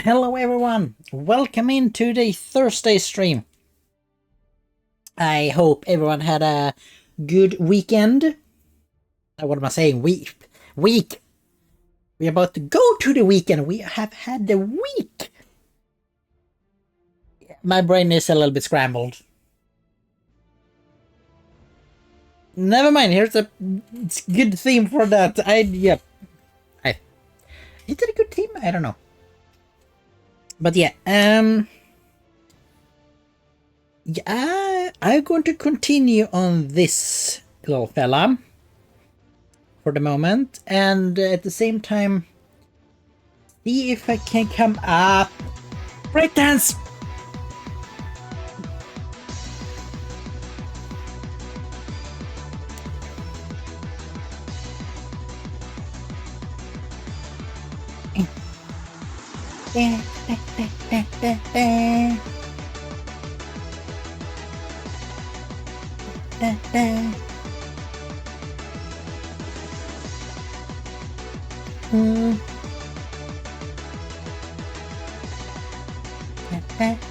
Hello everyone, welcome into the Thursday stream. I hope everyone had a good weekend. What am I saying? Week. We're about to go to the weekend. We have had the week. My brain is a little bit scrambled. Never mind, here's a good theme for that. Is it a good theme? I don't know. But yeah, I'm going to continue on this little fella for the moment, and at the same time see if I can come up. Breakdance!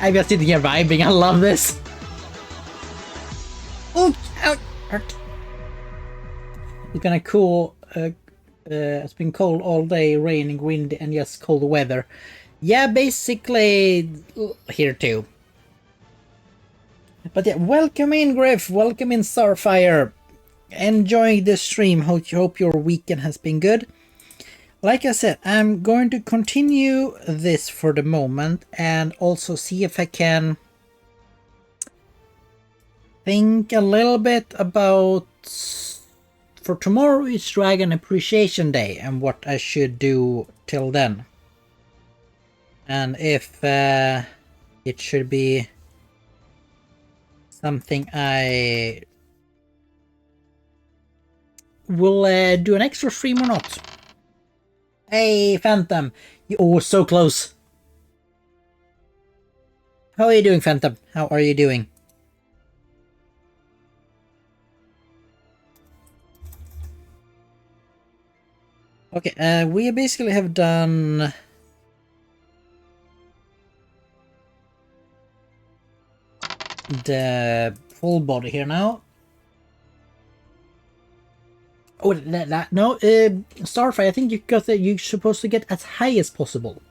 I'm just sitting here vibing. I love this. Oh, ouch, hurt. It's gonna cool. It's been cold all day, raining, windy, and just cold weather. Yeah, basically here too. But yeah, welcome in, Griff. Welcome in, Starfire. Enjoying the stream. Hope your weekend has been good. Like I said, I'm going to continue this for the moment and also see if I can think a little bit about, for tomorrow is Dragon Appreciation Day and what I should do till then. And if it should be something I will do an extra stream or not. Hey, Phantom! Oh, so close! How are you doing, Phantom? How are you doing? Okay, we basically have done the full body here now. Oh, no, Starfire, I think you're supposed to get as high as possible.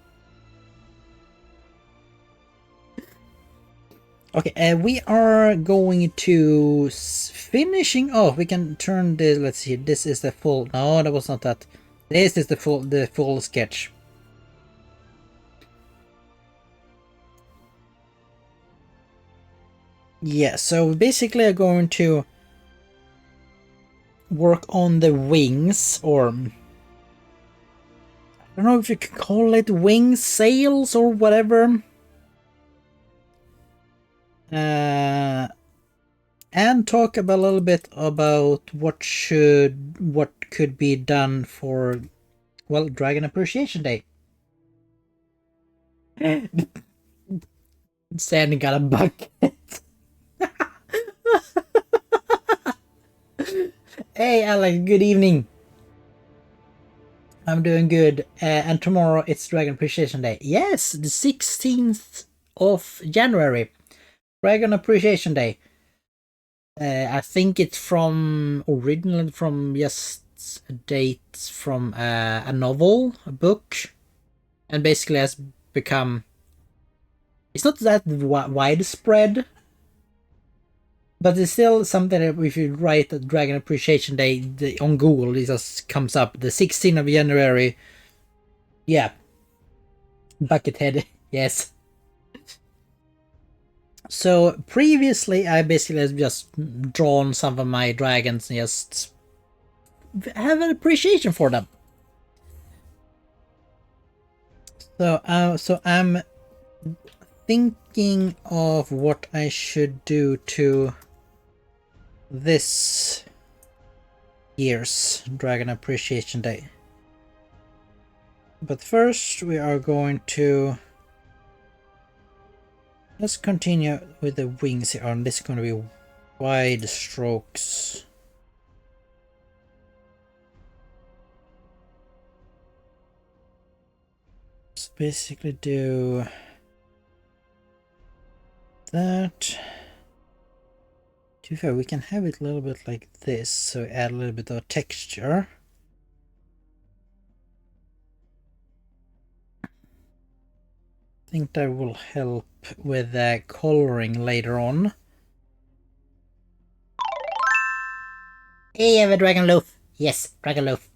Okay, we are going to finishing off. We can turn this. Let's see. This is the full. No, that was not that. This is the full sketch. Yeah. So basically, I'm going to work on the wings, or I don't know if you can call it wing sails or whatever. And talk about a little bit about what could be done for, well, Dragon Appreciation Day. Sandy got a bucket. Hey Alex, good evening. I'm doing good. And tomorrow it's Dragon Appreciation Day. Yes, the 16th of January. Dragon Appreciation Day. I think it's originally from just a date from a novel, a book, and basically has become. It's not that widespread, but it's still something that if you write Dragon Appreciation Day on Google, it just comes up. The 16th of January. Yeah. Buckethead. Yes. So previously I basically have just drawn some of my dragons and just have an appreciation for them. So I'm thinking of what I should do to this year's Dragon Appreciation Day. But first we are going to let's continue with the wings here. This is going to be wide strokes. basically do that. To be fair, we can have it a little bit like this, so add a little bit of texture. I think that will help with coloring later on. Hey, I have a dragon loaf. Yes, dragon loaf.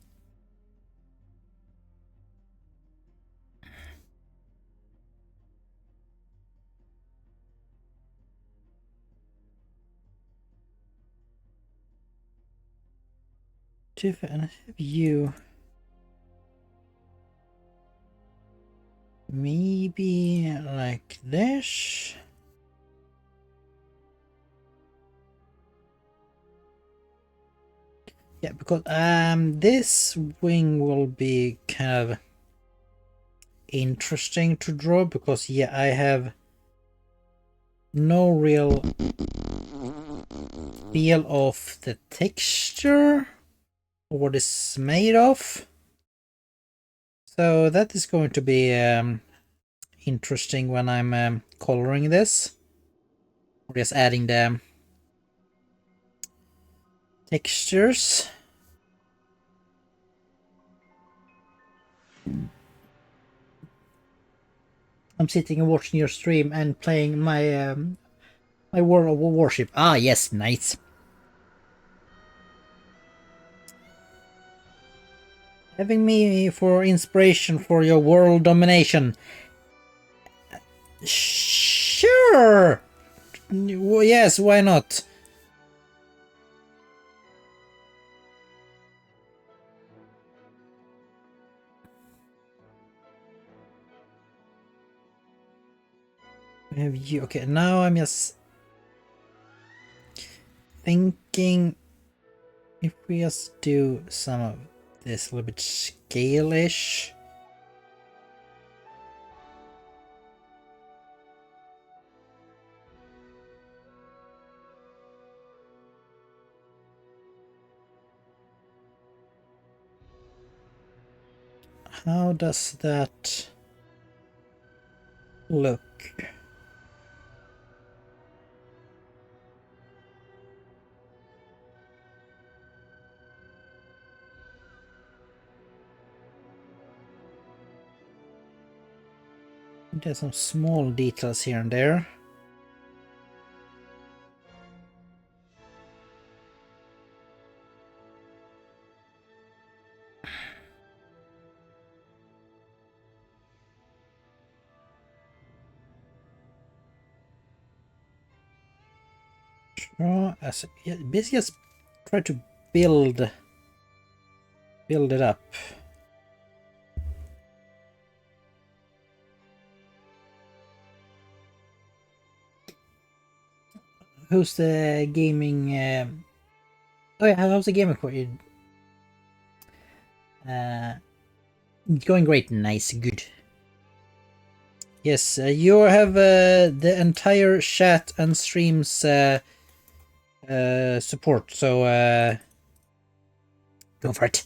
And I have you. Maybe like this. Yeah, because this wing will be kind of interesting to draw, because yeah, I have no real feel of the texture or what it's made of. So that is going to be interesting when I'm coloring this. Or just adding the textures. I'm sitting and watching your stream and playing my my World of Warship. Ah, yes, nice. Having me for inspiration for your world domination. Sure! Yes, why not? We have you. Okay, now I'm just thinking if we just do some of this a little bit scale-ish. How does that look? There's some small details here and there. Basically just try to build it up. Who's the gaming? Oh yeah, how's the gaming for you? Going great, nice, good. Yes, you have the entire chat and streams support, so go for it.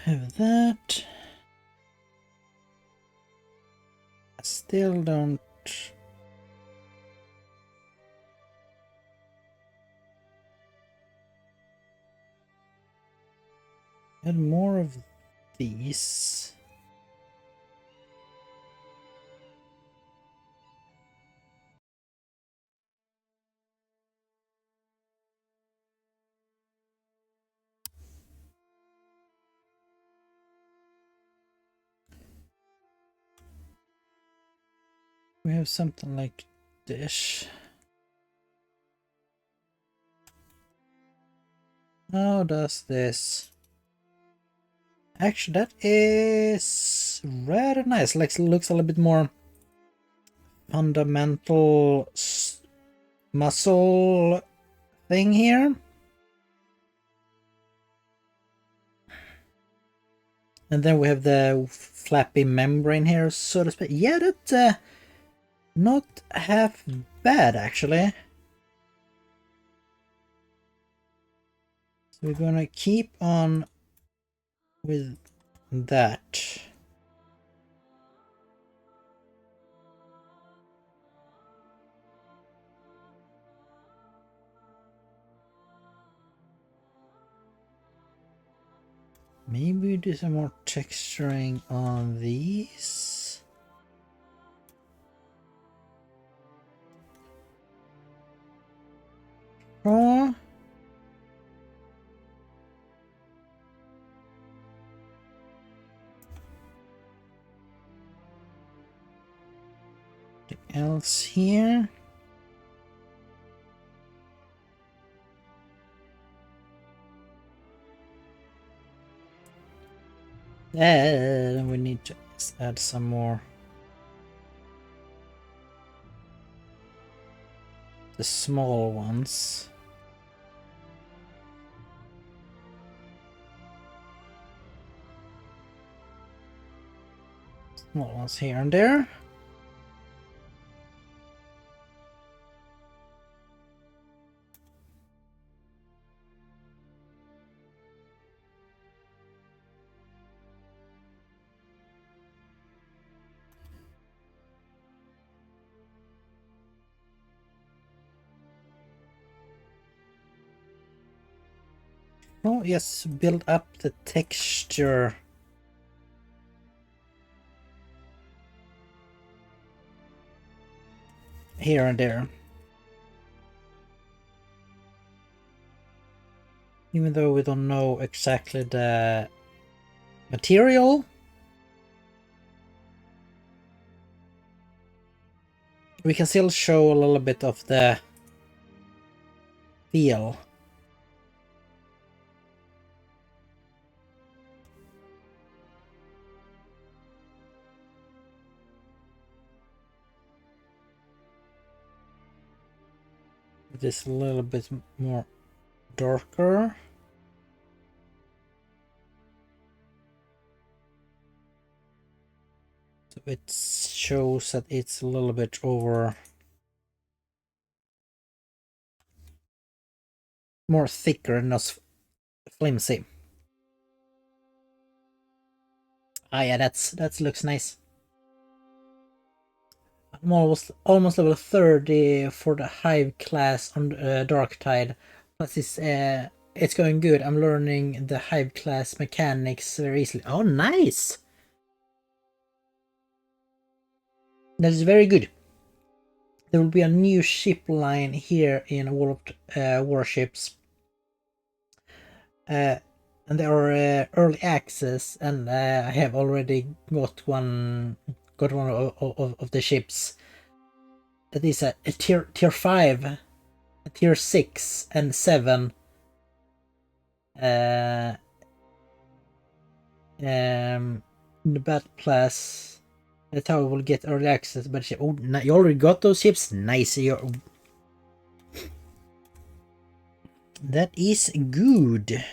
Have that. I still don't. Add more of these. We have something like this. How does this? Actually, that is rather nice. Like, looks a little bit more fundamental muscle thing here. And then we have the flappy membrane here, so to speak. Yeah, that Not half bad, actually. So we're gonna keep on with that. Maybe we do some more texturing on these. Oh. Anything else here? We need to add some more. The small ones. Small ones here and there. Oh yes, build up the texture. Here and there. Even though we don't know exactly the material, we can still show a little bit of the feel. It is a little bit more darker. So it shows that it's a little bit over more thicker and not flimsy. Ah yeah, that looks nice. I'm almost level 30 for the Hive class on Dark Tide. Plus it's going good. I'm learning the Hive class mechanics very easily. Oh nice! That is very good. There will be a new ship line here in World Warships. And there are early access, and I have already got one of the ships. That is a tier 5, a tier 6 and 7. In the battle class. That's how I will get early access. But oh, you already got those ships. Nice. That is good.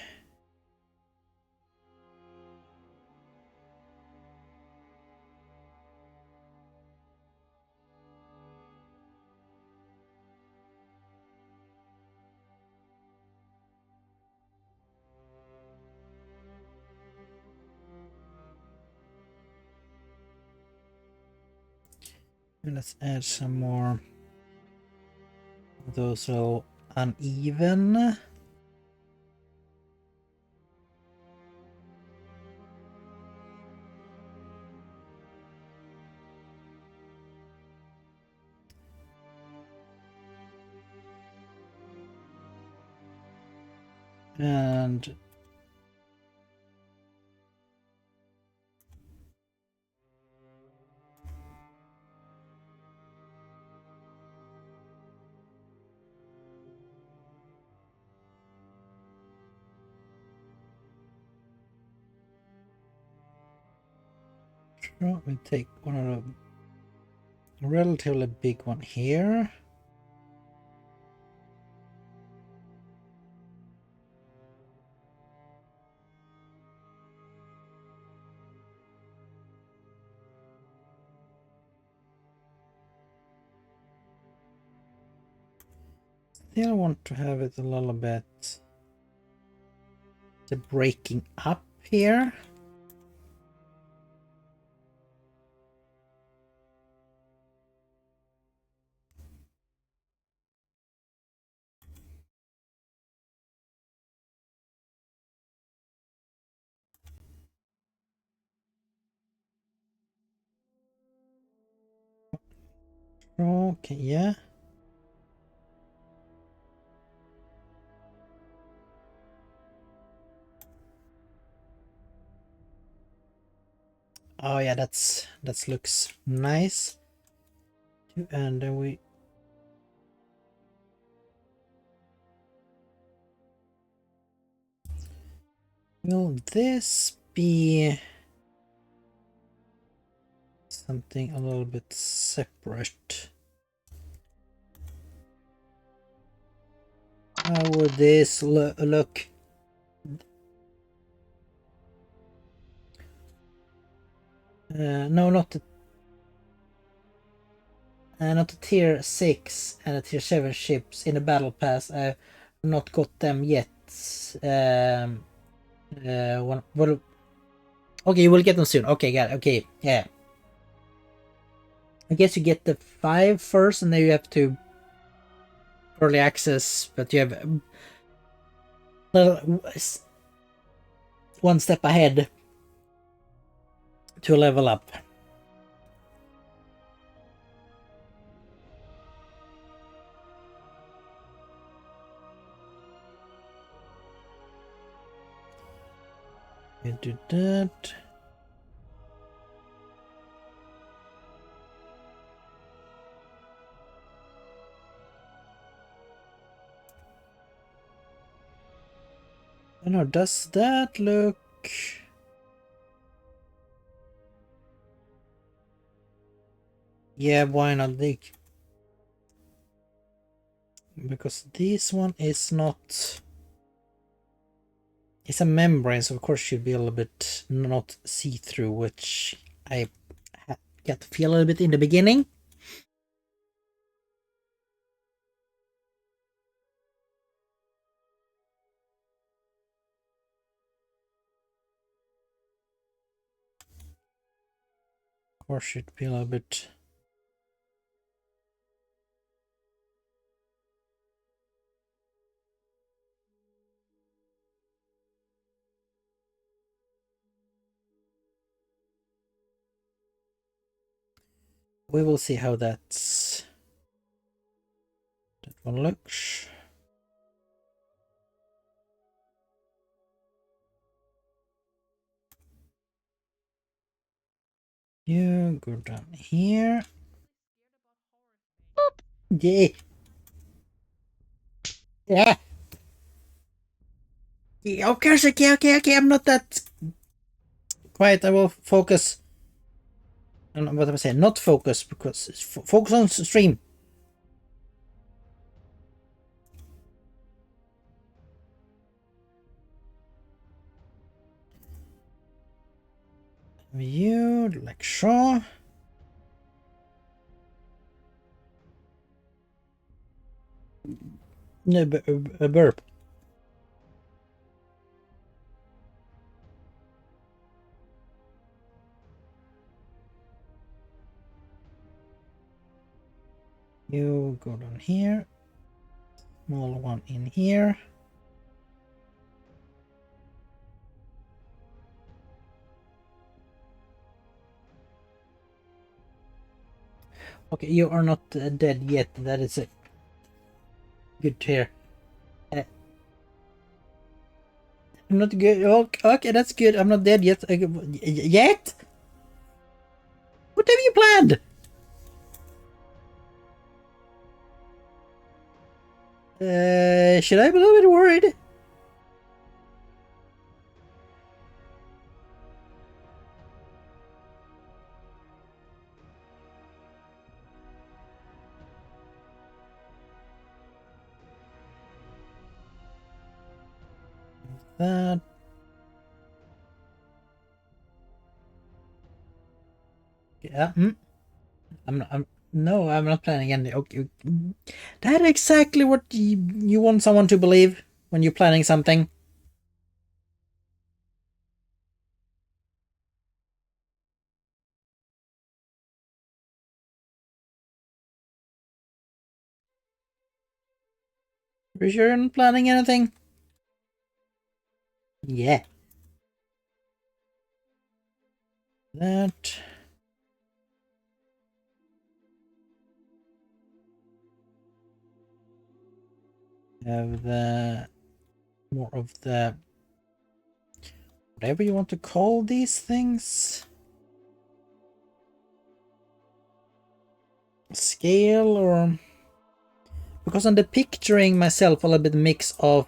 Let's add some more of those little uneven. And let me take one of the relatively big one here. still want to have it a little bit the breaking up here. Okay, yeah. Oh yeah, that looks nice. And then we will this be something a little bit separate? How would this look? No, not the tier 6 and the tier 7 ships in the battle pass. I've not got them yet. Well, okay, you will get them soon. Okay, got it. Okay, yeah. I guess you get the 5 first, and then you have to early access, but you have one step ahead to level up. You do that. I don't know, does that look... Yeah, why not? Because this one is not... It's a membrane, so of course should be a little bit not see-through, which I get to feel a little bit in the beginning. Of course should be a little bit... We will see how that one looks. You go down here. Yeah. Yeah. Yeah, of course, okay. I'm not that quiet. I will focus. I don't know what I'm saying. Not focus, because focus on stream. View, like so. No, a burp. You go down here. Small one in here. Okay, you are not dead yet. That is a good to hear. I'm not good. Okay, that's good. I'm not dead yet. Yet? What have you planned? Should I be a little bit worried? That. Yeah. I'm not. No, I'm not planning any. Okay. That's exactly what you want someone to believe when you're planning something. You sure you're not planning anything? Yeah. That. Have the more of the whatever you want to call these things. Scale or because I'm picturing myself a little bit mix of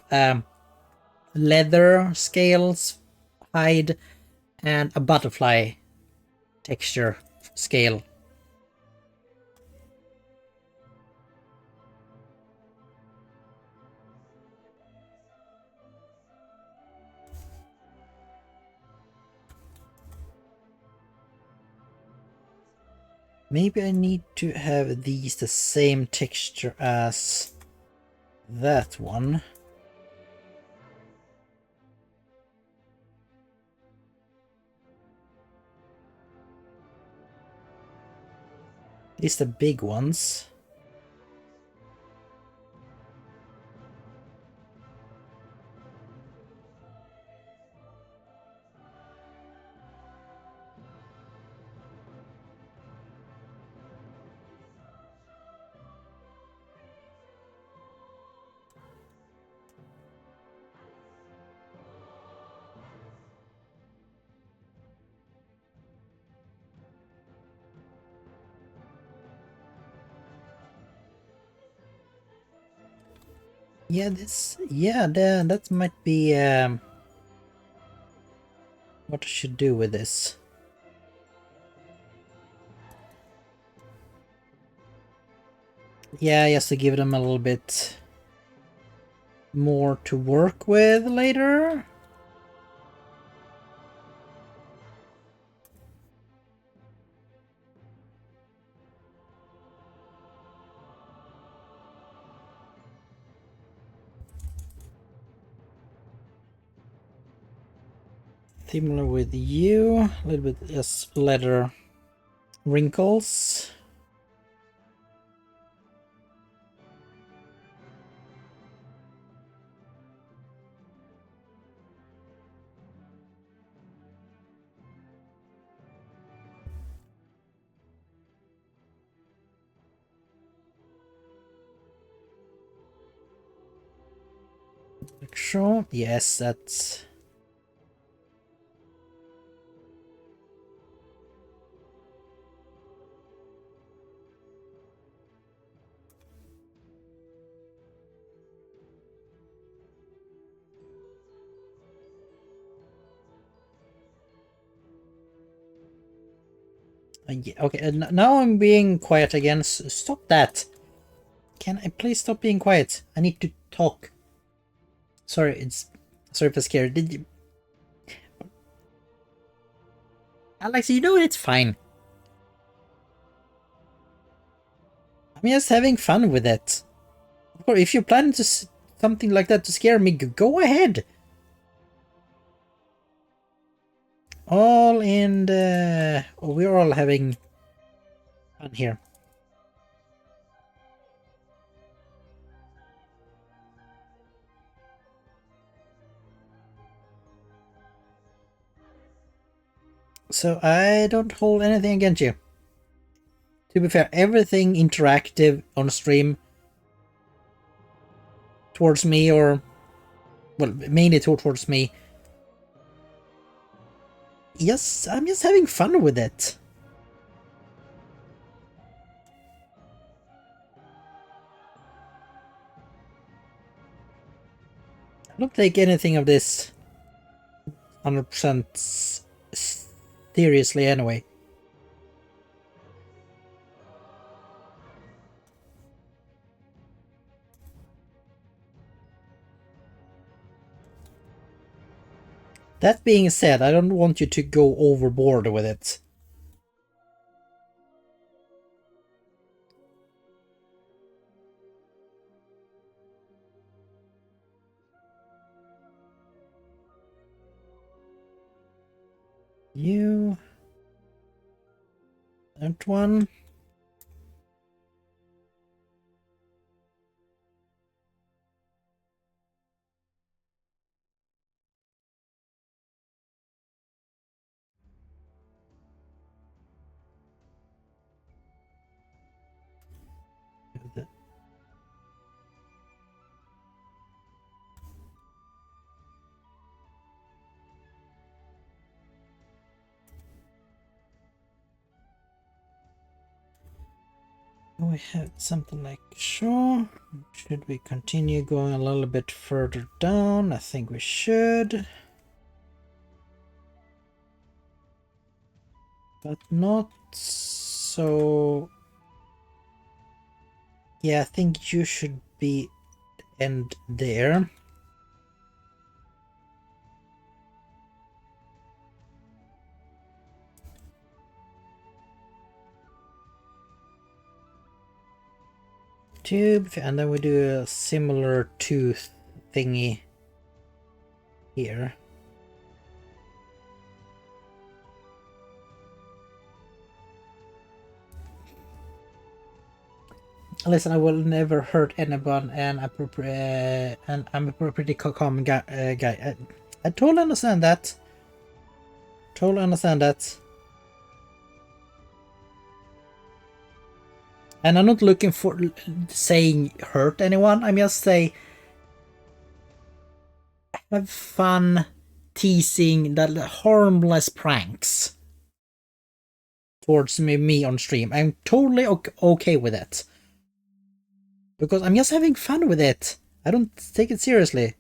leather scales, hide, and a butterfly texture scale. Maybe I need to have these the same texture as that one. These the big ones. Yeah, that might be what I should do with this. Yeah, just to give them a little bit more to work with later. Similar with you, a little bit just leather wrinkles. Sure, yes, that's... yeah, okay, now I'm being quiet again. Stop that. Can I please stop being quiet? I need to talk. Sorry, sorry for scared. Did you... Alex, you know it's fine. I'm just having fun with it. Of course, if you're planning to something like that to scare me, go ahead. All in the... Oh, we're all having fun here. So I don't hold anything against you. To be fair, everything interactive on stream towards me, or well, mainly towards me. Yes, I'm just having fun with it. I don't take anything of this 100% seriously anyway. That being said, I don't want you to go overboard with it. You. That one. We have something like sure. Should we continue going a little bit further down? I think we should. But not so. Yeah, I think you should be end there. Tube, and then we do a similar tooth thingy here. Listen, I will never hurt anyone, and I'm a pretty calm guy. I totally understand that. Totally understand that. And I'm not looking for saying hurt anyone. I'm just say have fun teasing the harmless pranks towards me on stream. I'm totally okay with it. Because I'm just having fun with it. I don't take it seriously.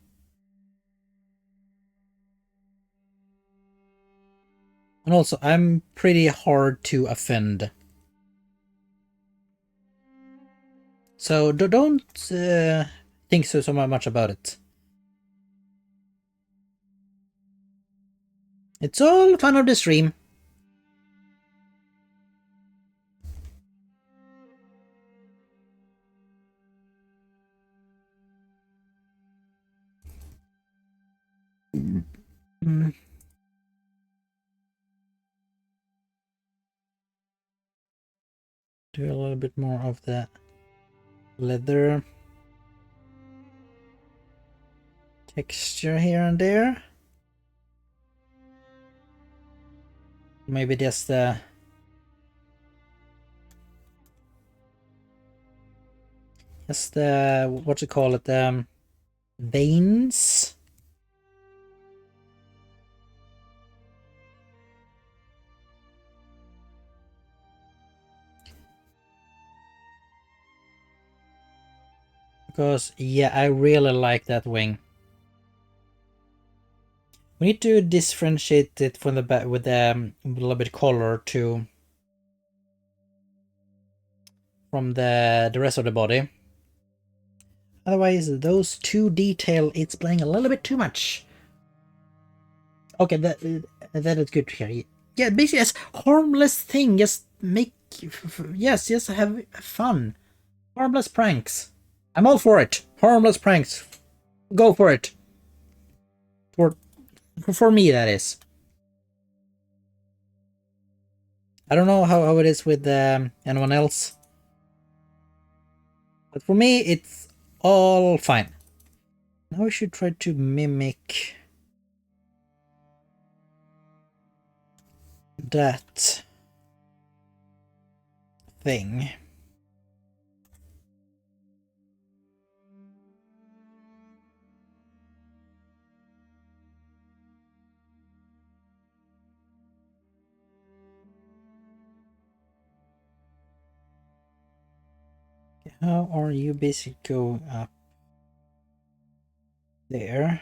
And also, I'm pretty hard to offend. So don't think so much about it. It's all fun of the stream. Mm. Do a little bit more of the leather texture here and there. Maybe just the what you call it, veins. Because yeah, I really like that wing. We need to differentiate it from the back with a little bit color to from the rest of the body. Otherwise, those two detail it's playing a little bit too much. Okay, that is good to hear. Yeah, basically, it's harmless thing. Just make yes, just have fun. Harmless pranks. I'm all for it. Harmless pranks. Go for it. For me, that is. I don't know how it is with anyone else. But for me, it's all fine. Now we should try to mimic that thing. How are you basically going up there?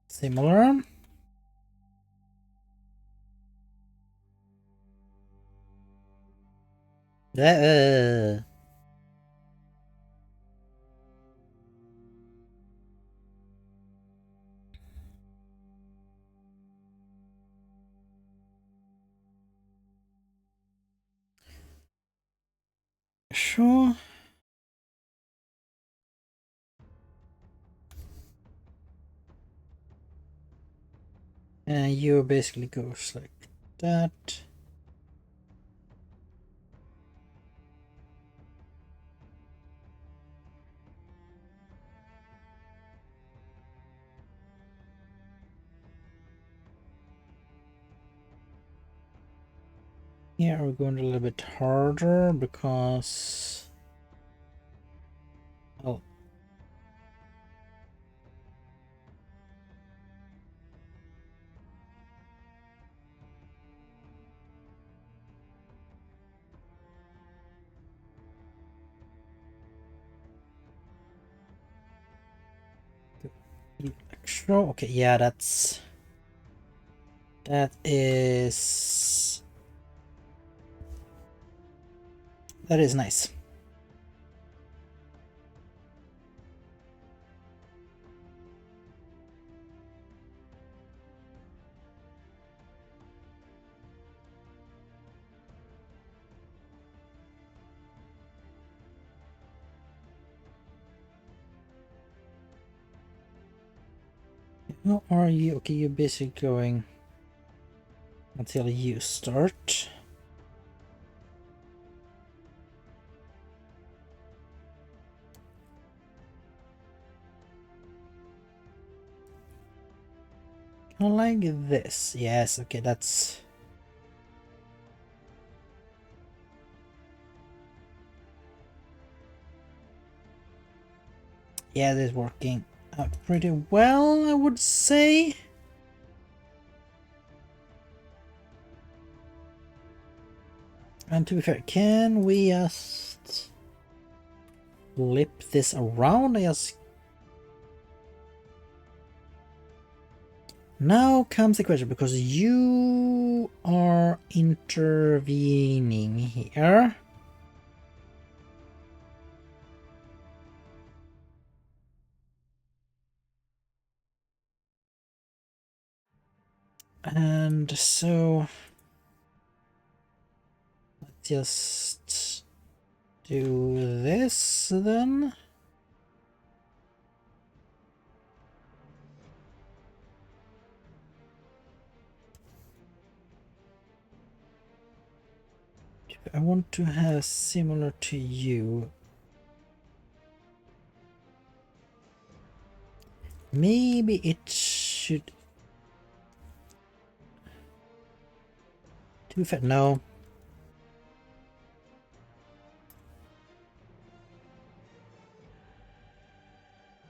Similar. That, sure. And you basically goes like that. Here we're going a little bit harder because, oh, extra. Okay, yeah, that is nice. How are you? Okay, you're basically going until you start. Kind of like this. Yes, okay, that's... Yeah, this is working out pretty well, I would say. And to be fair, can we just flip this around? Now comes the question, because you are intervening here. And so let's just do this then. I want to have similar to you. Maybe it should... To be fair, no.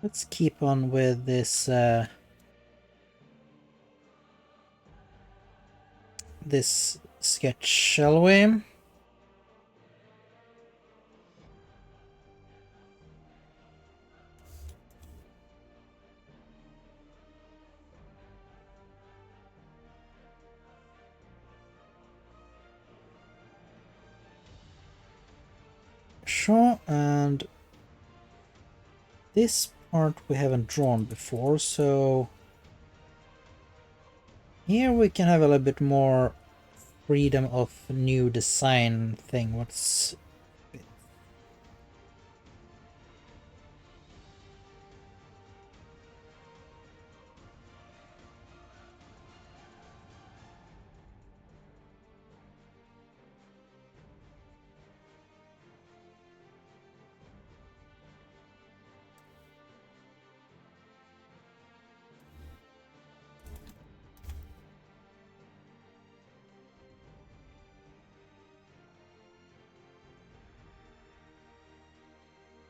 Let's keep on with this this sketch, shall we? Sure, and this part we haven't drawn before, so here we can have a little bit more freedom of new design thing. What's...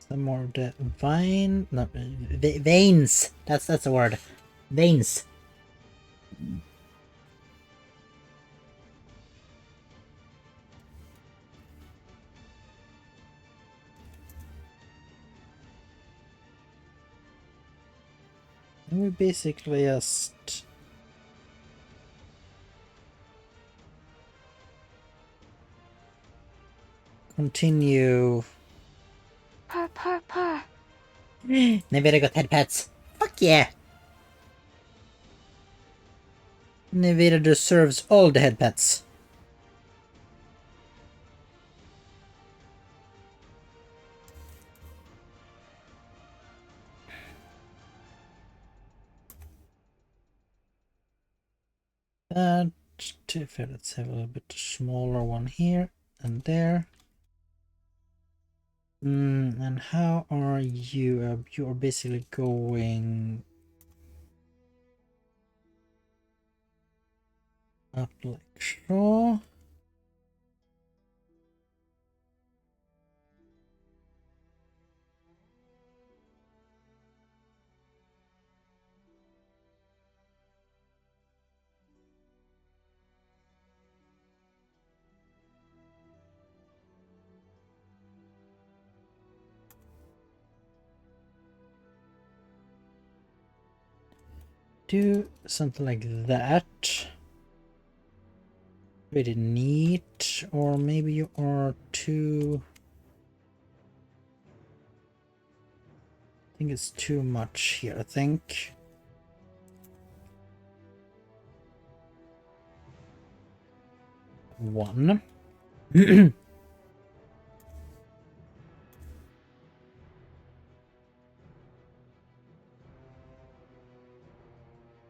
some more of the vine... No, veins! That's the word. Veins. And we basically just... continue... Purr, purr, purr. Nevera got head pets. Fuck yeah! Nevera deserves all the head pets. That, let's have a little bit smaller one here and there. And how are you? You are basically going up like so. Do something like that. Pretty neat. Or maybe you are too... I think it's too much here, I think. One.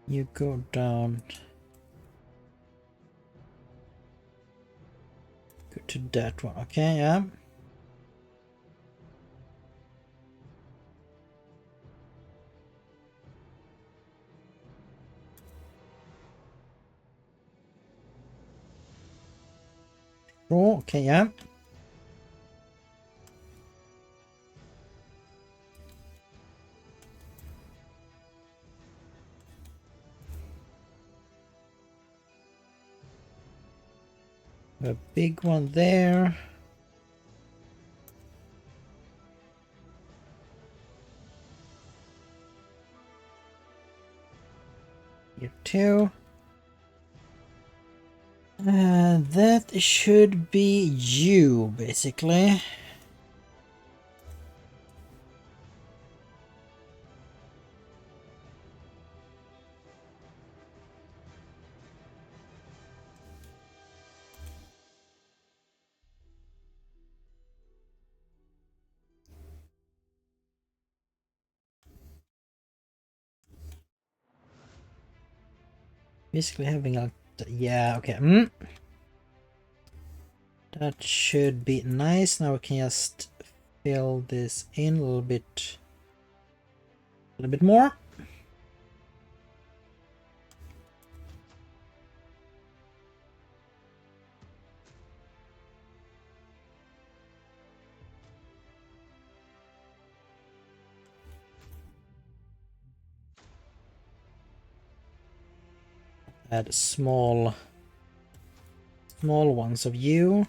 You go down. Go to that one. Okay, yeah. Oh, okay, yeah. A big one there. Here too. That should be you, basically. Basically having a... Yeah, okay. That should be nice. Now we can just fill this in a little bit more. Add small ones of you.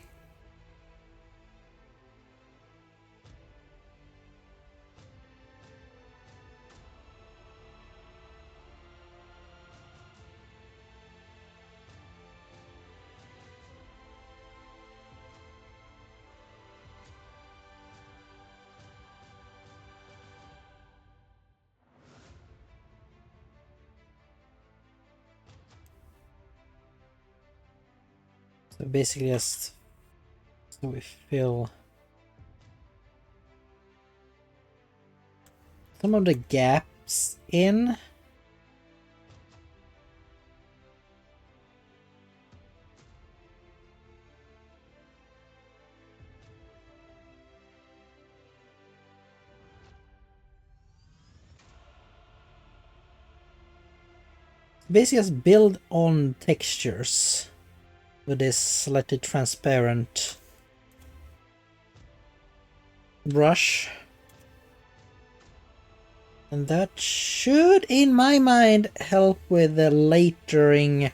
So basically just so we fill some of the gaps in. Basically just build on textures with this slightly transparent brush. And that should, in my mind, help with the later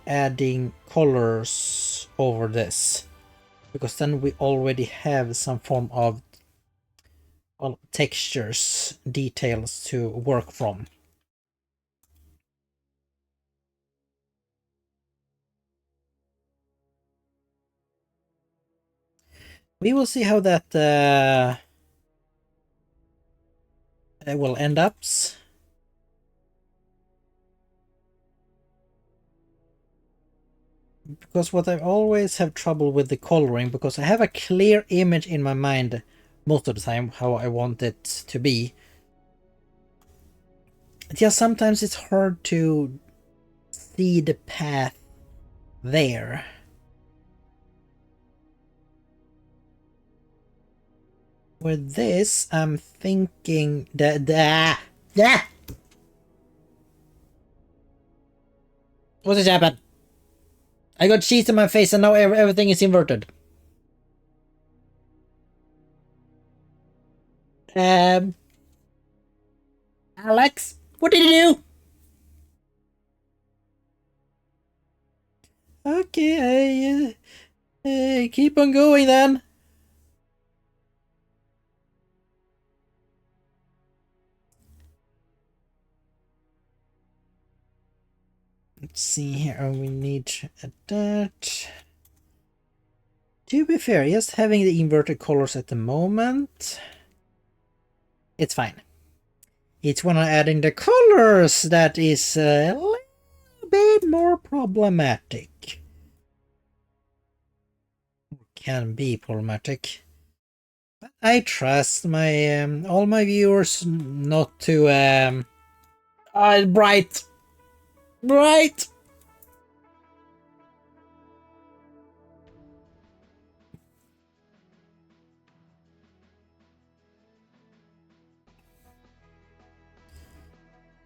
adding colors over this. Because then we already have some form of textures, details to work from. We will see how that will end up. Because what I always have trouble with the coloring, because I have a clear image in my mind most of the time how I want it to be. Yeah, sometimes it's hard to see the path there. With this, I'm thinking that what just happened? I got cheese in my face and now everything is inverted. Alex, what did you do? Okay, I keep on going then. Let's see here. We need that. To be fair, just having the inverted colors at the moment, it's fine. It's when I'm adding the colors that is a little bit more problematic. Can be problematic. But I trust my all my viewers not to bright.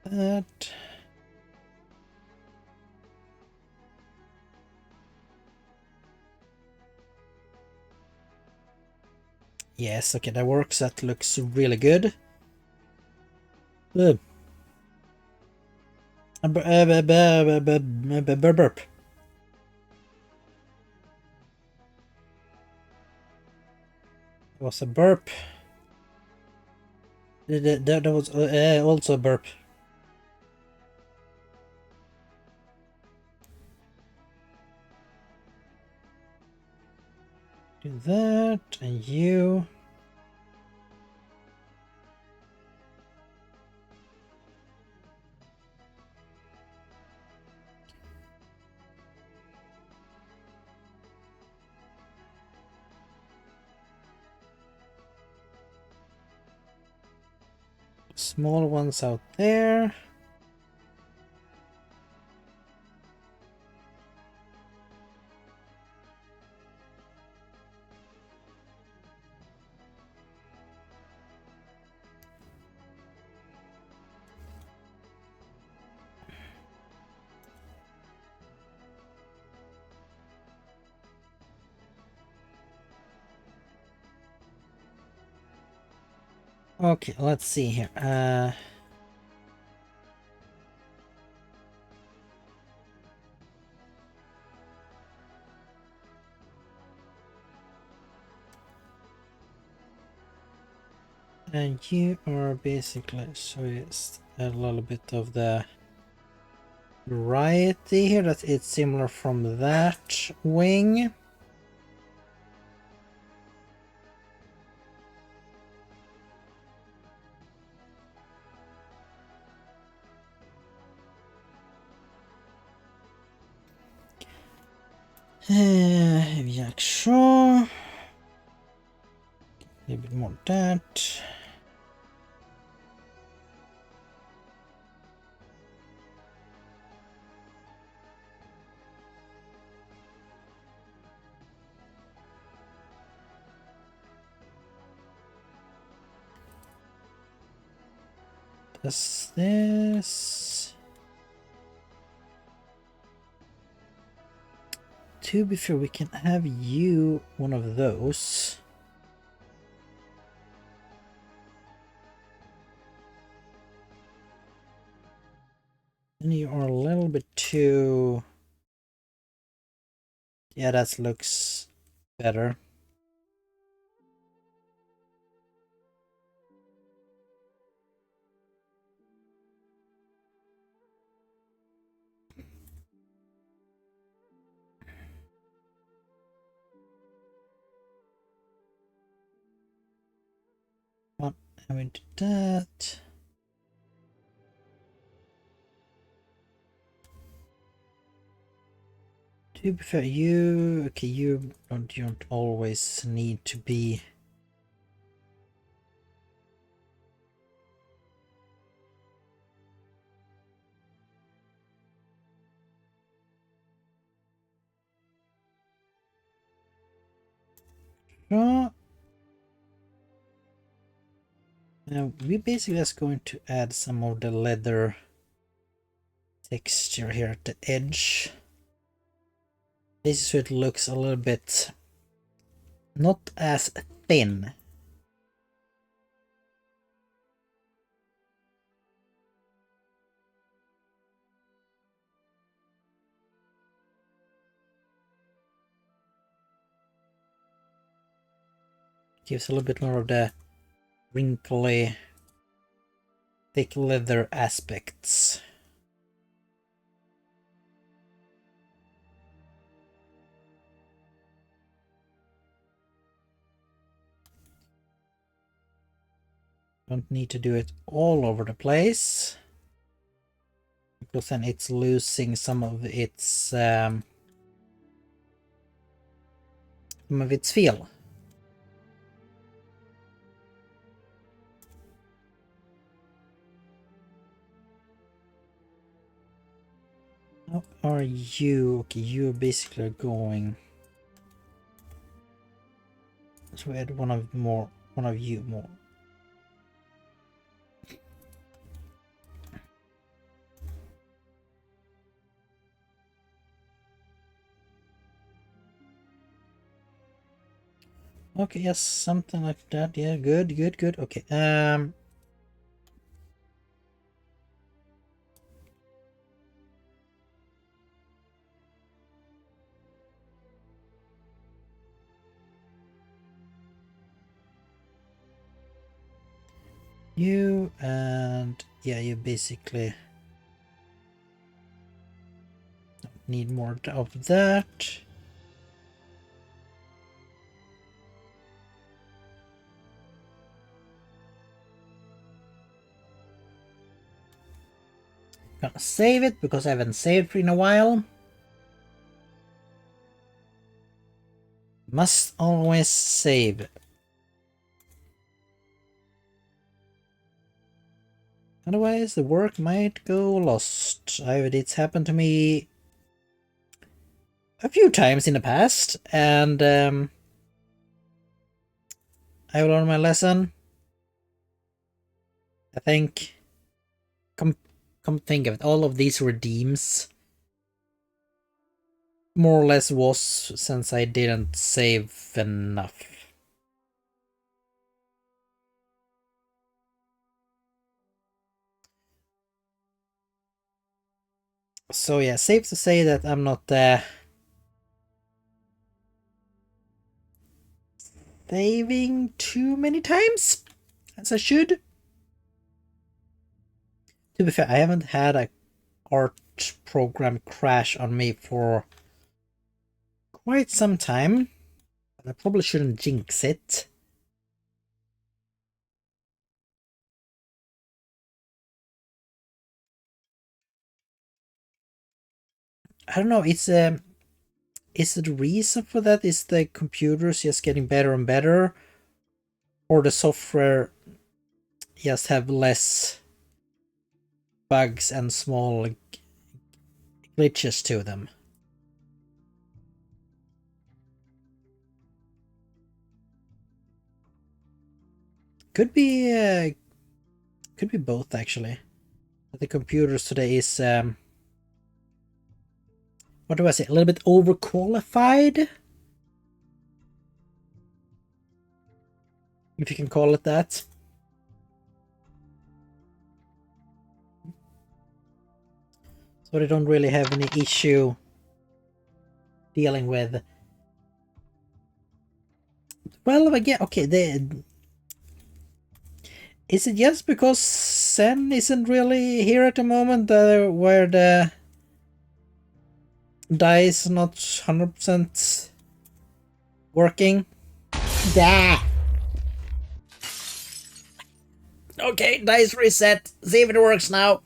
That. Yes, okay, that works. That looks really good. Burp. It was a burp. That was also a burp. Do that, and you. Small ones out there. Okay, let's see here. And you are basically, so it's a little bit of the variety here, that it's similar from that wing. Jak så. A little bit more that. Does this. To be fair, we can have you one of those. And you are a little bit too. Yeah, that looks better. Well, I will do that. To be fair, you okay? You don't always need to be. Now we're basically just going to add some of the leather texture here at the edge. This is so it looks a little bit not as thin. Gives a little bit more of the wrinkly, thick leather aspects. Don't need to do it all over the place, because then it's losing some of its feel. How are you? Okay, you're basically going. So we add one of you more. Okay, yes, something like that. Yeah, good. Okay. You and yeah, you basically need more of that. Gonna save it because I haven't saved in a while. Must always save. Otherwise the work might go lost. It's happened to me a few times in the past, and I learned my lesson. I think come think of it, all of these redeems more or less was since I didn't save enough. So yeah, safe to say that I'm not saving too many times as I should. To be fair, I haven't had a art program crash on me for quite some time. But I probably shouldn't jinx it. I don't know, is the reason for that is the computers just getting better and better, or the software just have less bugs and small glitches to them? Could be both actually. The computers today is what do I say? A little bit overqualified, if you can call it that. So they don't really have any issue dealing with. Well, again, okay, is it just because Zen isn't really here at the moment, where the die is not 100% working? Yeah. Okay, dice reset. See if it works now.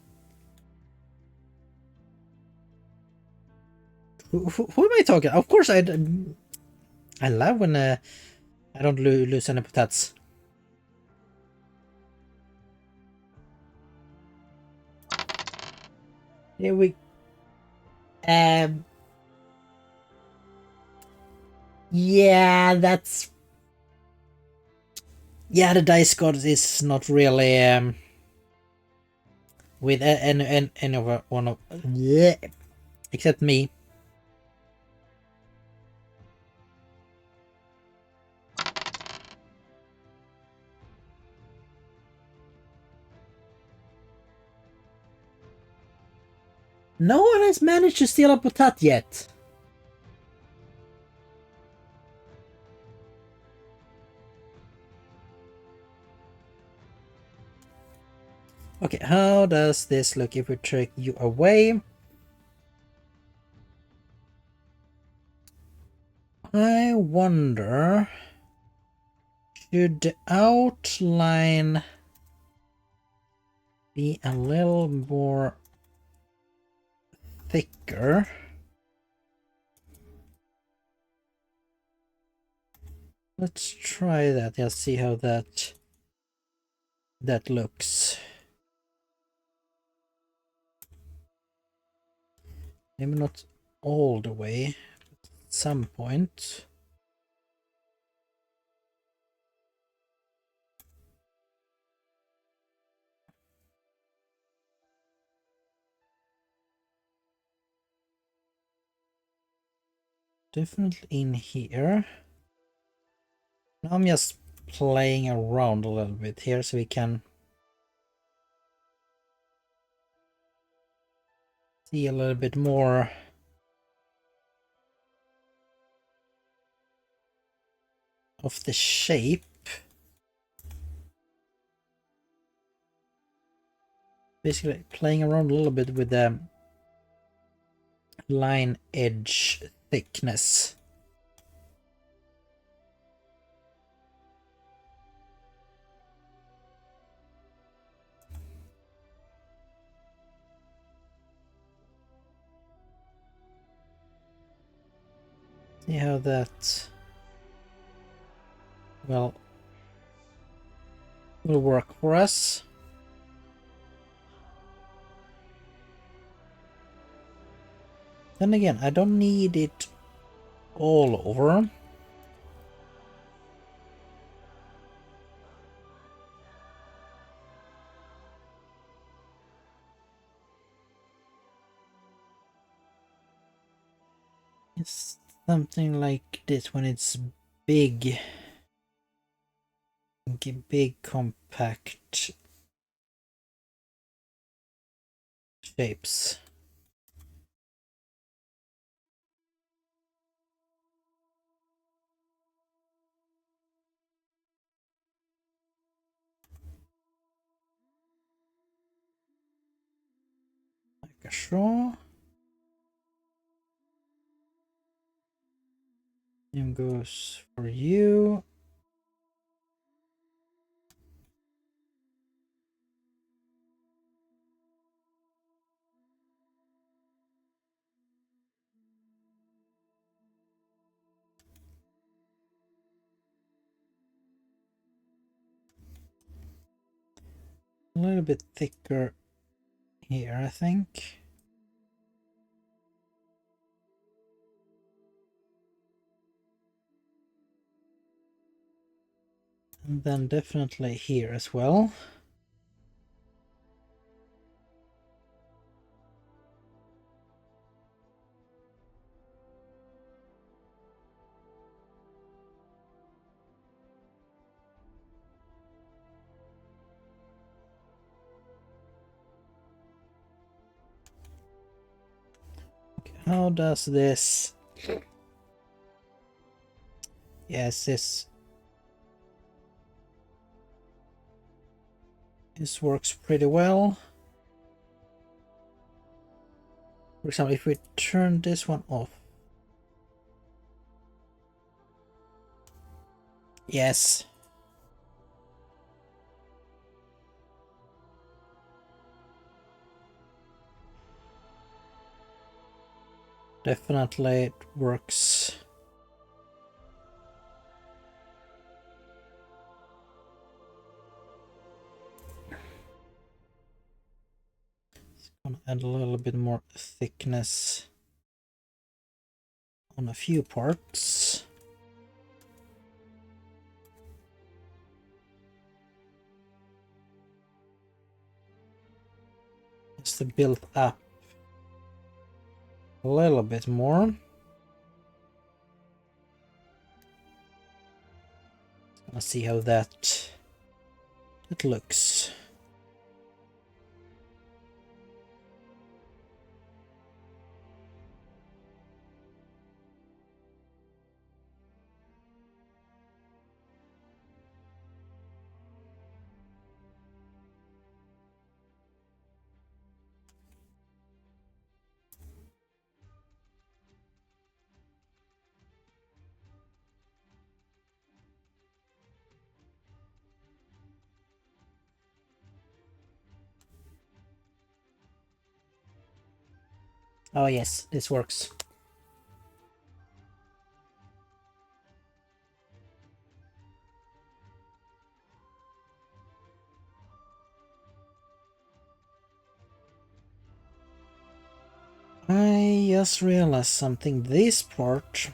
Who am I talking? Of course, I love when I don't lose any potats. Here we. Yeah, that's Yeah, the dice god is not really with any of one of yeah, except me. No one has managed to steal a potat yet. Okay, how does this look if we take you away? I wonder, should the outline be a little more thicker? Let's try that. Let's see how that looks. Maybe not all the way, but at some point. Definitely in here. Now I'm just playing around a little bit here so we can see a little bit more of the shape. Basically playing around a little bit with the line edge thickness. See how that will work for us. Then again, I don't need it all over. It's something like this when it's big, compact shapes. Like a straw. Same goes for you. A little bit thicker here, I think. And then definitely here as well. Okay, how does this... Yes, this works pretty well. For example, if we turn this one off. Yes. Definitely it works. It's gonna add a little bit more thickness on a few parts. Just to build up a little bit more. Let's see how that looks. Oh yes, this works. I just realized something. This part,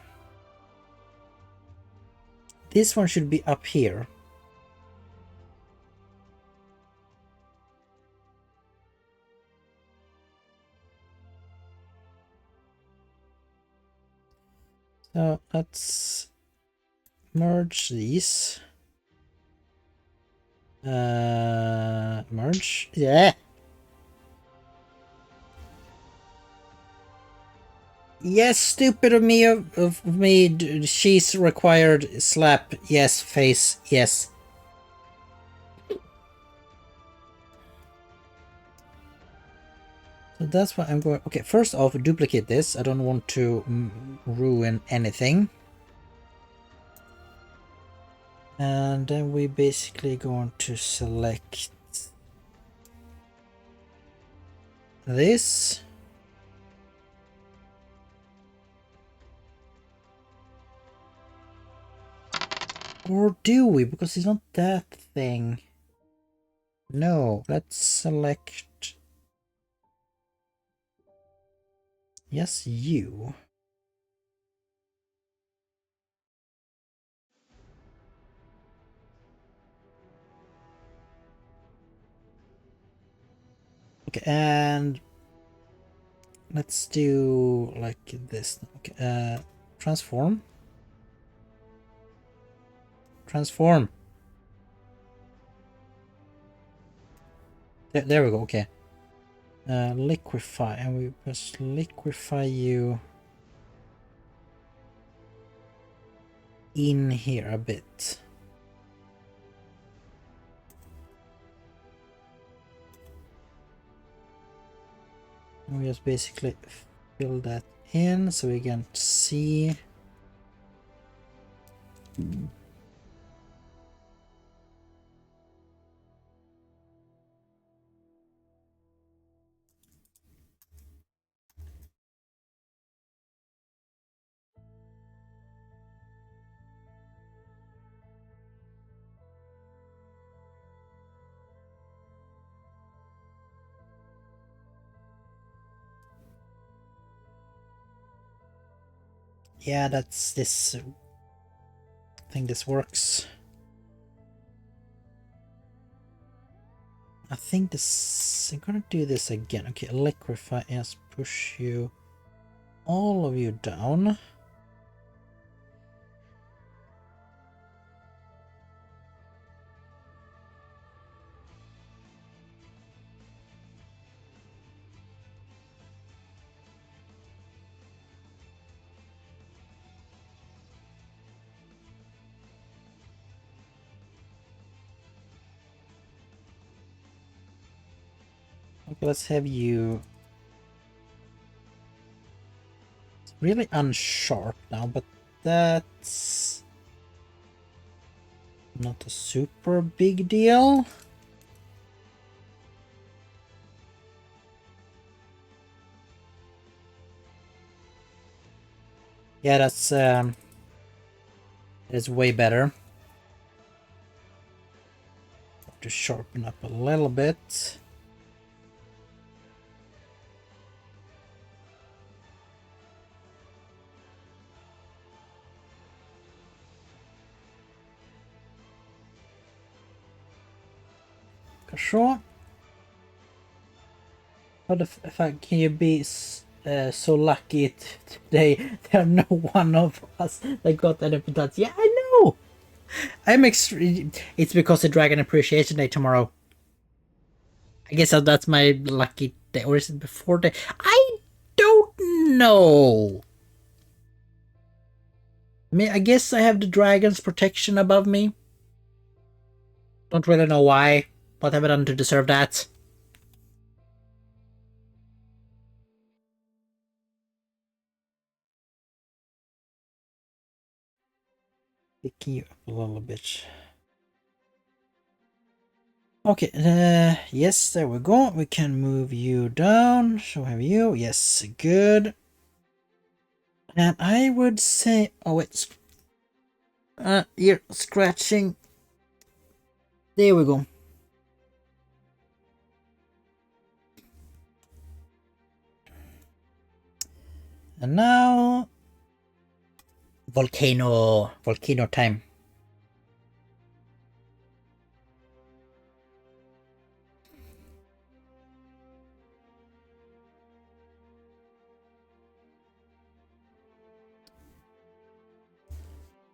this one should be up here. So let's merge these. Merge. Yeah. Yes, stupid of me. Of me. She's required slap. Yes, face. Yes. So that's why I'm going. Okay, first off, duplicate this. I don't want to ruin anything. And then we basically going to select this. Or do we? Because it's not that thing. No, let's select. Yes, you. Okay, and let's do like this. Okay, transform. Transform. There we go. Okay. Liquefy, and we just liquefy you in here a bit. And we just basically fill that in so we can see. Yeah, that's this. I think this works. I think this. I'm gonna do this again. Okay, liquefy. Yes, push you, all of you down. Okay, let's have you. It's really unsharp now, but that's not a super big deal. Yeah, that's way better. Have to sharpen up a little bit. Så. How the fuck can you be so lucky today? There are no one of us that got any potats. Yeah, I know. It's because the Dragon Appreciation Day tomorrow. I guess that's my lucky day, or is it before day? I don't know. I guess I have the dragon's protection above me. Don't really know why. What have I done to deserve that? Picking you up a little bit. Okay, yes, there we go. We can move you down. So have you. Yes, good. And I would say... Oh, wait. You're scratching. There we go. And now... Volcano time.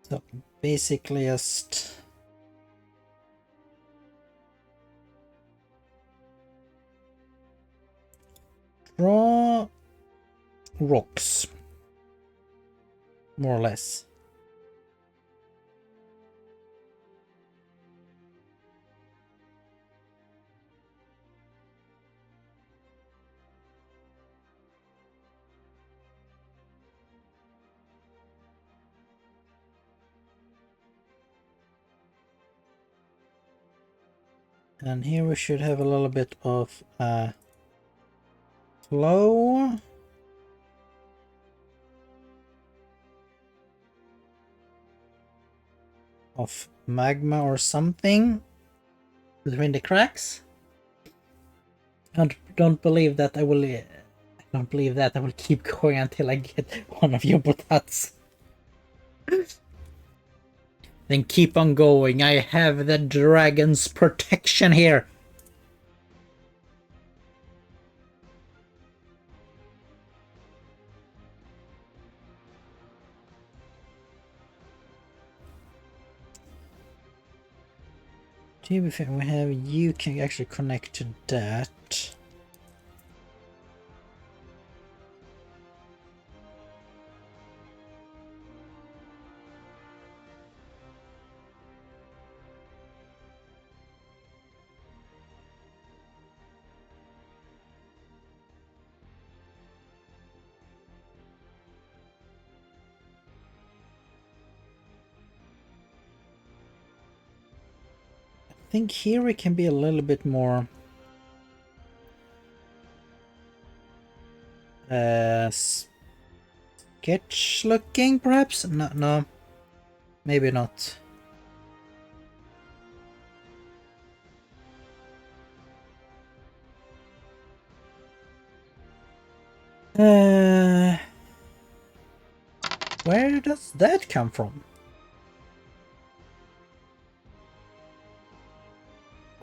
So basically just... draw rocks. More or less. And here we should have a little bit of flow. Of magma or something between the cracks. I don't believe that I will. I don't believe that I will keep going until I get one of your potats. Then keep on going. I have the dragon's protection here. To be fair, we have you can actually connect to that. I think here we can be a little bit more sketch looking, perhaps? No, maybe not. Where does that come from?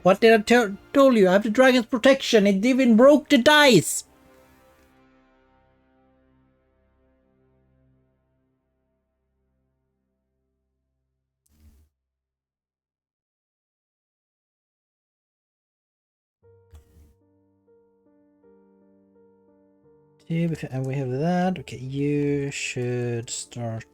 What did I told you? I have the dragon's protection. It even broke the dice. And we have that. Okay, you should start.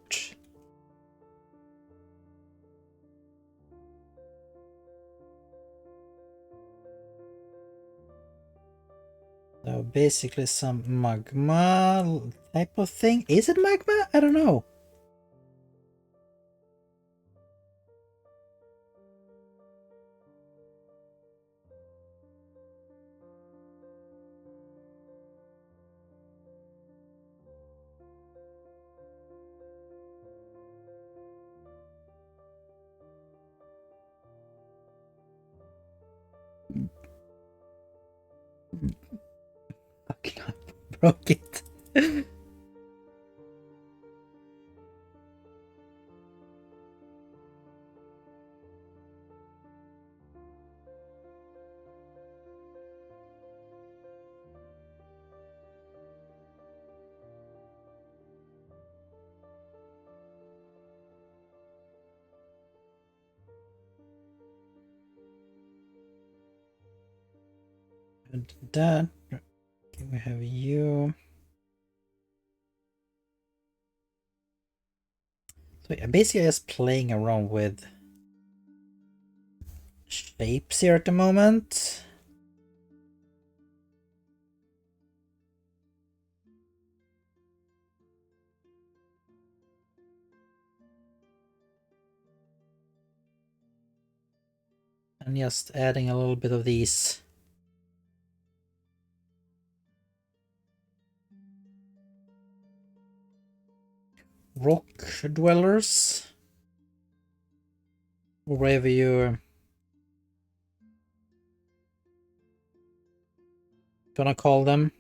So basically some magma type of thing. Is it magma? I don't know. Okay, I broke it. And that. Okay, we have you. So yeah, basically just playing around with shapes here at the moment. And just adding a little bit of these rock dwellers, or wherever you're gonna call them.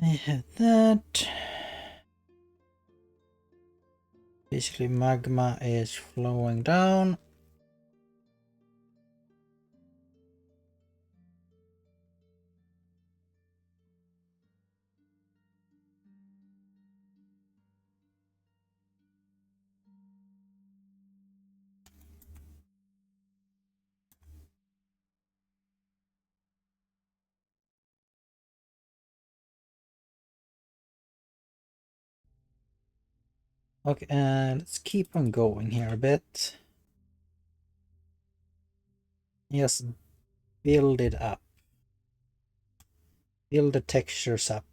I have that. Basically magma is flowing down. Okay, let's keep on going here a bit. Just build it up. Build the textures up.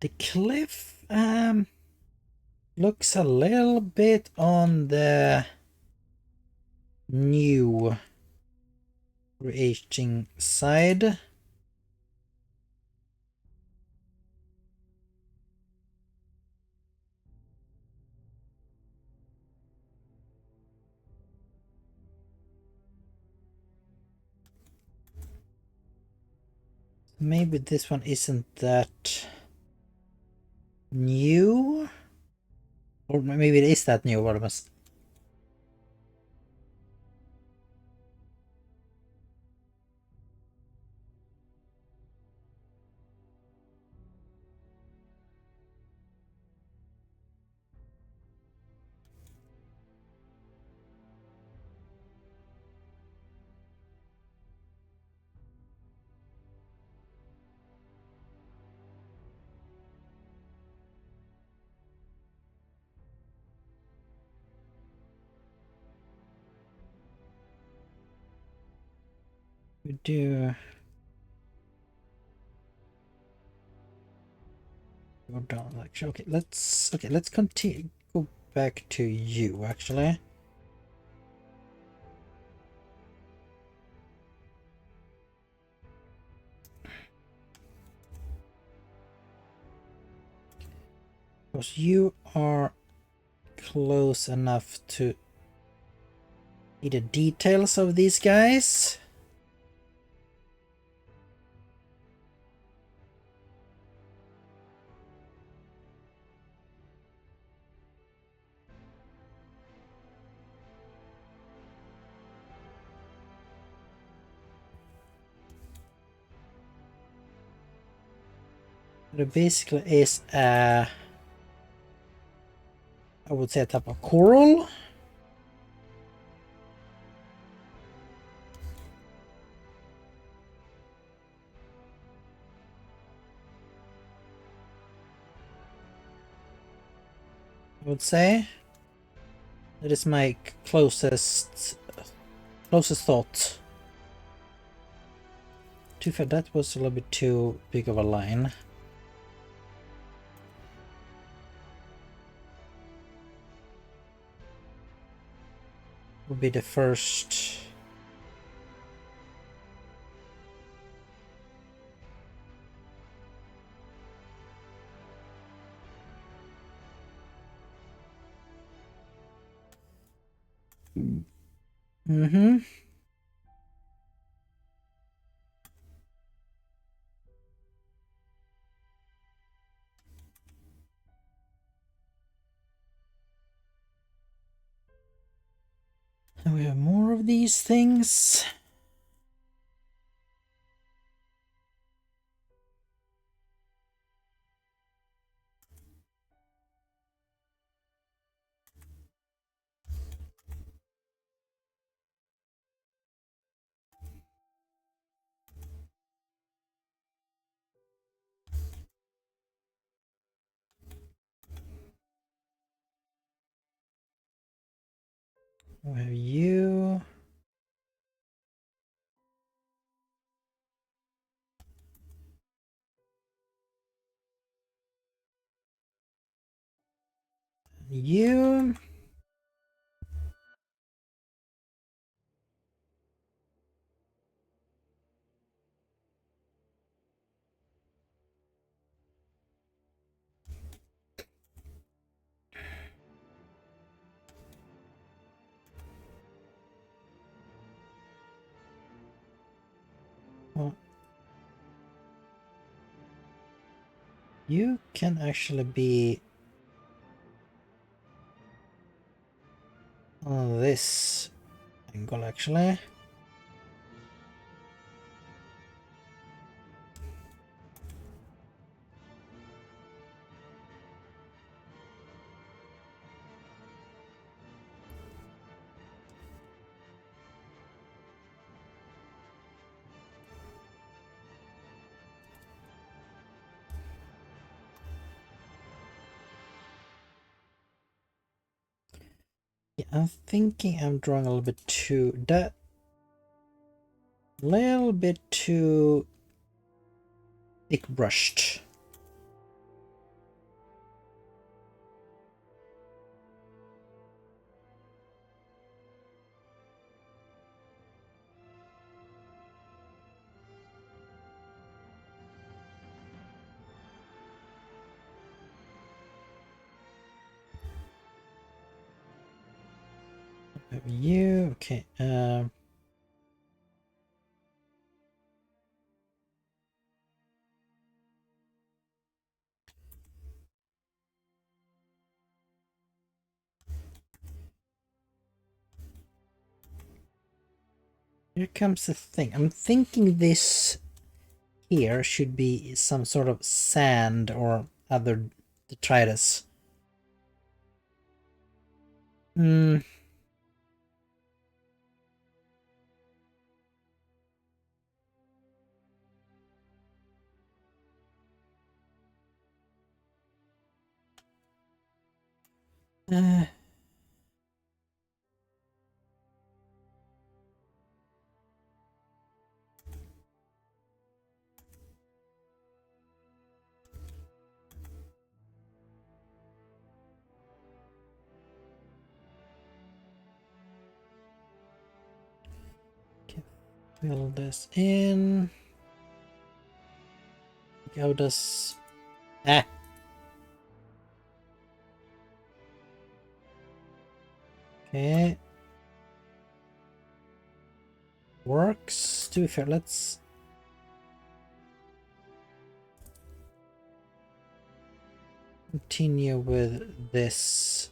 The cliff looks a little bit on the new creating side. Maybe this one isn't that new, or maybe it is that new. What must we do? Go down actually. Let's continue. Go back to you actually. Because you are close enough to see the details of these guys. It basically is I would say a type of coral. I would say that is my closest thought. Too fair, that was a little bit too big of a line. Would be the first Mm-hmm. And we have more of these things. We have you. You. Well, you can actually be on this angle, actually. Yeah, I'm thinking I'm drawing a little bit too thick brushed. Have you okay? Here comes the thing. I'm thinking this here should be some sort of sand or other detritus. Hmm. Uh, fill this in. How does okay. Works. To be fair, let's continue with this.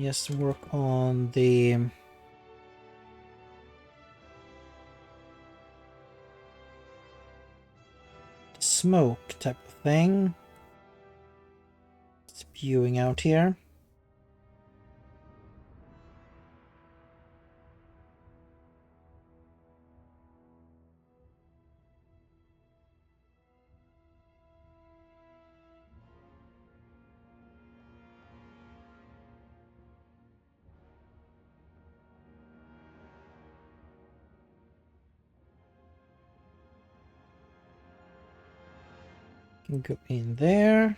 Yes, work on the smoke type of thing. Spewing out here. Can go in there.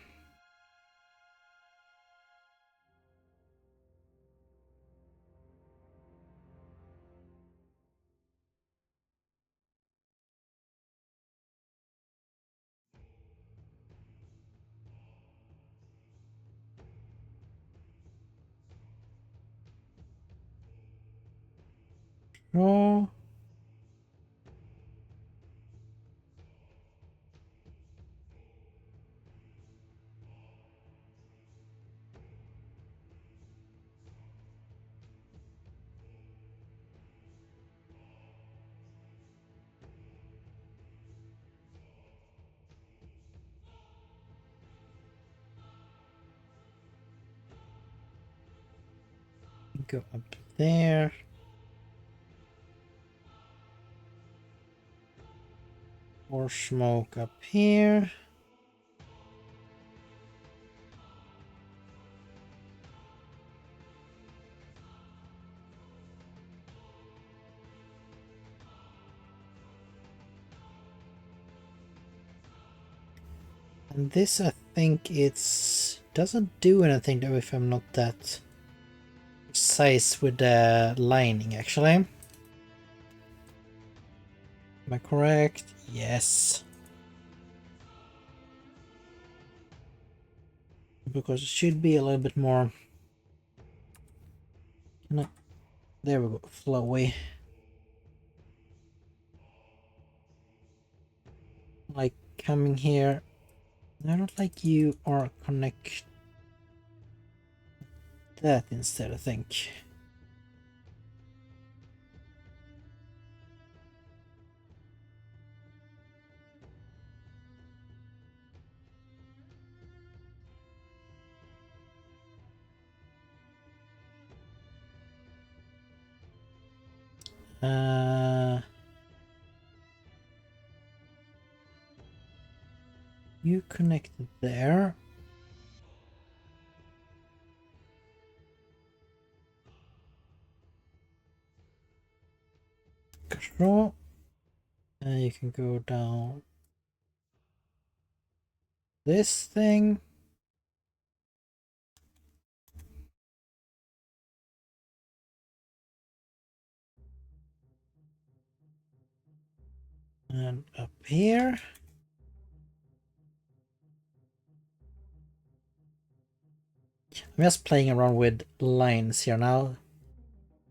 Draw. Go up there. More smoke up here. And this, I think it's doesn't do anything though if I'm not that precise with the lining actually. Am I correct? Yes. Because it should be a little bit more. There we go, flowy. Like coming here. I don't like you or connect that instead, I think. You connected there. Control. And you can go down this thing. And up here. I'm just playing around with lines here now.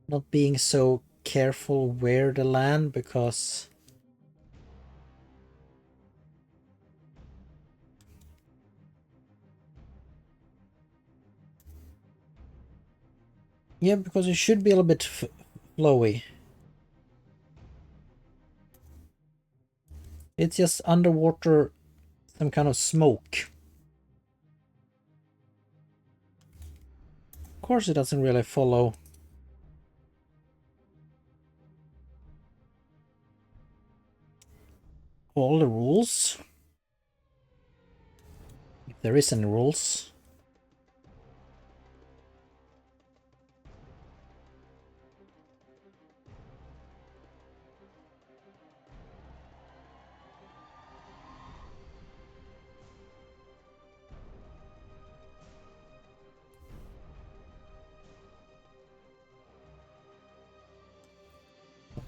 Not being so careful where to land because yeah, because it should be a little bit flowy. It's just underwater, some kind of smoke. Of course it doesn't really follow all the rules. If there is any rules.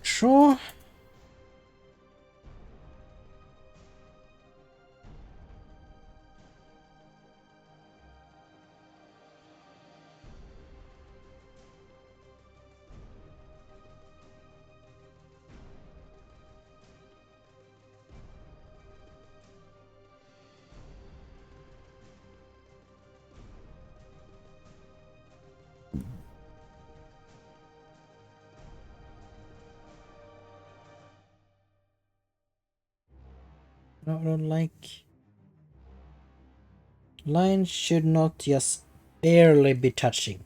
Sure. No, I don't like. Lines should not just barely be touching.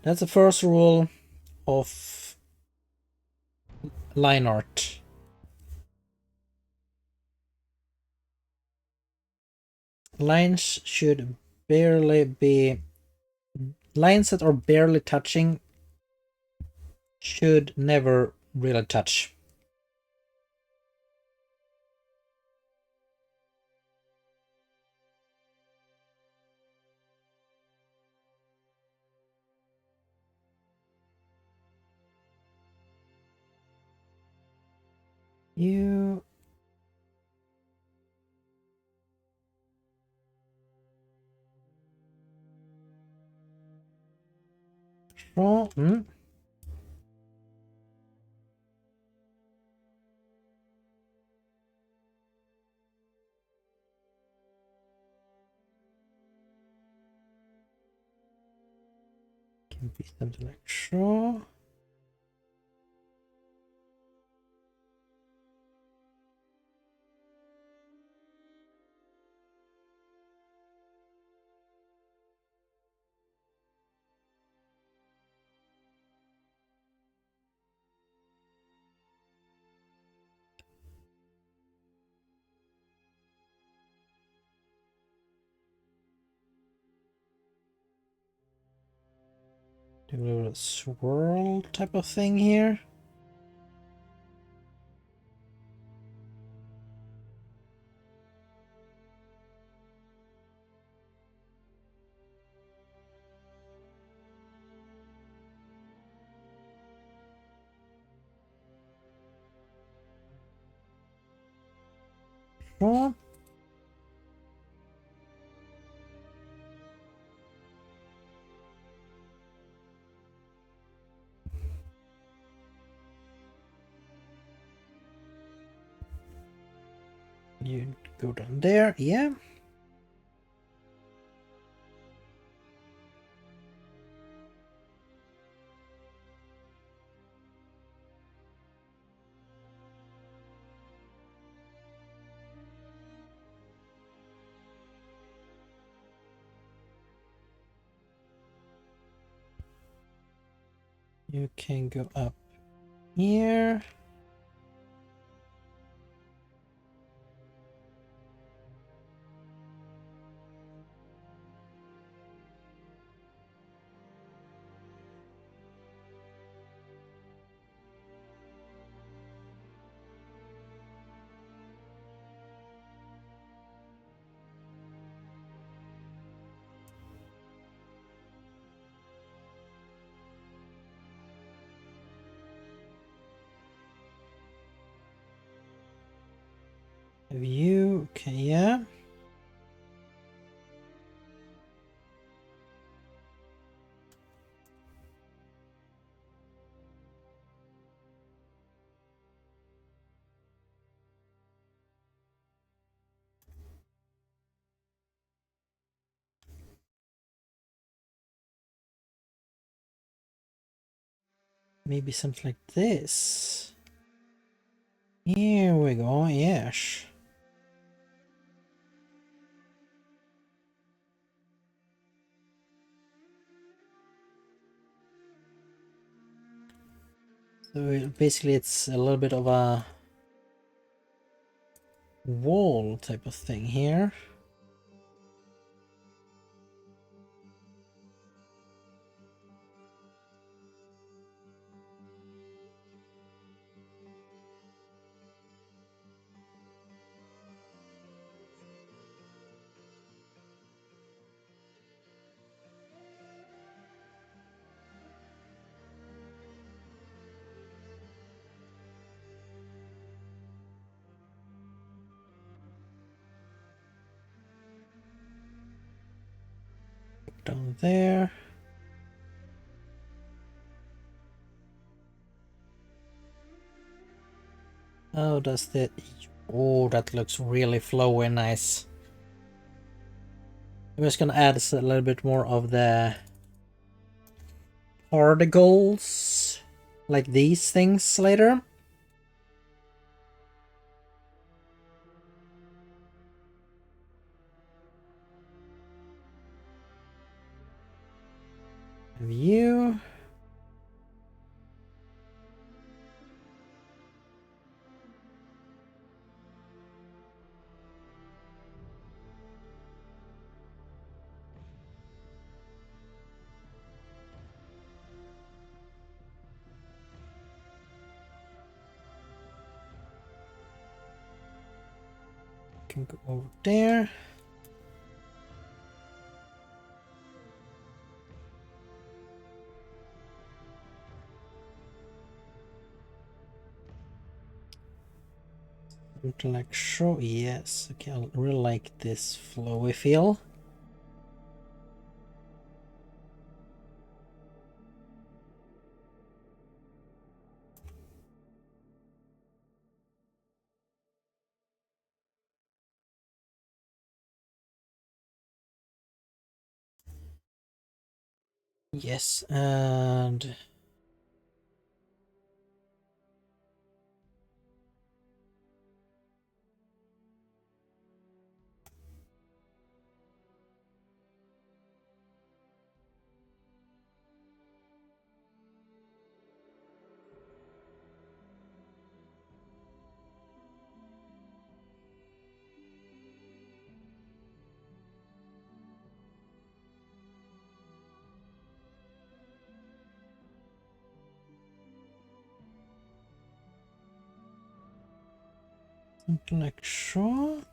That's the first rule of line art. Lines should barely be. Lines that are barely touching should never really touch. You draw. Maybe something like sure. Do a little swirl type of thing here. Sure. You go down there, yeah. You can go up here. View, okay, yeah. Maybe something like this. Here we go, yes. So basically it's a little bit of a wall type of thing here. Down there. How does that... Oh, that looks really flowy and nice. I'm just gonna add a little bit more of the particles, like these things later. View. Can go over there. Something like show. Yes. Okay, I really like this flowy feel. Yes, and intellectual.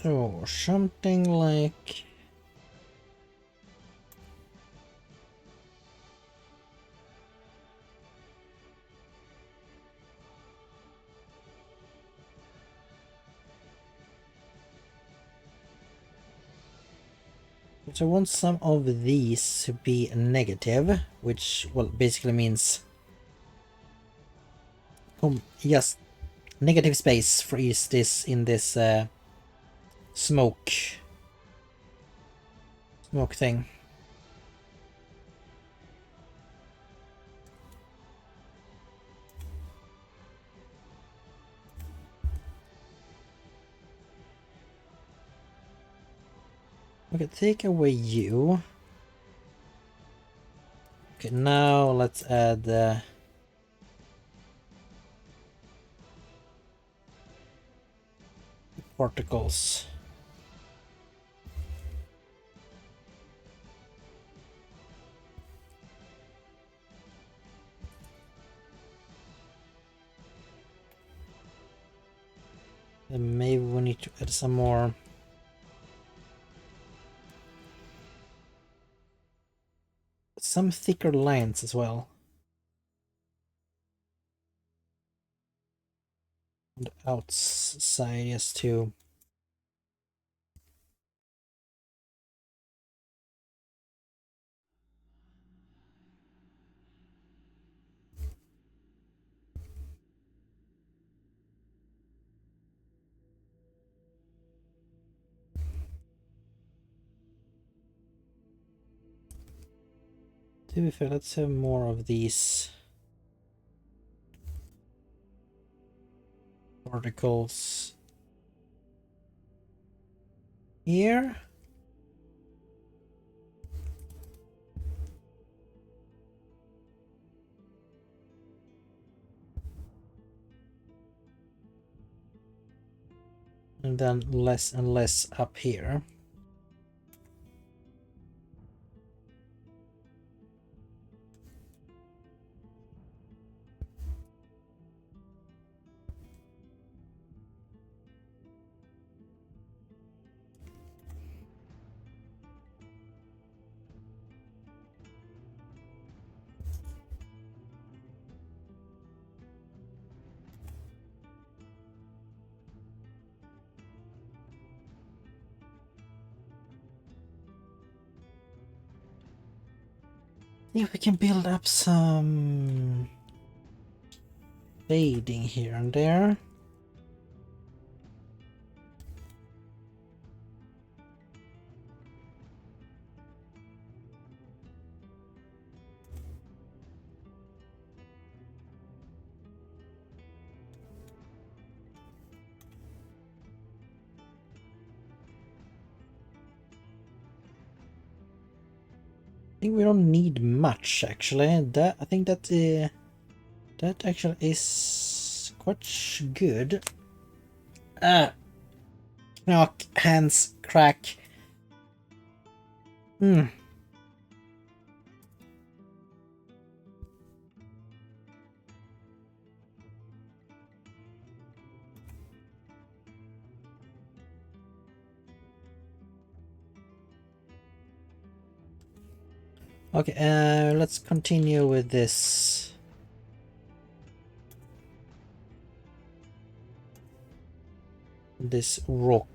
So something like so I want some of these to be negative, which well basically means just negative space for each this in this smoke thing. Okay, take away you. Okay, now let's add particles. And maybe we need to add some more. Some thicker lines as well. On the outside, just to be fair, let's have more of these particles here. And then less and less up here. See if we can build up some fading here and there. think we don't need much actually. That I think that that actually is quite good. Knock, hands, crack. Okay, let's continue with this. This rock.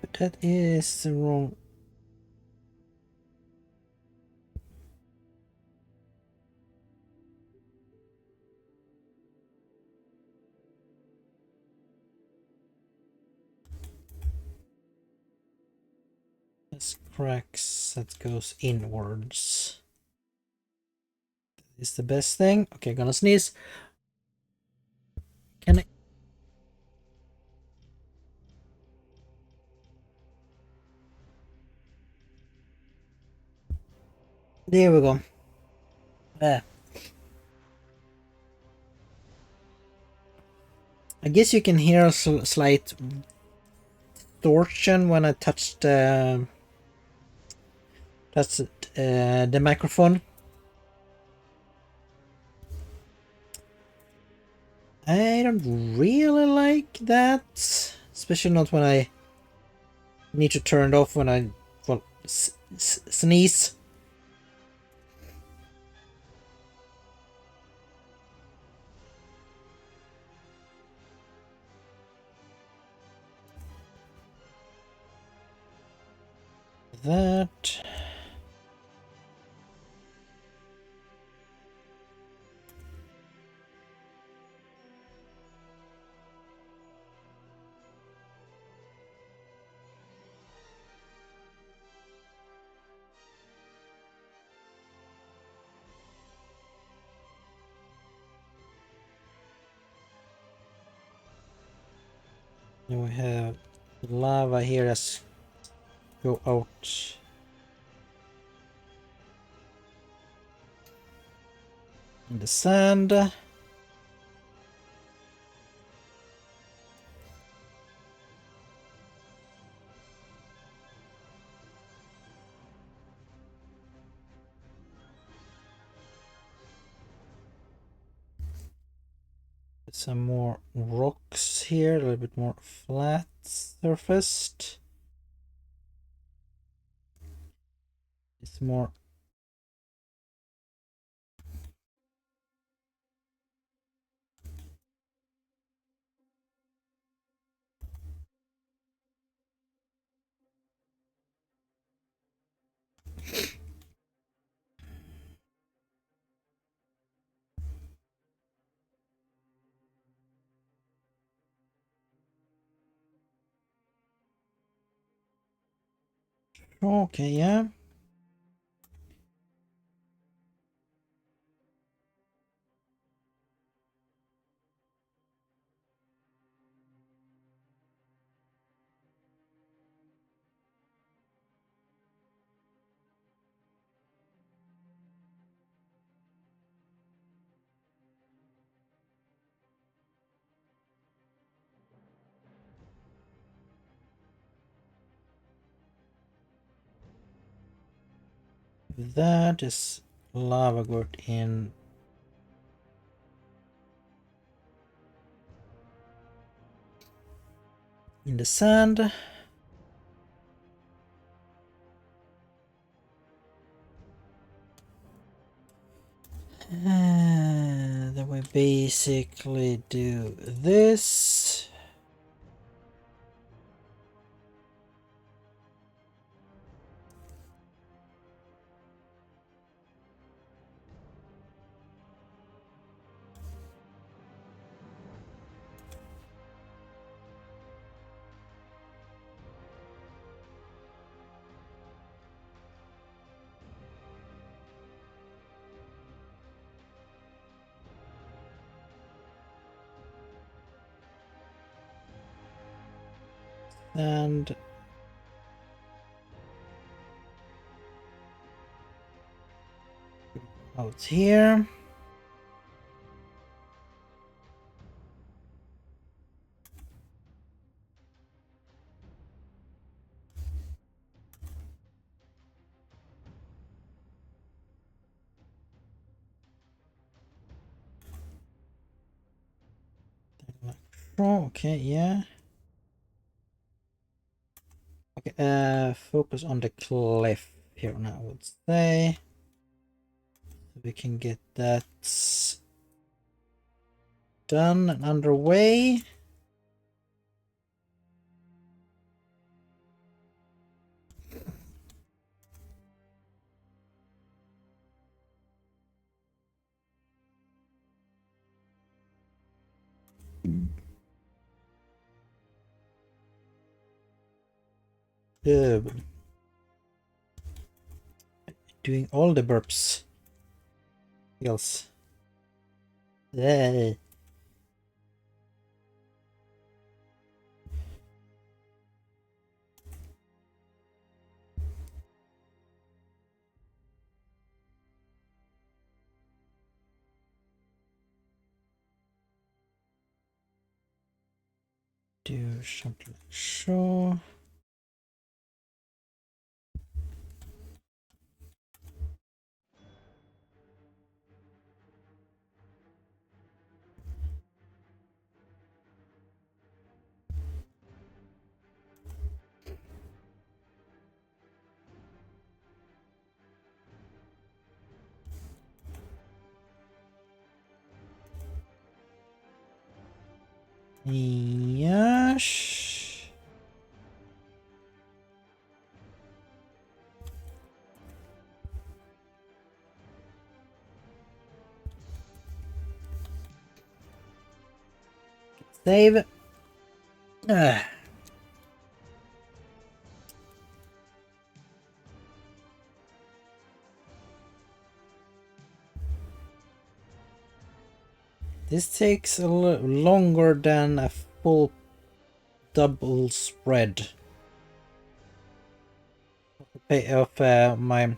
But that is the wrong. This cracks, that goes inwards. That is the best thing. Okay, gonna sneeze. Can I? There we go. I guess you can hear a slight distortion when I touched the microphone. I don't really like that, especially not when I need to turn it off when I sneeze. That. Then we have lava here that's go out. In the sand. Some more rocks here, a little bit more flat surfaced. It's more. Okay, yeah. That is lava got in the sand. Then we basically do this. and out here. Okay, yeah. Okay, focus on the cliff here now, I would say. We can get that done and underway. Good. Doing all the burps. Else. Yay. Do something like show. Yes. Save. This takes a longer than a full double spread of my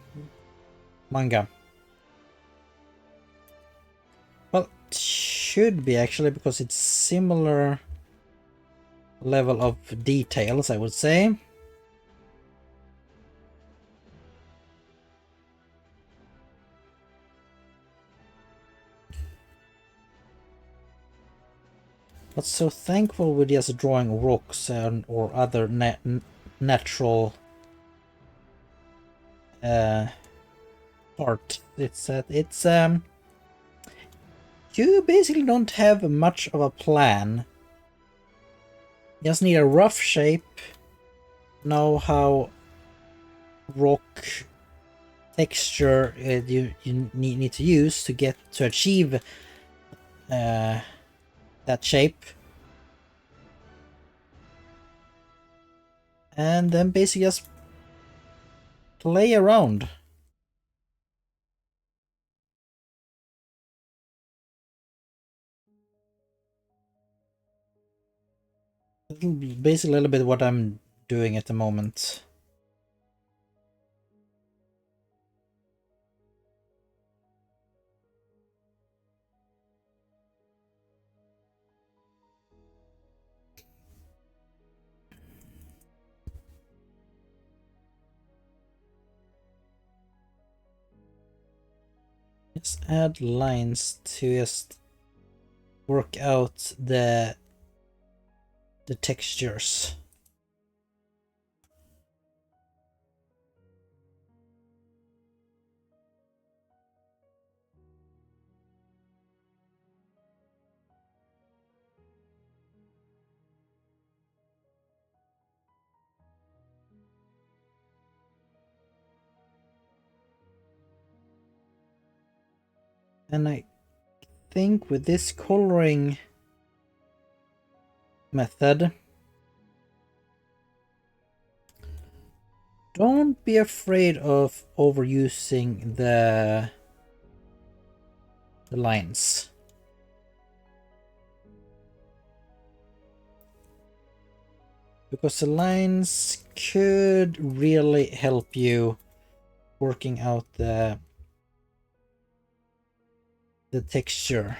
manga. Well, it should be actually, because it's similar level of details, I would say. But so thankful with just drawing rocks or other natural art. It's you basically don't have much of a plan. You just need a rough shape, know how rock texture you need to use to achieve that shape, and then basically just play around. Basically a little bit what I'm doing at the moment. Just add lines to just work out the textures. And I think with this coloring method, don't be afraid of overusing the lines. because the lines could really help you working out the texture.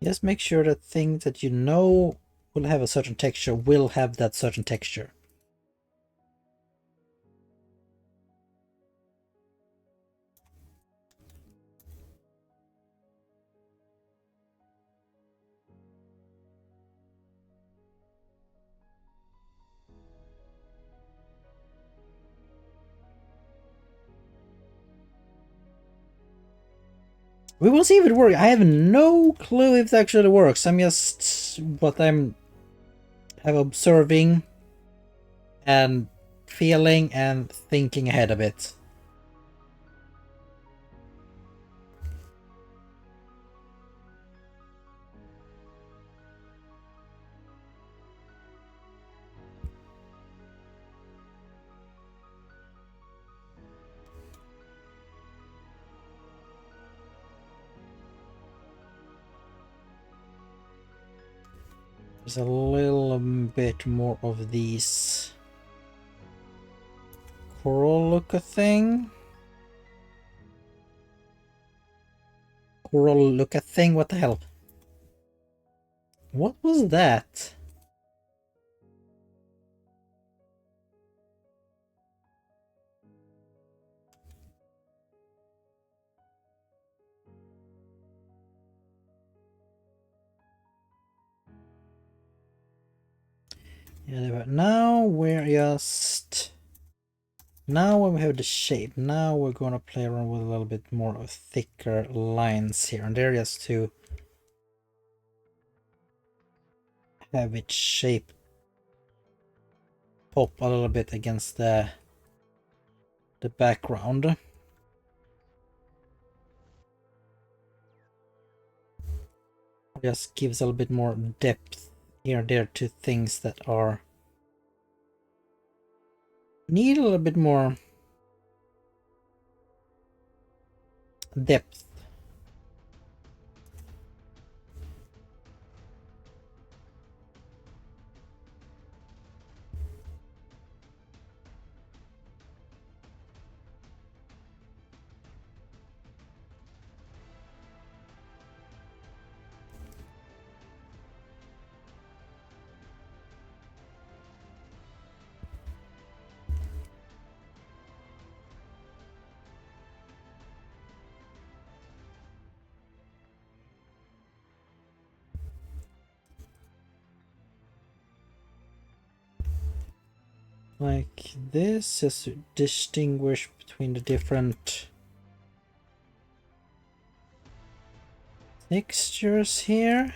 Just make sure that things that you know will have a certain texture will have that certain texture. We will see if it works. I have no clue if it actually works. I'm just what I'm observing and feeling and thinking ahead a bit. There's a little bit more of these coral looker thing. Coral looker thing, what the hell? What was that? Yeah, now we're just... Now when we have the shape, now we're gonna play around with a little bit more of thicker lines here and there just to have its shape pop a little bit against the background. Just gives a little bit more depth here and there to things that are need a little bit more depth. Like this, just to distinguish between the different textures here.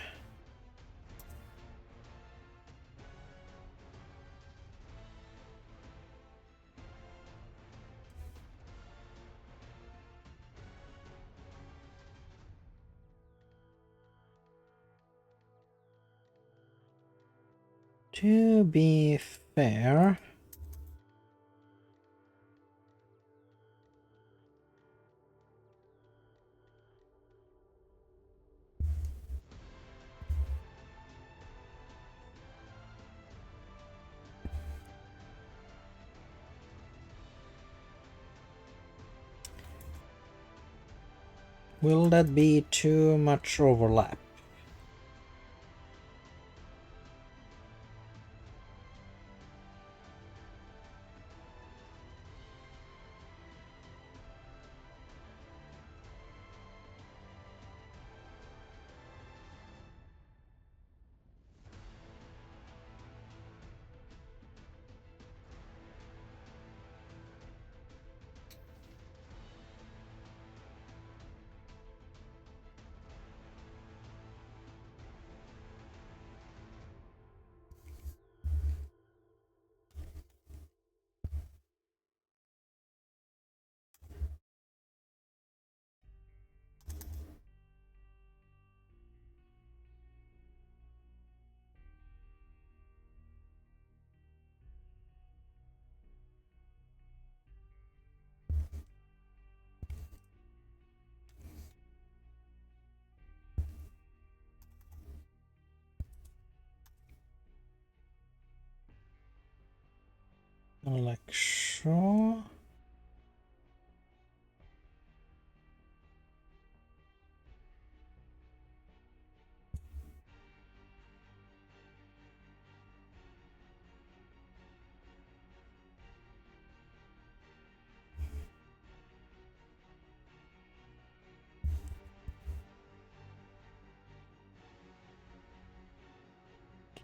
To be fair, will that be too much overlap? like so.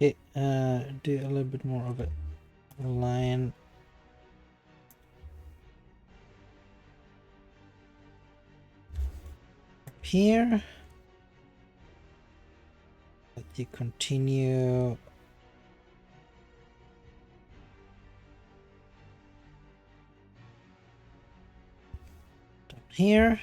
Okay, do a little bit more of a line here. Let you continue down here.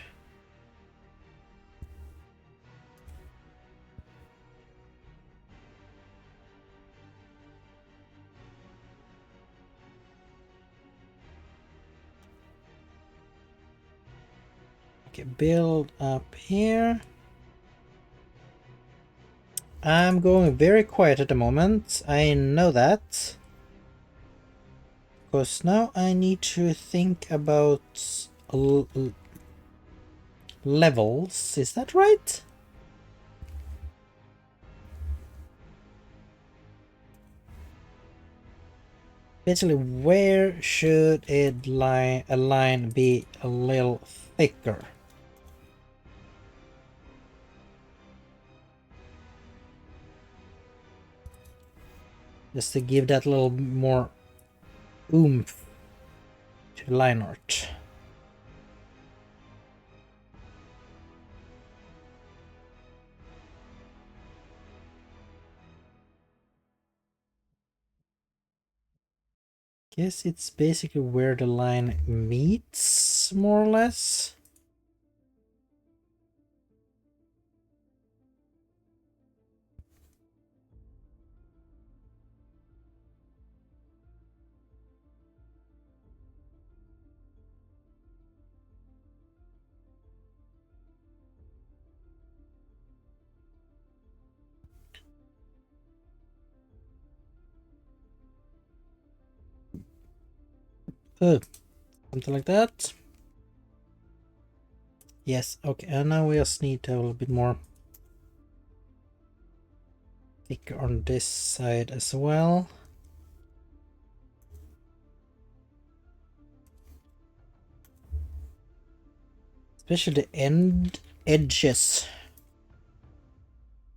Okay, build up here. I'm going very quiet at the moment. I know that. Because now I need to think about levels. Is that right? Basically, where should a line be a little thicker? Just to give that little more oomph to line art. Guess it's basically where the line meets, more or less. Oh, something like that. Yes, okay, and now we just need to have a little bit more thicker on this side as well. Especially the edges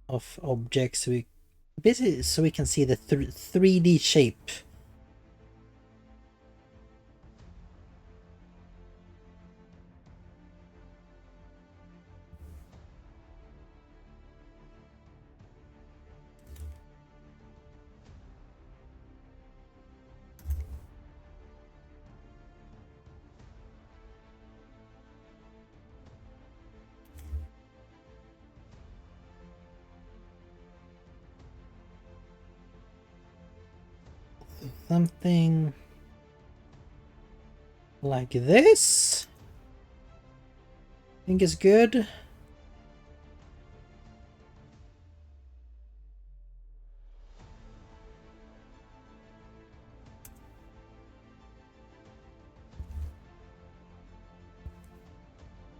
of objects, basically so we can see the 3D shape. Something like this. I think is good.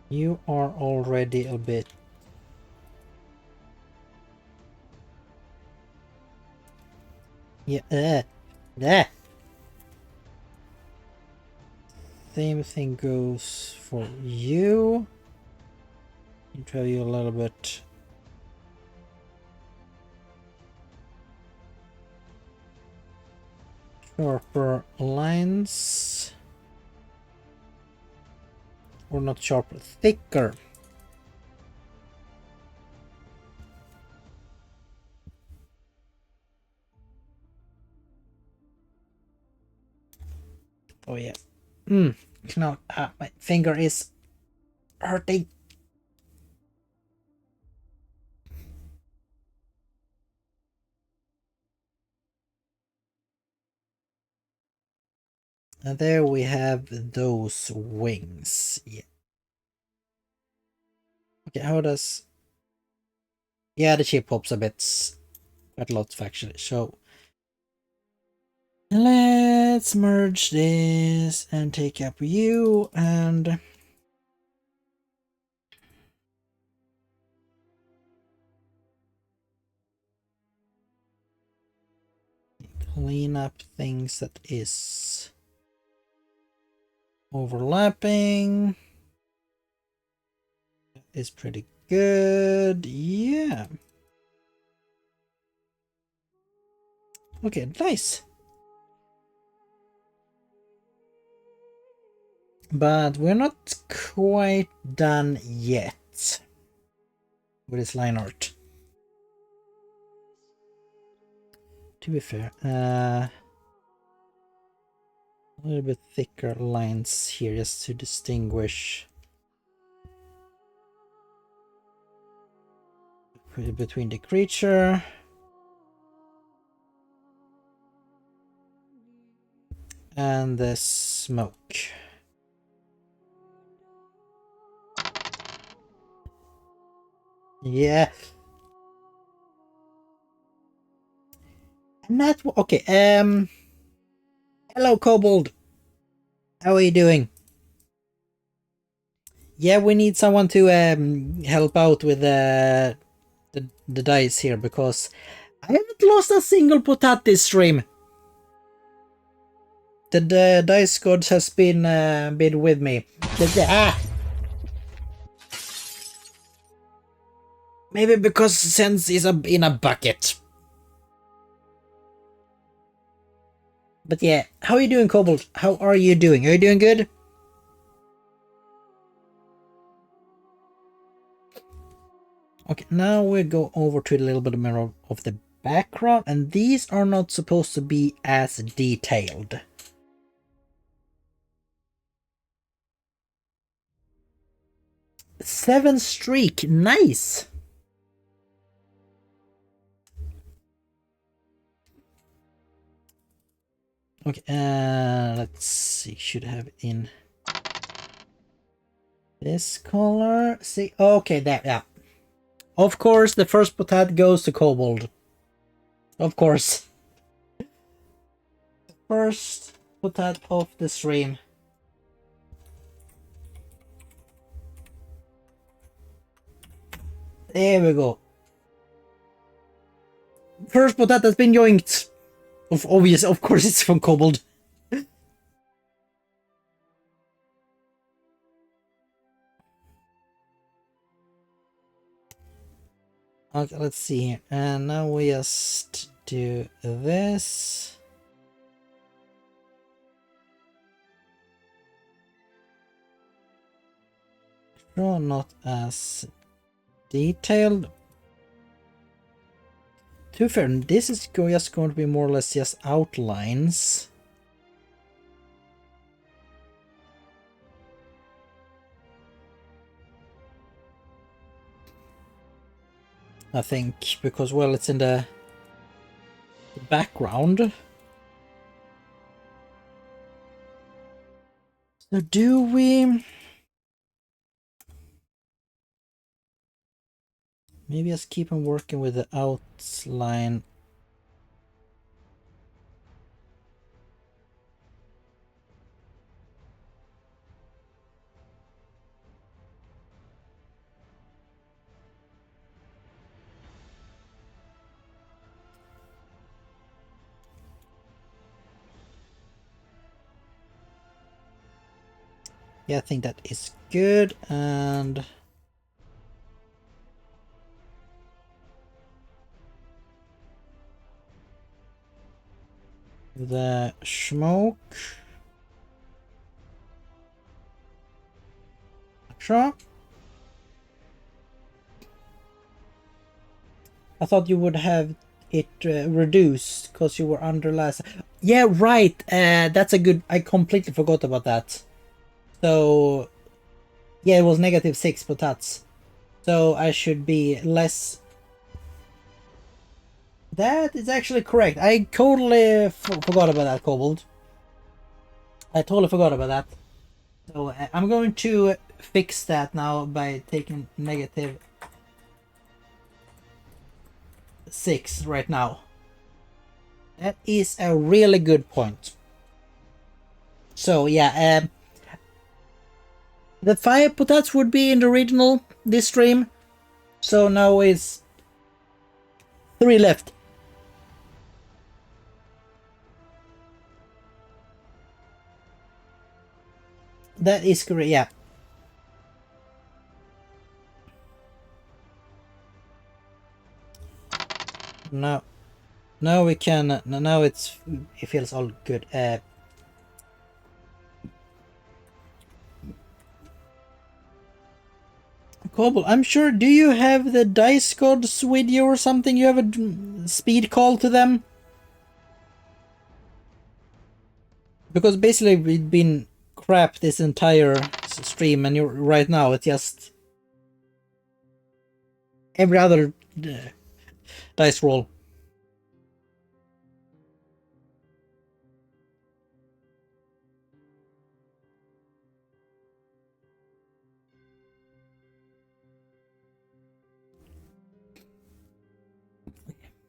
You are already a bit. Yeah, same thing goes for you. You try you a little bit. Sharper lines. Or not sharper, thicker. Oh yeah. No, my finger is hurting. And there we have those wings. Yeah. Okay, how does... Yeah, the shape pops a bit. Quite a lot actually. So Let's merge this and take up you and clean up things that is overlapping. That is pretty good. Yeah. Okay, nice. But we're not quite done yet with this line art. To be fair, a little bit thicker lines here just to distinguish between the creature and the smoke. Yeah. Not okay. Hello, Kobold. How are you doing? Yeah, we need someone to help out with the dice here because I haven't lost a single potat this stream. The dice gods has been with me. Maybe because Sense is in a bucket. But yeah, how are you doing, Kobold? How are you doing? Are you doing good? Okay, now we go over to a little bit more of the background, and these are not supposed to be as detailed. Seven streak, nice. Okay, let's see, should have it in this color. See, okay, that, yeah. Of course, the first potat goes to Kobold. Of course. First potat of the stream. There we go. First potat has been yoinked. Of course it's from Kobold. Okay, let's see here. And now we just do this. Sure, not as detailed. To be fair, this is just going to be more or less just outlines. I think, because, well, it's in the background. So do we... Maybe just keep on working with the outline. Yeah, I think that is good. And the smoke. Sure. I thought you would have it reduced because you were under last. Yeah, right. That's a good. I completely forgot about that. So yeah, it was -6 potats. So I should be less. That is actually correct. I totally forgot about that, Kobold. I totally forgot about that. So I'm going to fix that now by taking -6 right now. That is a really good point. So yeah, the 5 potats would be in the original this stream. So now it's 3 left. That is correct, yeah. Now we can. Now it feels all good. Cobble, I'm sure. Do you have the dice gods with you or something? You have a speed call to them? Because basically we've been crap this entire stream, and right now it's just every other dice roll.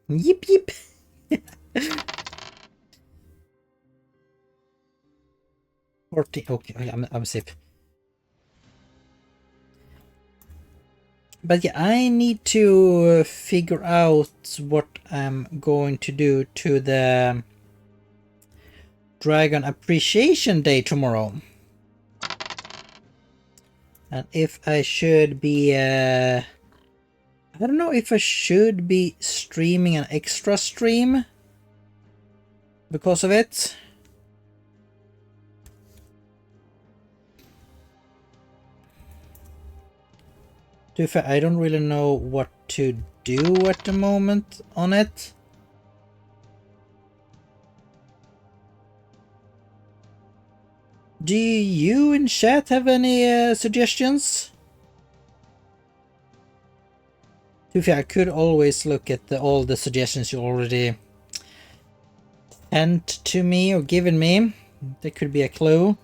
Yip yip. 40. Okay, I'm safe. But yeah, I need to figure out what I'm going to do to the Dragon Appreciation Day tomorrow. And if I should be... I don't know if I should be streaming an extra stream because of it. To be fair, I don't really know what to do at the moment on it. Do you in chat have any suggestions? To be fair, I could always look at all the suggestions you already sent to me or given me. That could be a clue.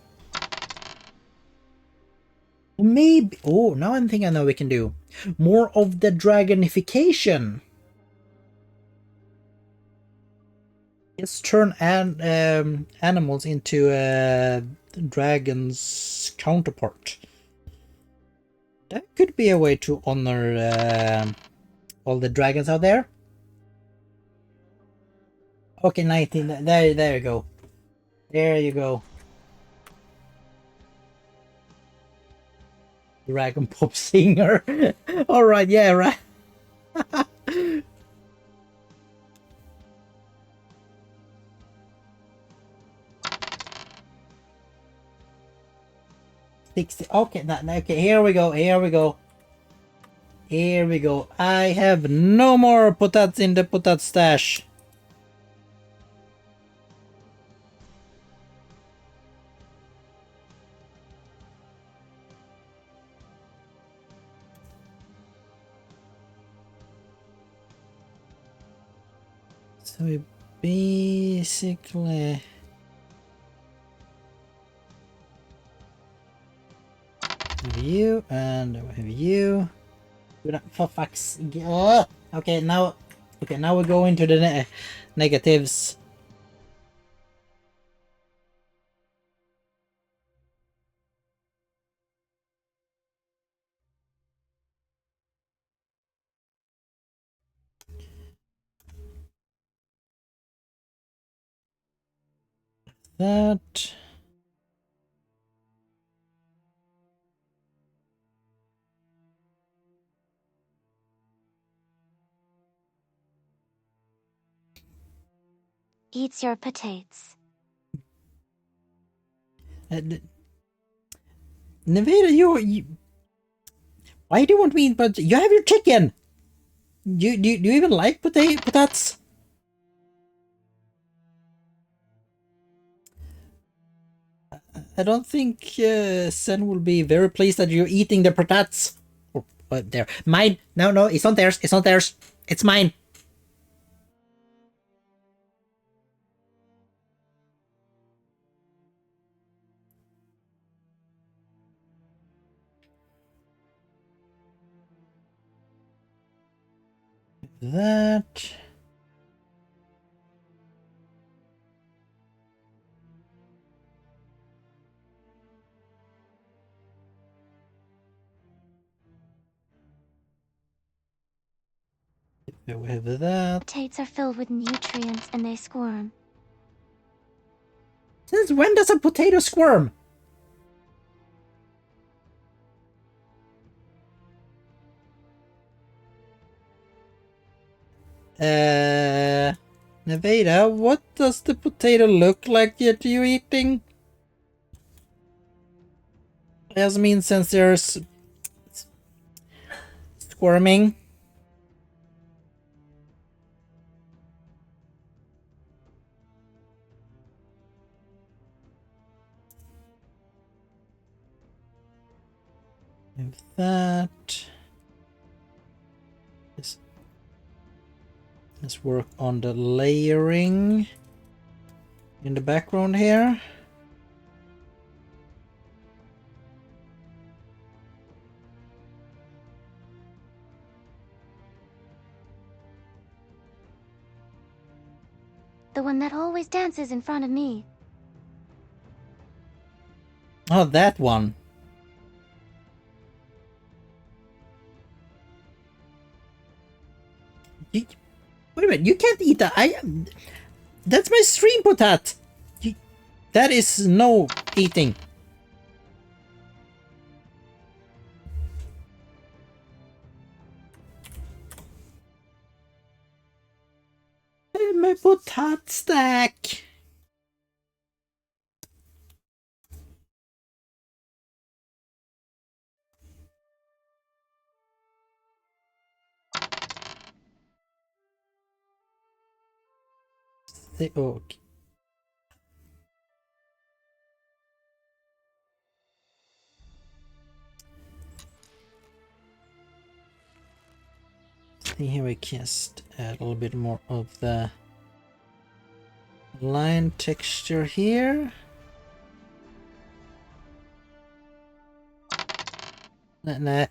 Maybe... Oh, now I think I know we can do more of the dragonification. Let's turn animals into dragon's counterpart. That could be a way to honor all the dragons out there. Okay, 19. There you go. There you go. Dragon pop singer. All right, yeah, right. 60. Okay, okay, here we go. Here we go. Here we go. I have no more potats in the potat stash. So we basically... have you, and we have you. For fuck's... Okay, now we go into the negatives. That... Eats your potatoes. Nevada, you... Why do you want me? But you have your chicken. Do you even like potats? I don't think Sen will be very pleased that you're eating the potats. Oh, there, mine. No, it's not theirs. It's not theirs. It's mine. That... Go ahead with that. Potatoes are filled with nutrients and they squirm. Since when does a potato squirm? Nevada, what does the potato look like that you're eating? Jasmine, since there's squirming. Have that. Let's work on the layering in the background here. The one that always dances in front of me. Oh, that one. Wait a minute, you can't eat that. That's my stream potat. That is no eating. My potat stack. Okay. See here we just add a little bit more of the line texture here. Nah.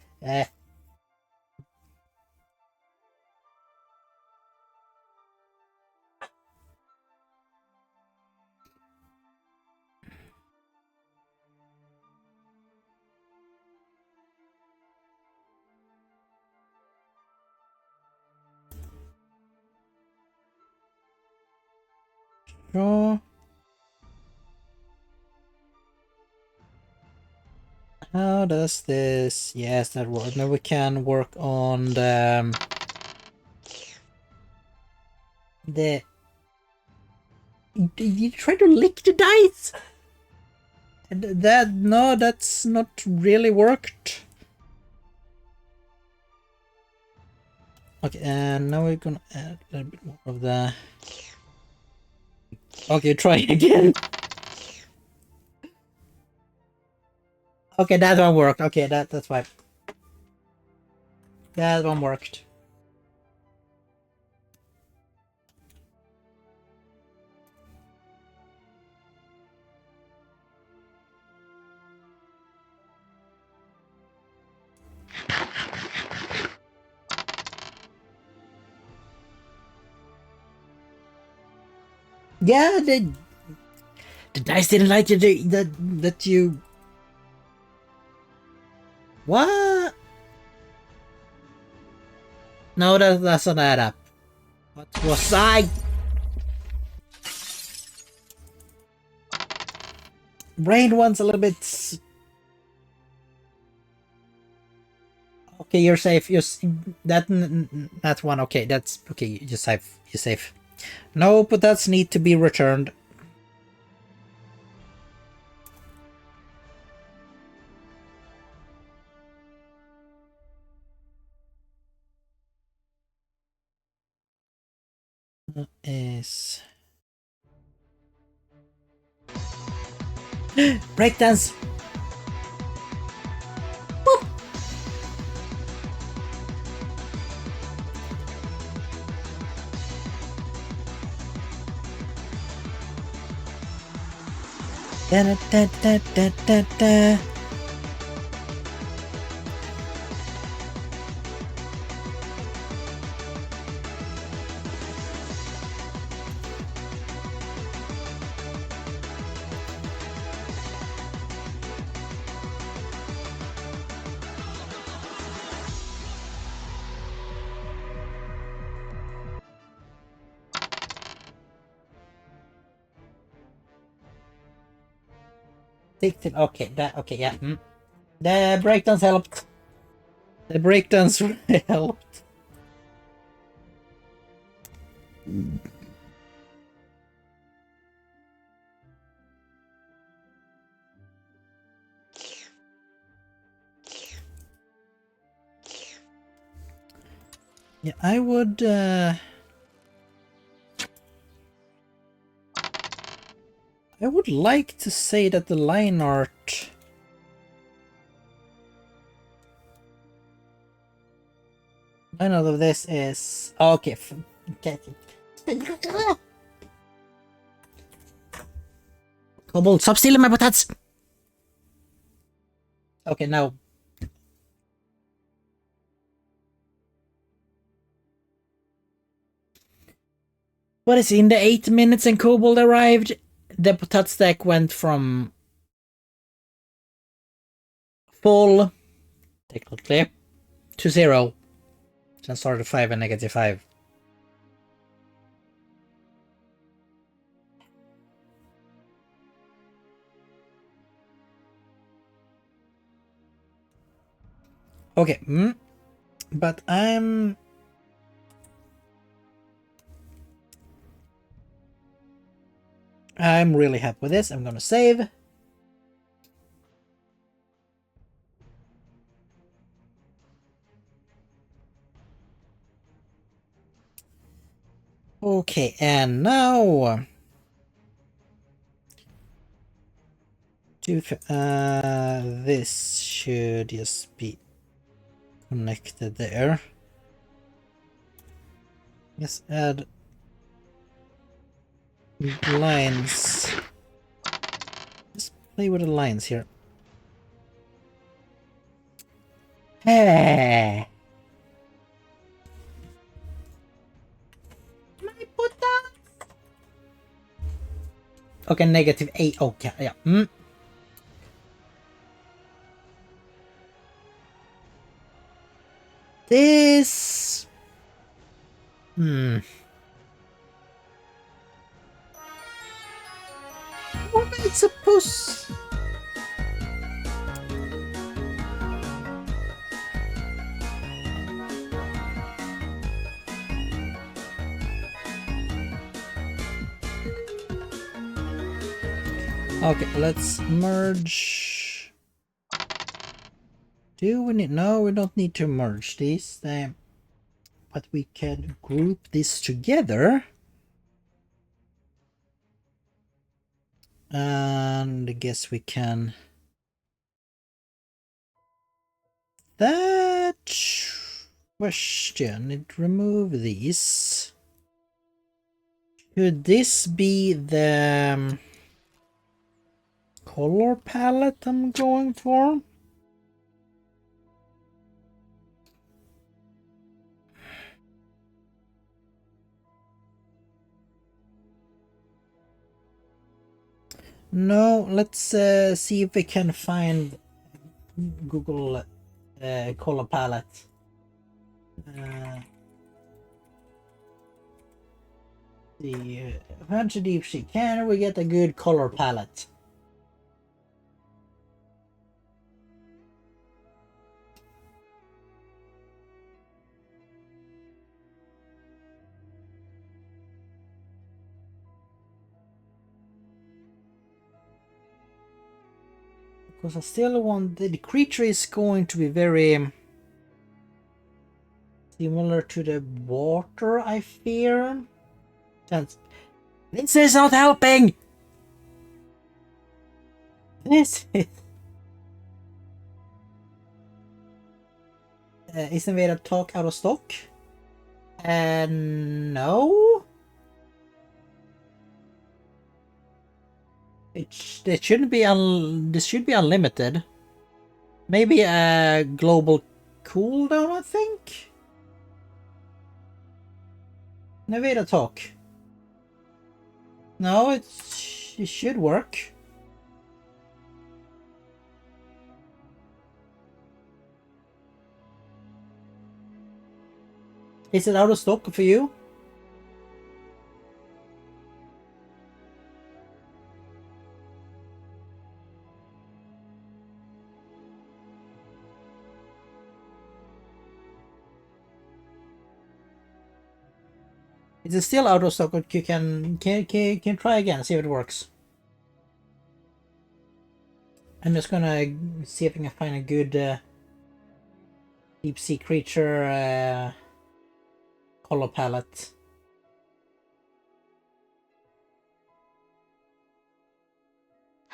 Sure. How does this? Yes, that works. Now we can work on the. Did you try to lick the dice? No, that's not really worked. Okay, and now we're gonna add a little bit more of the. Okay, try again. Okay, that one worked. Okay, that's fine. That one worked. Yeah, the dice didn't like you. That you. What? No, that doesn't add up. What was I? Brain one's a little bit. Okay, you're safe. That's one. Okay, that's okay. You're safe. You're safe. No, but that's need to be returned. Is breakdance. Boop. Da, da, da, da, da, da, da. 16. Okay, okay, yeah. The breakdowns helped. The breakdowns helped. Yeah, I would like to say that the line art of this is okay. Kobold, stop stealing my potatoes! Okay, now. What is in the 8 minutes and Kobold arrived? The potat stack went from full, technically, to 0. Then started 5 and -5. Okay, but I'm really happy with this. I'm gonna save. Okay, and now this should just be connected there. Let's add lines. Just play with the lines here. Hey. Okay, -8. Okay, yeah. This. What am I supposed? Okay, let's merge. Do we need? No, we don't need to merge these. But we can group this together. And I guess we can. That question. Remove these. Should this be the color palette I'm going for? No, let's see if we can find Google color palette. The Adventure Deep Sea. Can we get a good color palette? Because I still want the creature is going to be very similar to the water, I fear. This is not helping! This is... is Invader Talk out of stock? No. It shouldn't be this should be unlimited. Maybe a global cooldown, I think? Invader Talk. No, it should work. Is it out of stock for you? Is it still out of stock? Or you can try again, see if it works. I'm just gonna see if I can find a good deep sea creature color palette.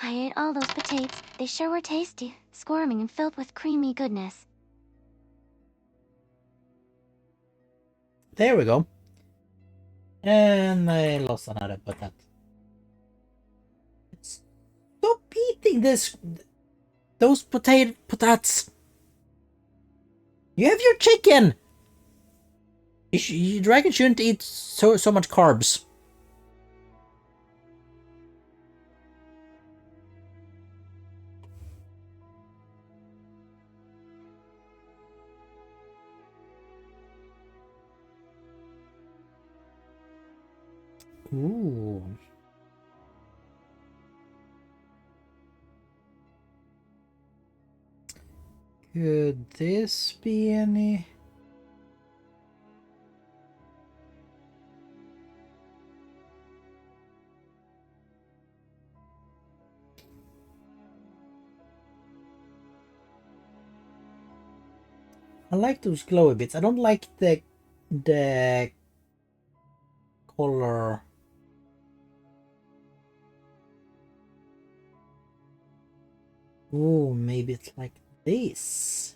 I ate all those potatoes. They sure were tasty, squirming and filled with creamy goodness. There we go. And I lost another potato. Stop eating those potatoes. You have your chicken. Dragon shouldn't eat so much carbs. Ooh. Could this be any? I like those glowy bits. I don't like the color. Oh, maybe it's like this.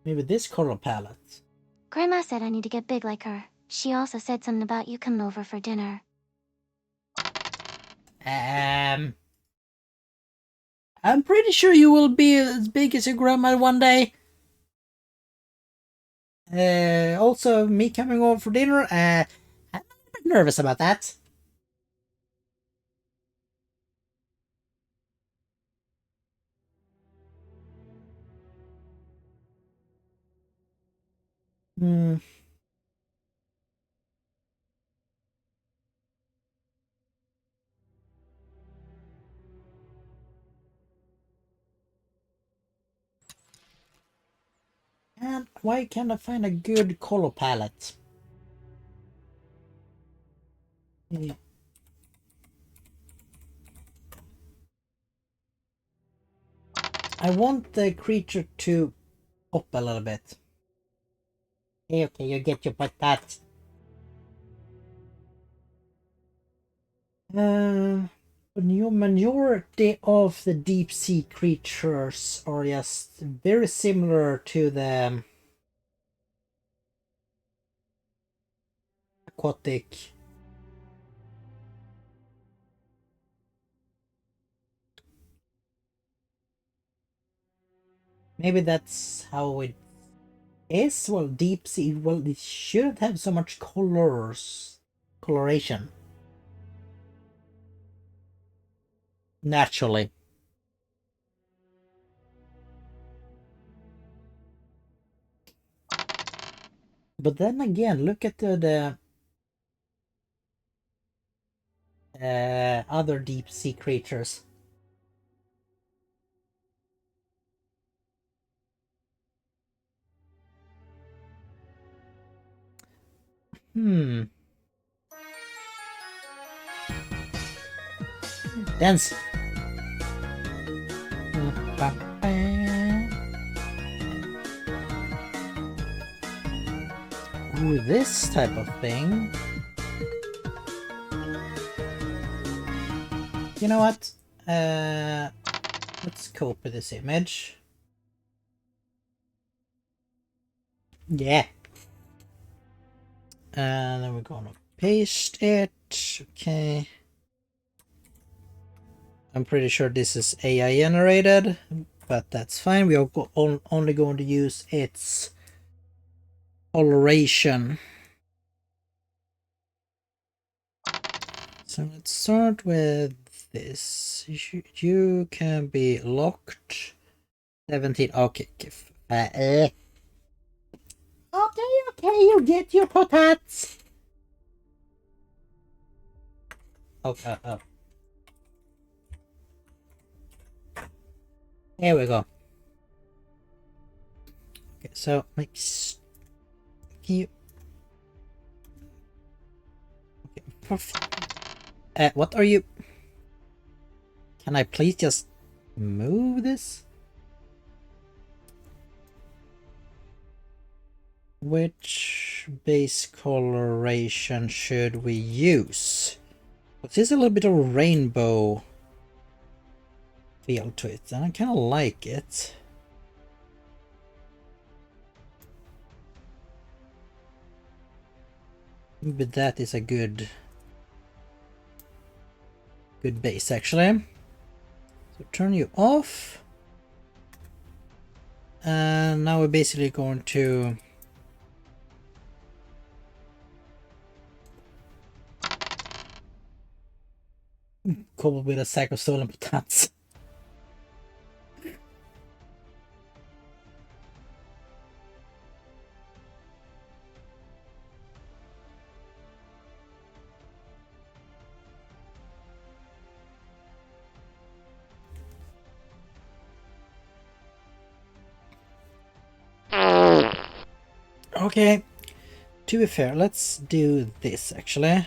Maybe this color palette. Grandma said I need to get big like her. She also said something about you coming over for dinner. I'm pretty sure you will be as big as your grandma one day. Also, me coming over for dinner, I'm a bit nervous about that. Hmm. And why can't I find a good color palette? Yeah. I want the creature to pop a little bit. Okay, you get your that. The new majority of the deep sea creatures are just very similar to the aquatic. Maybe that's how it is. Well, deep sea, well, it shouldn't have so much coloration. Naturally. But then again, look at the other deep sea creatures. Hmm. Dance. Ooh, this type of thing. You know what? Let's copy this image. Yeah. And then we're gonna paste it. Okay. I'm pretty sure this is AI generated, but that's fine. We are only going to use its coloration. So let's start with this. You can be locked. 17. Okay. Okay, you get your potats. Oh. There we go. Okay, so can you What are you? Can I please just move this? Which base coloration should we use? This is a little bit of a rainbow feel to it, and I kind of like it. Maybe that is a good base actually. So turn you off. And now we're basically going to cobble with a sack of stolen potatoes. Okay, to be fair, let's do this actually,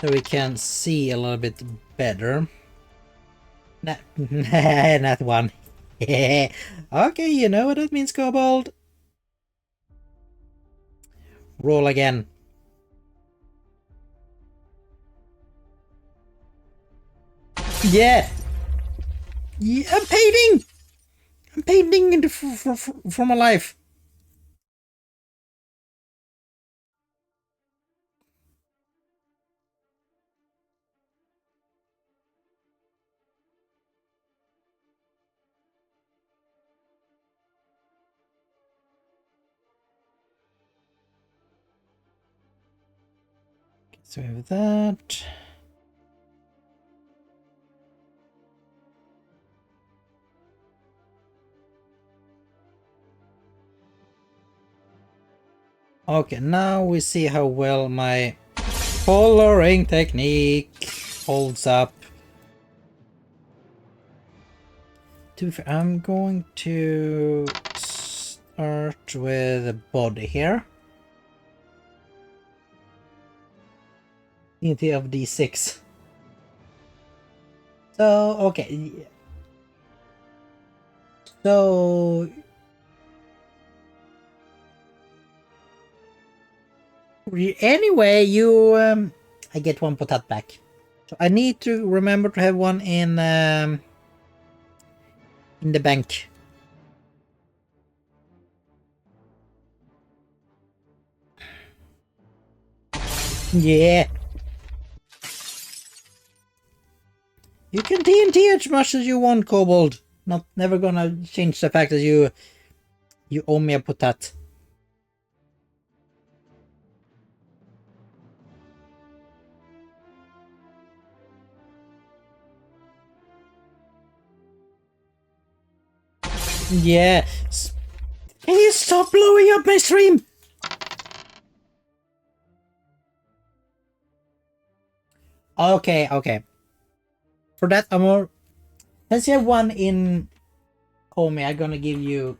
so we can see a little bit better. Not one. Okay, you know what that means, Kobold. Roll again. Yeah! Yeah, I'm painting! I'm painting into for my life. So we have that. Okay, now we see how well my coloring technique holds up. To be fair, I'm going to start with the body here. Unity of D6. So, okay. So, anyway, you I get one potat back. So I need to remember to have one in the bank. Yeah. You can TNT as much as you want, Kobold. Never gonna change the fact that you owe me a potat. Yeah. Can you stop blowing up my stream? Okay, okay. For that, Amor, since you have one in Homie, I'm gonna give you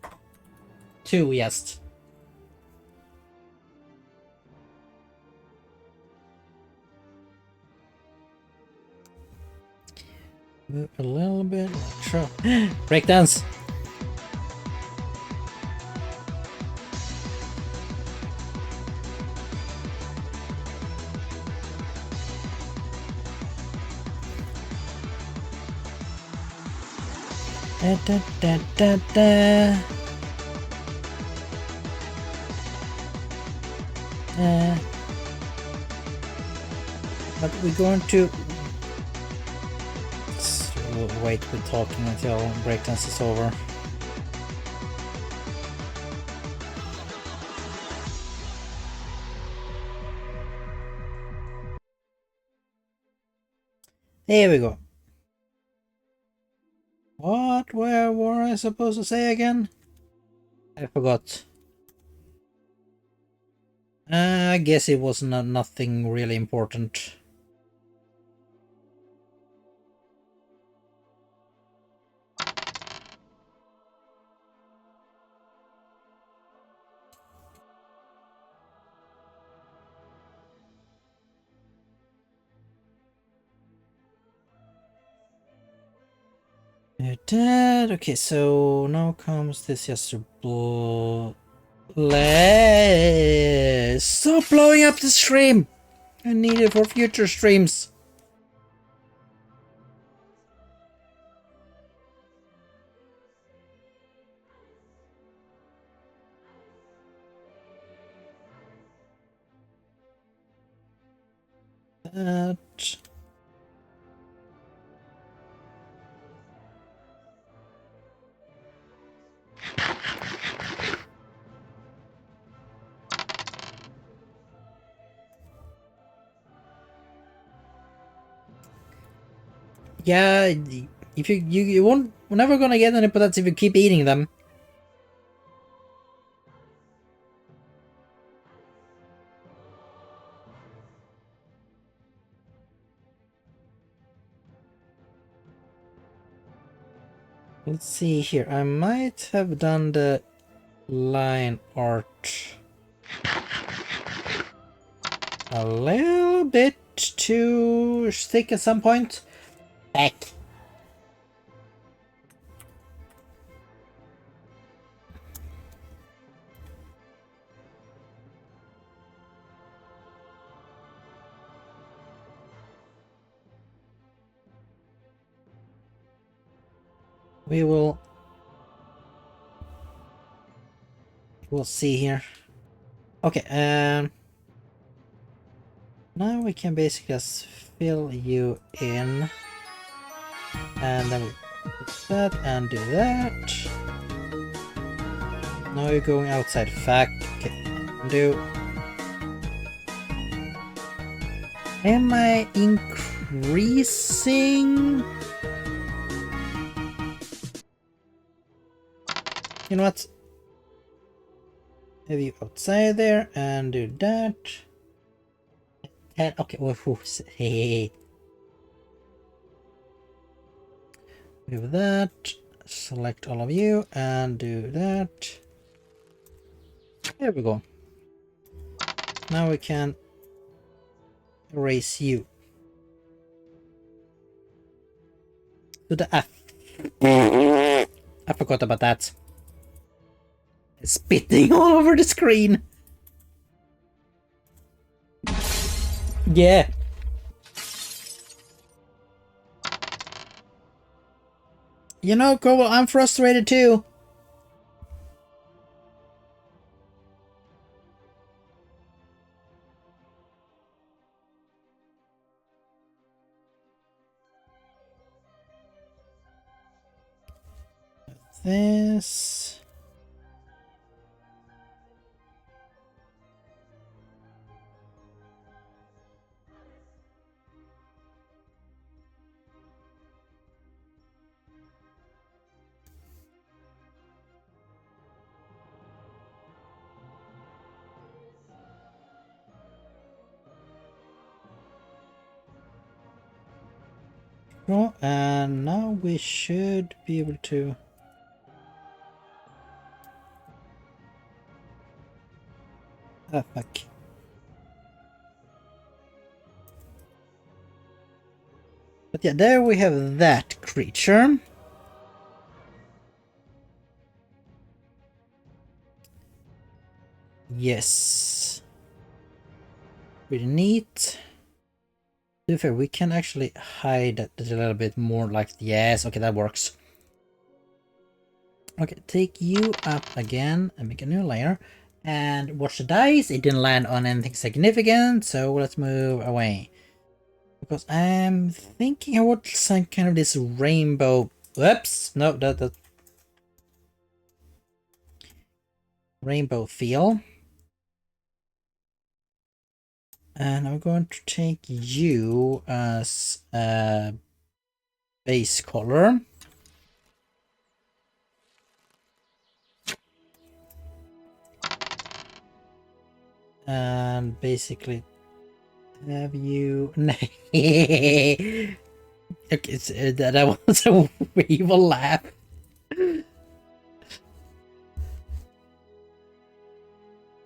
two, yes. Move a little bit. Sure. Breakdance. Da, da, da, da, da. But we're going to we'll wait with talking until breakdance is over. There we go. What? Where were I supposed to say again? I forgot. I guess it was nothing really important. Dead. Okay, so now comes this just to stop blowing up the stream. I need it for future streams. That. Yeah, if you won't, we're never gonna get any potatoes if you keep eating them. Let's see here. I might have done the line art a little bit too thick at some point. Heck. We'll see here. Okay, now we can basically just fill you in, and then we do that and do that. Now you're going outside. Fact. Okay, do. Am I increasing? You know what? Have you outside there and do that. And okay, hey. With that, select all of you and do that. There we go. Now we can erase you. To the F. I forgot about that. It's spitting all over the screen. Yeah. You know, Cobble, I'm frustrated too. This. Oh, and now we should be able to. Ah, fuck. But yeah, there we have that creature. Yes. Pretty neat. To be fair, we can actually hide it a little bit more like, yes, okay, that works. Okay, take you up again and make a new layer. And watch the dice, it didn't land on anything significant, so let's move away. Because I'm thinking I want some kind of this rainbow. Whoops, no, that rainbow feel. And I'm going to take you as a base color. And basically have you... Okay, that was a evil laugh.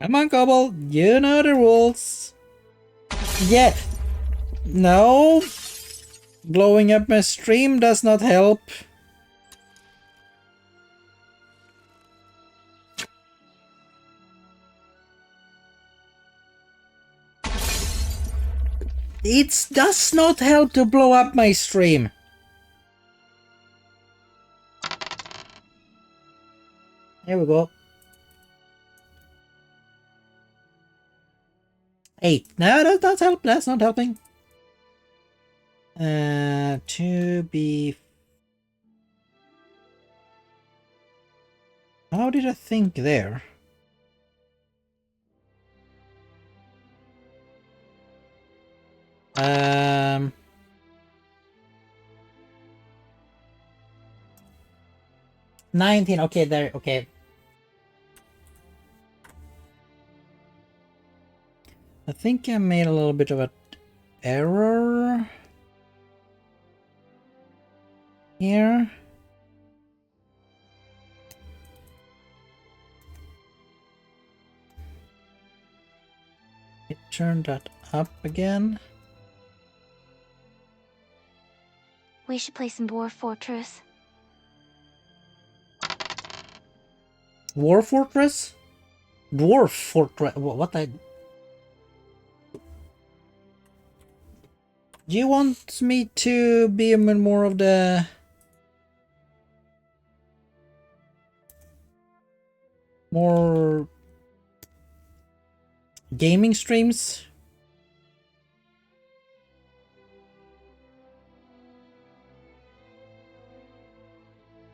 Come on, Cobble, you know the rules. Yeah. No. Blowing up my stream does not help. It does not help to blow up my stream. There we go. 8. No, that does help. That's not helping. To be... How did I think there? Um... 19. Okay, there. Okay. I think I made a little bit of an error here. Turn that up again. We should play some Dwarf Fortress. War Fortress? Dwarf Fortress. What I... Do you want me to be more of the... more... gaming streams?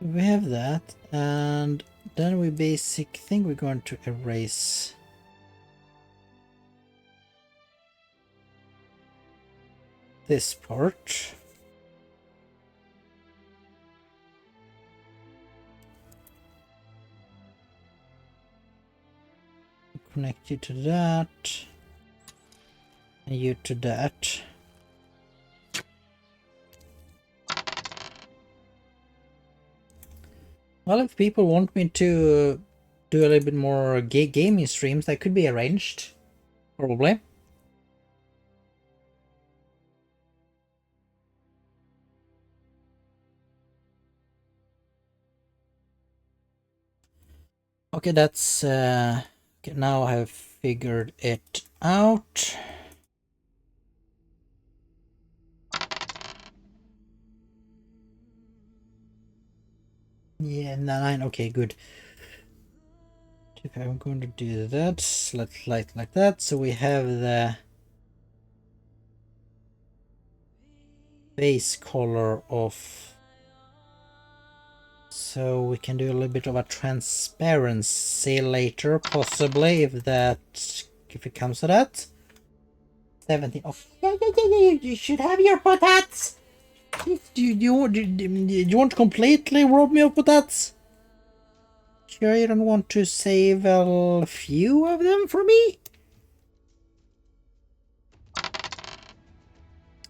We have that, and then we think we're going to erase this part. Connect you to that, and you to that. Well, if people want me to do a little bit more gaming streams, that could be arranged, probably. Okay, that's okay, now I have figured it out. Yeah, 9. Okay, good. Okay, I'm going to do that. Let's like that. So we have the base color of. So we can do a little bit of a transparency later, possibly, if it comes to that. 17. Oh, yeah. You should have your potats. Do you want to completely rob me of potats? Sure, you don't want to save a few of them for me?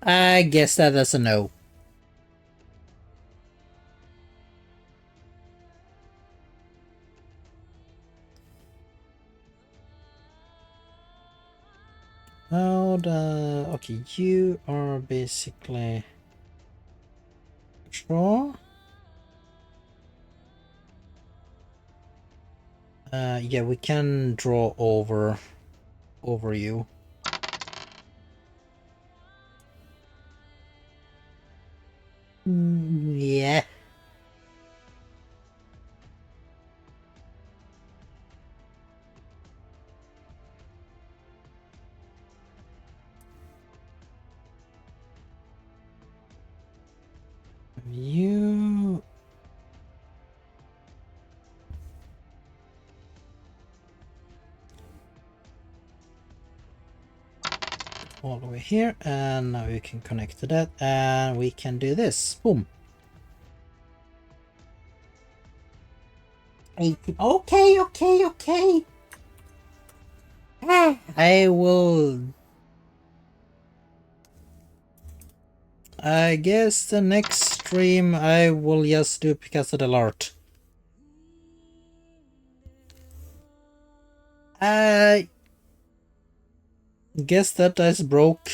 I guess that is a no. Okay, you are basically draw. Yeah, we can draw over you. Yeah. You all the way here, and now you can connect to that, and we can do this. Boom. 18. Okay. I will. I guess the next stream I will just do Picasso del Art. I guess that dice broke.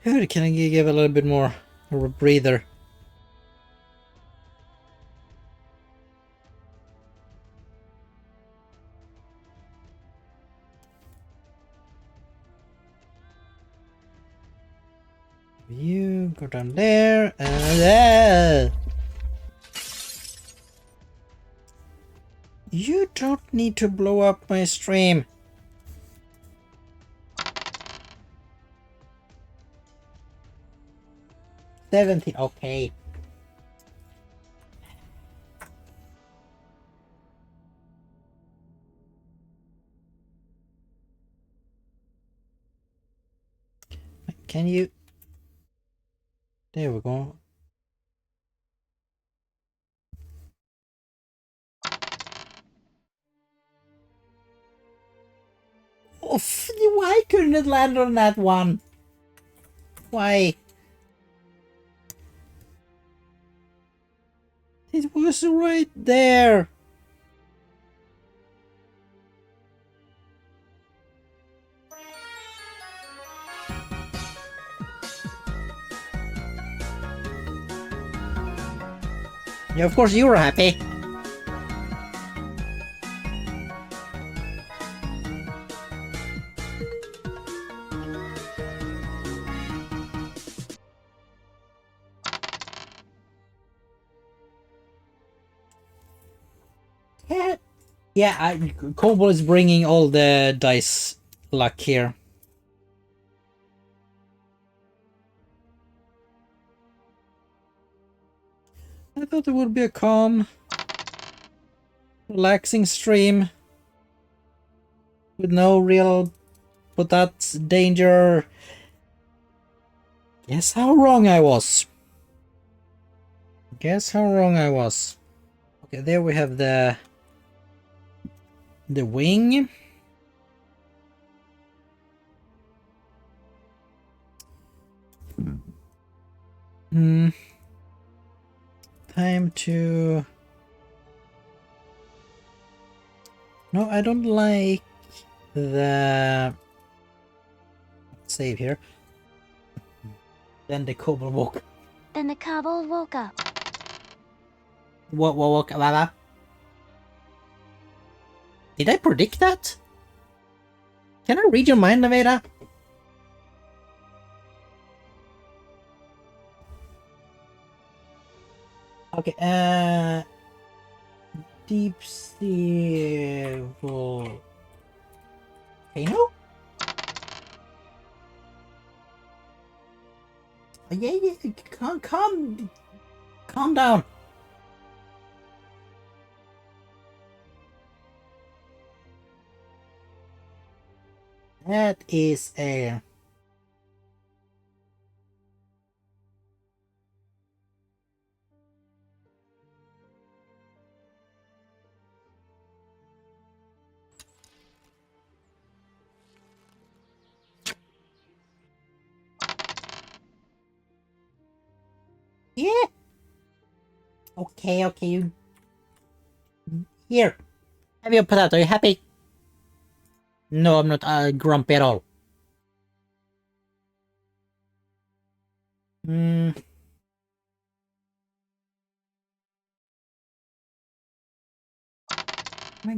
Good, can I give a little bit more of a breather? Go down there and there. You don't need to blow up my stream. $70, okay. Can you? There we go. Oh, why couldn't it land on that one? Why? It was right there. Yeah, of course you were happy. Yeah, Cobalt is bringing all the dice luck here. I thought it would be a calm, relaxing stream with no real, but that's danger. Guess how wrong I was. Guess how wrong I was. Okay, there we have the wing. Time to... No, I don't like the... Save here. Then the kobold woke. Then the kobold woke up. What woke up? Did I predict that? Can I read your mind, Nevada? Okay, deep sea volcano? Yeah, calm down. That is a... Yeah. Okay, you... Here. Have your potato, are you happy? No, I'm not grumpy at all. I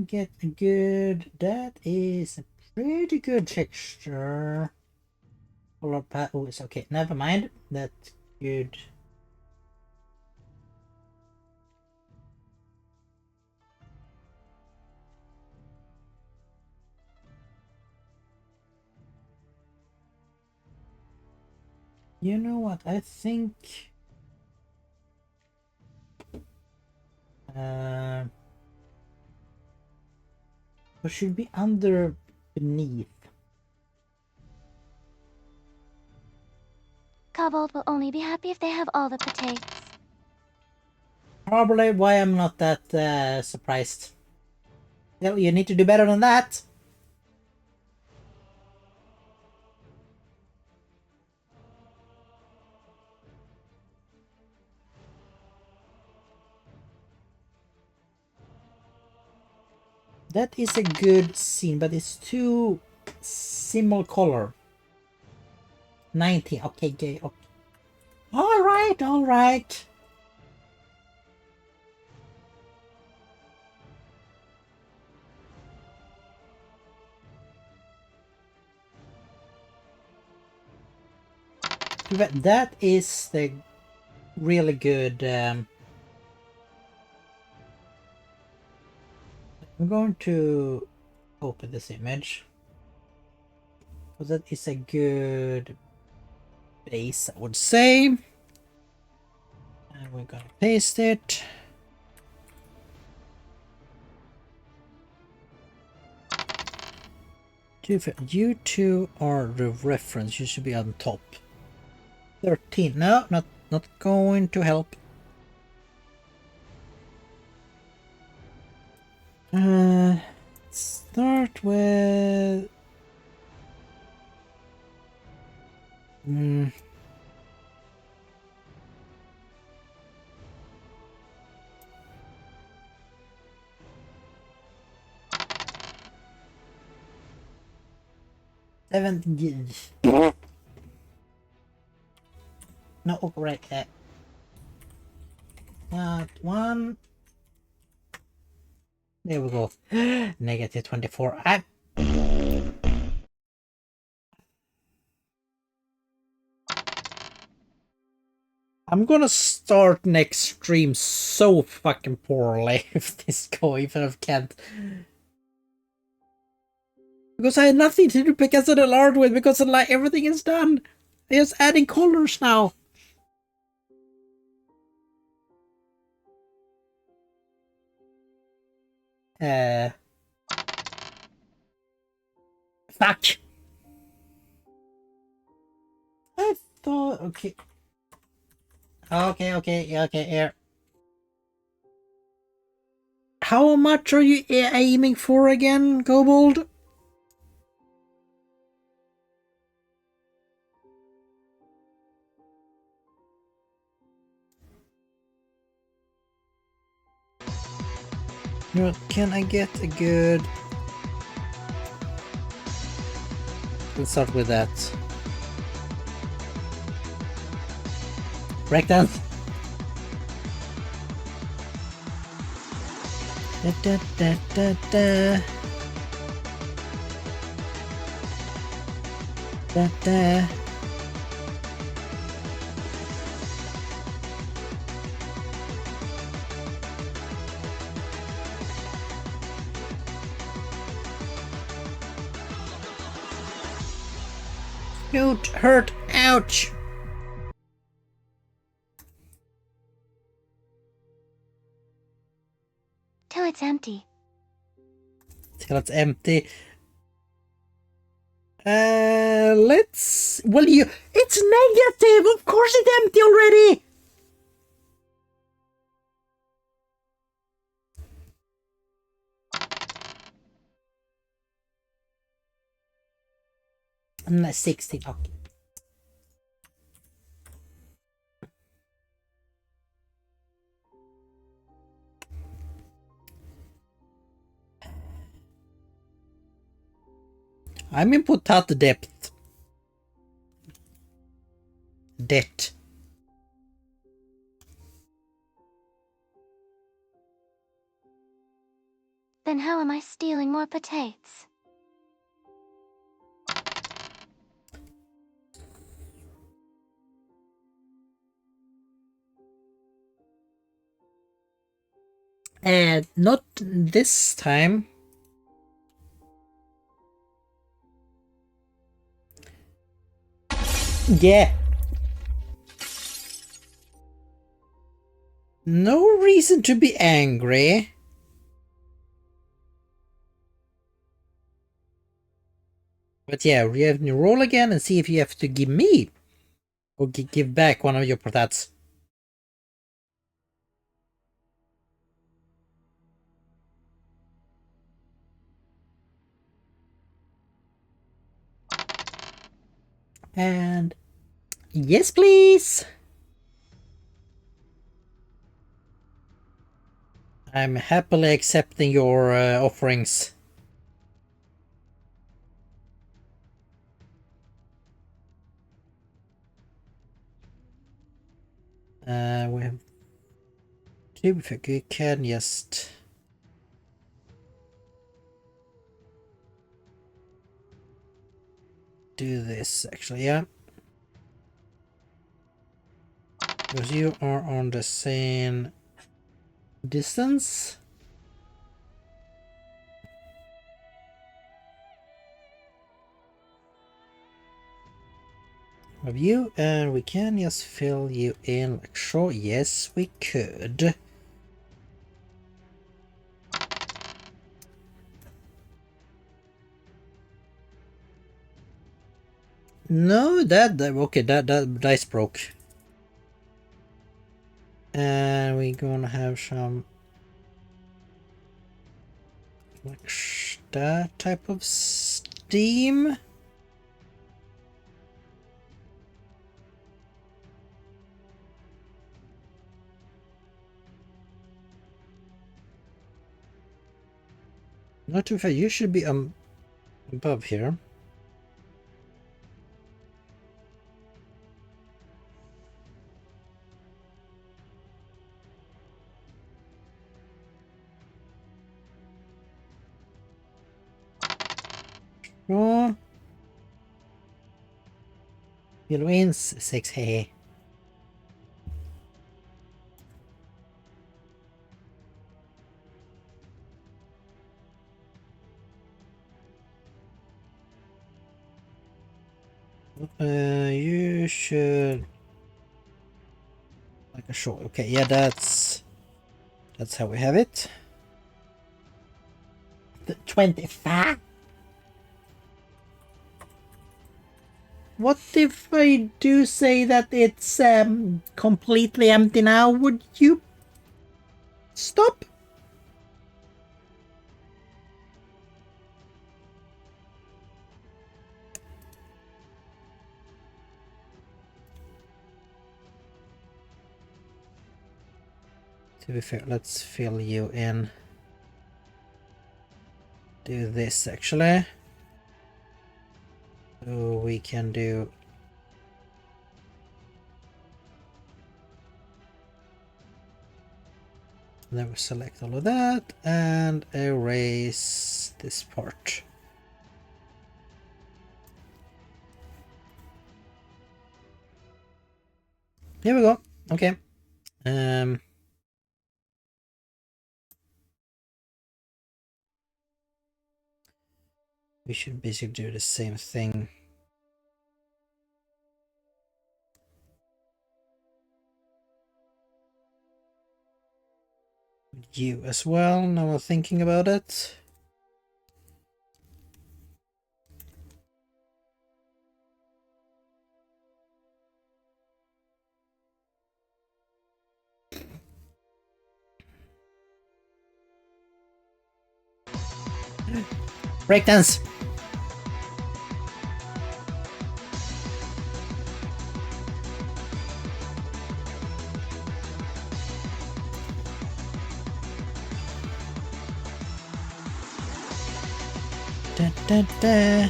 get a good... That is a pretty good texture. Oh, it's okay. Never mind. That's good. You know what? I think... it should be under beneath. Kobold will only be happy if they have all the potatoes. Probably why I'm not that surprised. Well, you need to do better than that. That is a good scene, but it's too similar color. 90. Okay, okay. All right. That is the really good. I'm going to open this image because that is a good base, I would say. And we're gonna paste it. You two are the reference. You should be on top. 13. No, not going to help. Start with. Hmm. Seven. No, right. Not one. There we go. Negative 24. I'm gonna start next stream so fucking poorly if this go, even if I can't. Because I had nothing to do because of the art with, because of, like, everything is done. I'm just adding colors now. Fuck. I thought, okay. Okay, here. How much are you aiming for again, Kobold? No, can I get a good... Let's start with that. Breakdance. Da, da, da, da, da. Da, da. Don't hurt. Ouch. Till it's empty. Till it's empty. Let's... Well, you... It's negative! Of course it's empty already! And 16, okay. I'm in potato depth. Debt. Then how am I stealing more potates? Not this time. Yeah. No reason to be angry. But yeah, we have to roll again and see if you have to give me or give back one of your potats. And yes, please. I'm happily accepting your offerings. We have two. If we can just do this, actually, yeah. Because you are on the same distance. Of you, and we can just fill you in like so. Yes, we could. No, okay, that dice broke. And we're gonna have some like that type of steam. Not too far. You should be above here. Sure. You'll win 6. Hey. You should like a short. Okay, yeah, that's how we have it. 25. What if I do say that it's completely empty now? Would you stop? To be fair, let's fill you in. Do this actually. So we can do then we select all of that and erase this part. Here we go. Okay. We should basically do the same thing. You as well, now I'm thinking about it. Breakdance! Da, da, da.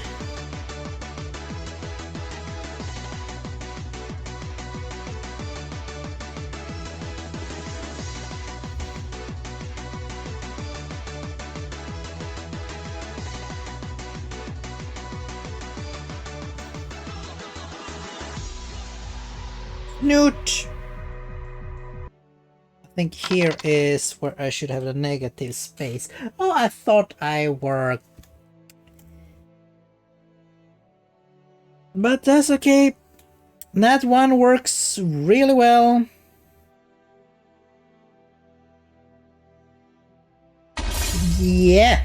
Newt! I think here is where I should have the negative space. Oh, I thought I worked. But that's okay. That one works really well. Yeah.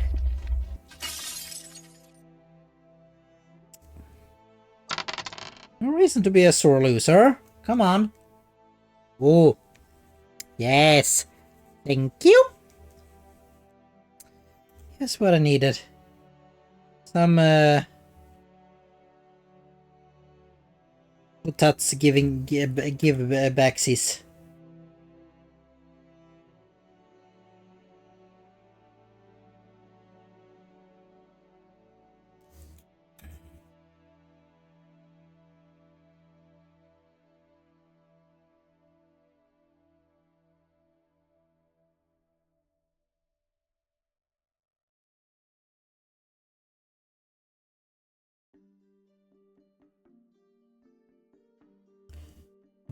No reason to be a sore loser. Come on. Oh. Yes. Thank you. That's what I needed. Some Tuts give backsies.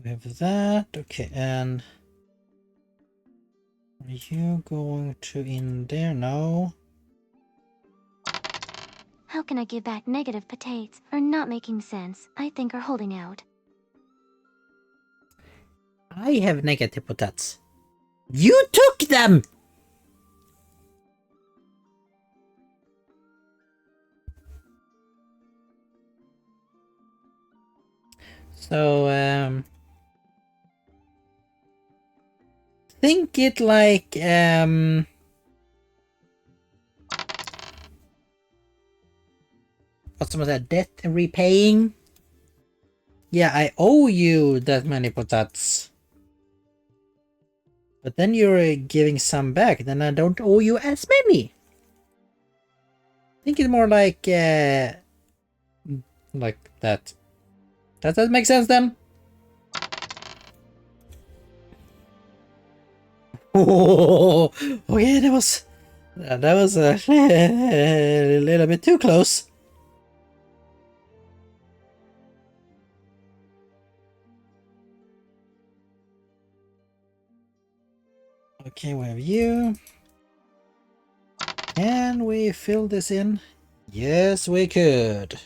We have that. Okay, and are you going to in there? No. How can I give back negative potatoes are not making sense? I think are holding out. I have negative potats. You took them! So, think it like, what's some of that debt repaying? Yeah, I owe you that many potats. But then you're giving some back, then I don't owe you as many. Think it more like that. Does that make sense then? Oh, okay, that was a little bit too close. Okay, we have you. Can we fill this in? Yes, we could.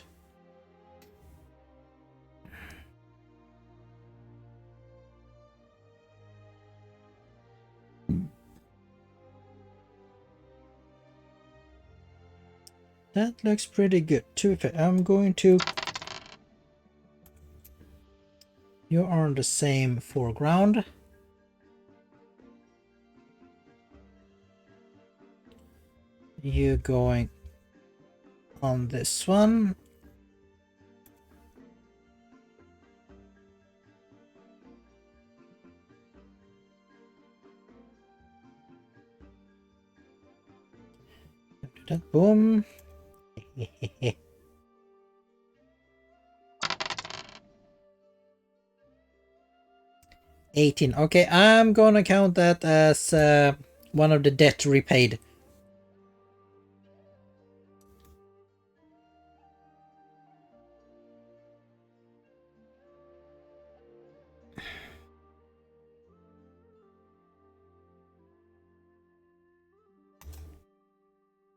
That looks pretty good. To be fair, I'm going to... You are on the same foreground. You going on this one. Do that, boom. 18. Okay, I'm gonna count that as one of the debt repaid.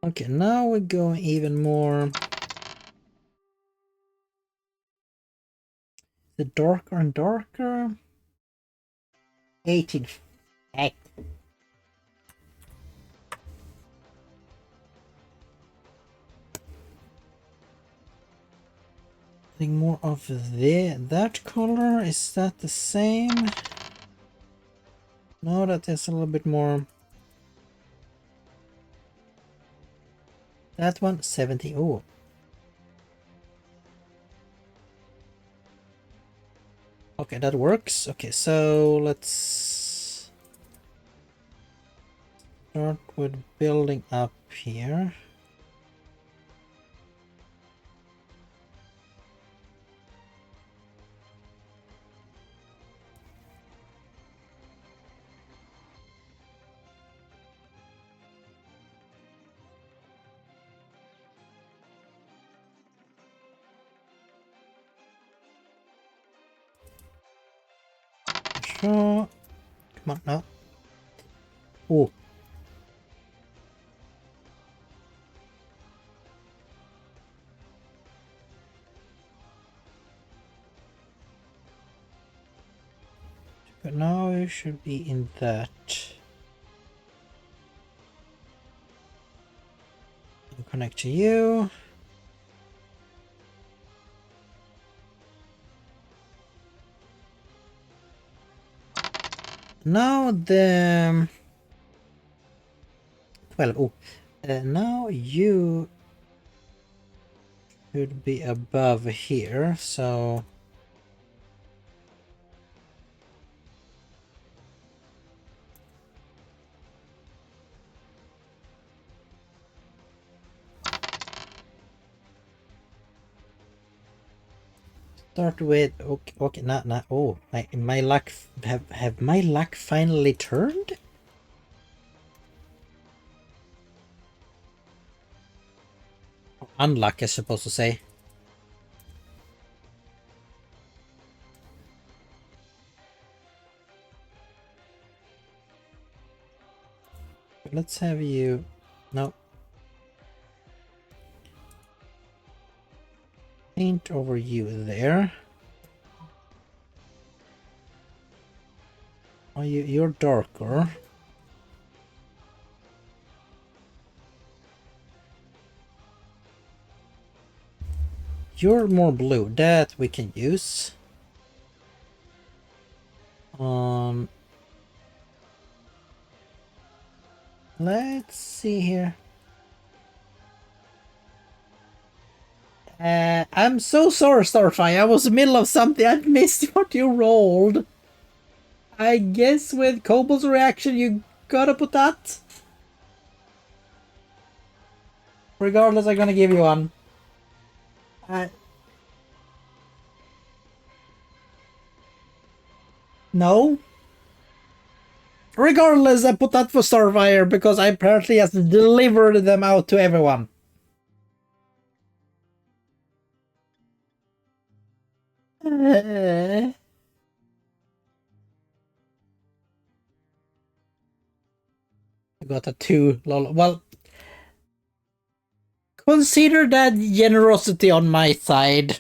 Okay, now we're going even more. The darker and darker. 18. Hey. I think more of that color. Is that the same? No, that is a little bit more. That one, 70. Oh. Okay, that works. Okay, so let's start with building up here. Sure. Come on now. Oh. But now it should be in that. I'll connect to you. Now the 12. Oh, now you should be above here. So start with okay. Not. Oh, my luck have my luck finally turned? Unluck, I supposed to say. Let's have you... No. Paint over you there. Oh, you're darker. You're more blue. That we can use. Let's see here. I'm so sorry, Starfire. I was in the middle of something. I missed what you rolled. I guess with Kobold's reaction, you gotta put that. Regardless, I'm gonna give you one. No. Regardless, I put that for Starfire because I apparently has delivered them out to everyone. I got a 2. Lol. Well, consider that generosity on my side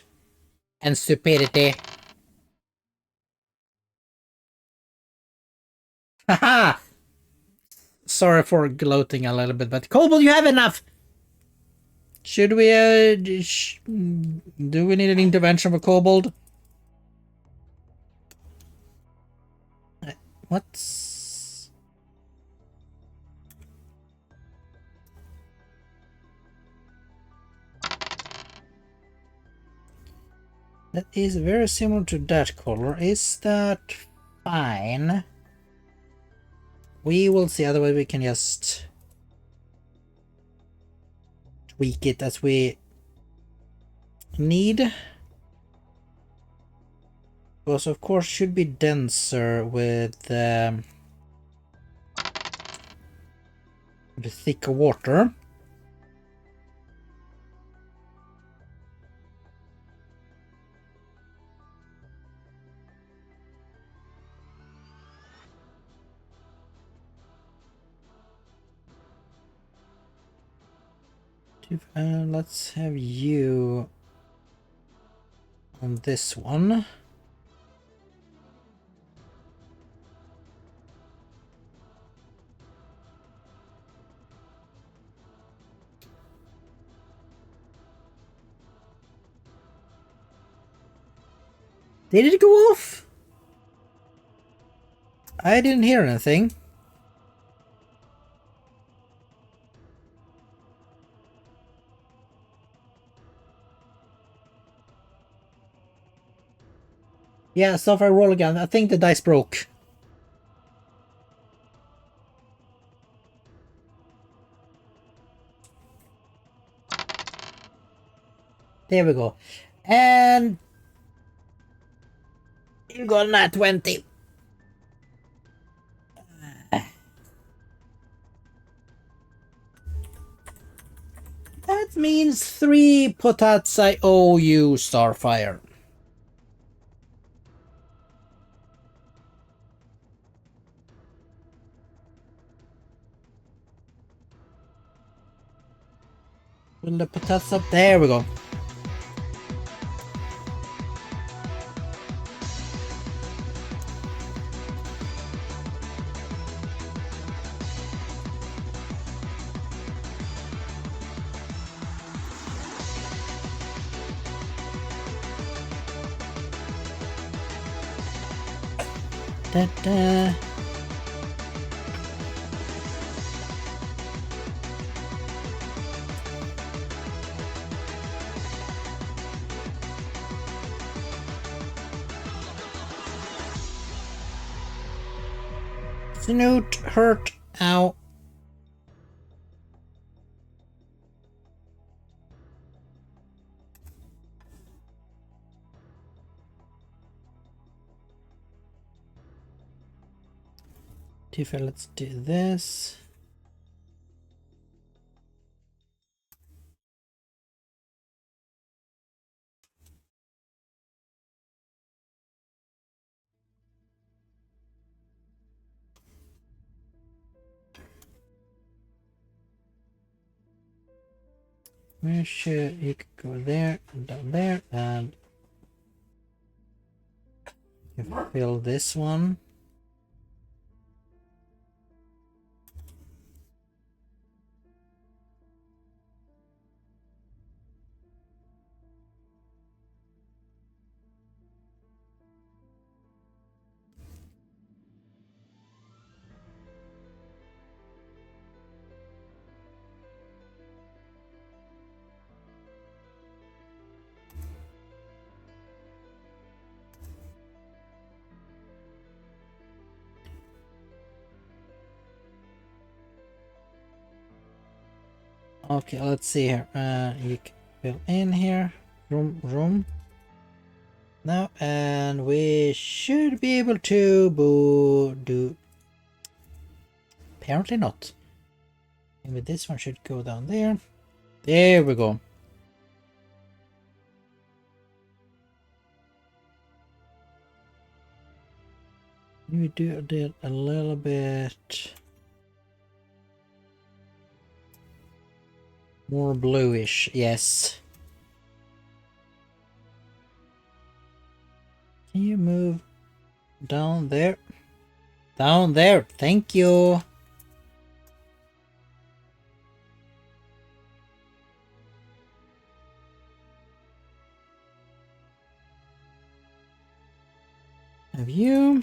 and stupidity. Haha! Sorry for gloating a little bit, but Kobold, you have enough! Should we, do we need an intervention for Kobold? What's... That is very similar to that color. Is that fine? We will see, otherwise we can just tweak it as we need. Because of course should be denser with the thicker water. Let's have you on this one. Did it go off? I didn't hear anything. Yeah, so if I roll again, I think the dice broke. There we go. And you got that 20. That means 3 potats I owe you, Starfire. Will the potats up? There we go. Da-da. Snoot hurt. Ow. Tifa, let's do this. we should, you could go there and down there, and you fill this one. Okay, let's see here. You can fill in here. Room. Now, and we should be able to do. Apparently not. Maybe this one should go down there. There we go. We did a little bit more bluish, yes. Can you move down there? Down there, thank you. Have you?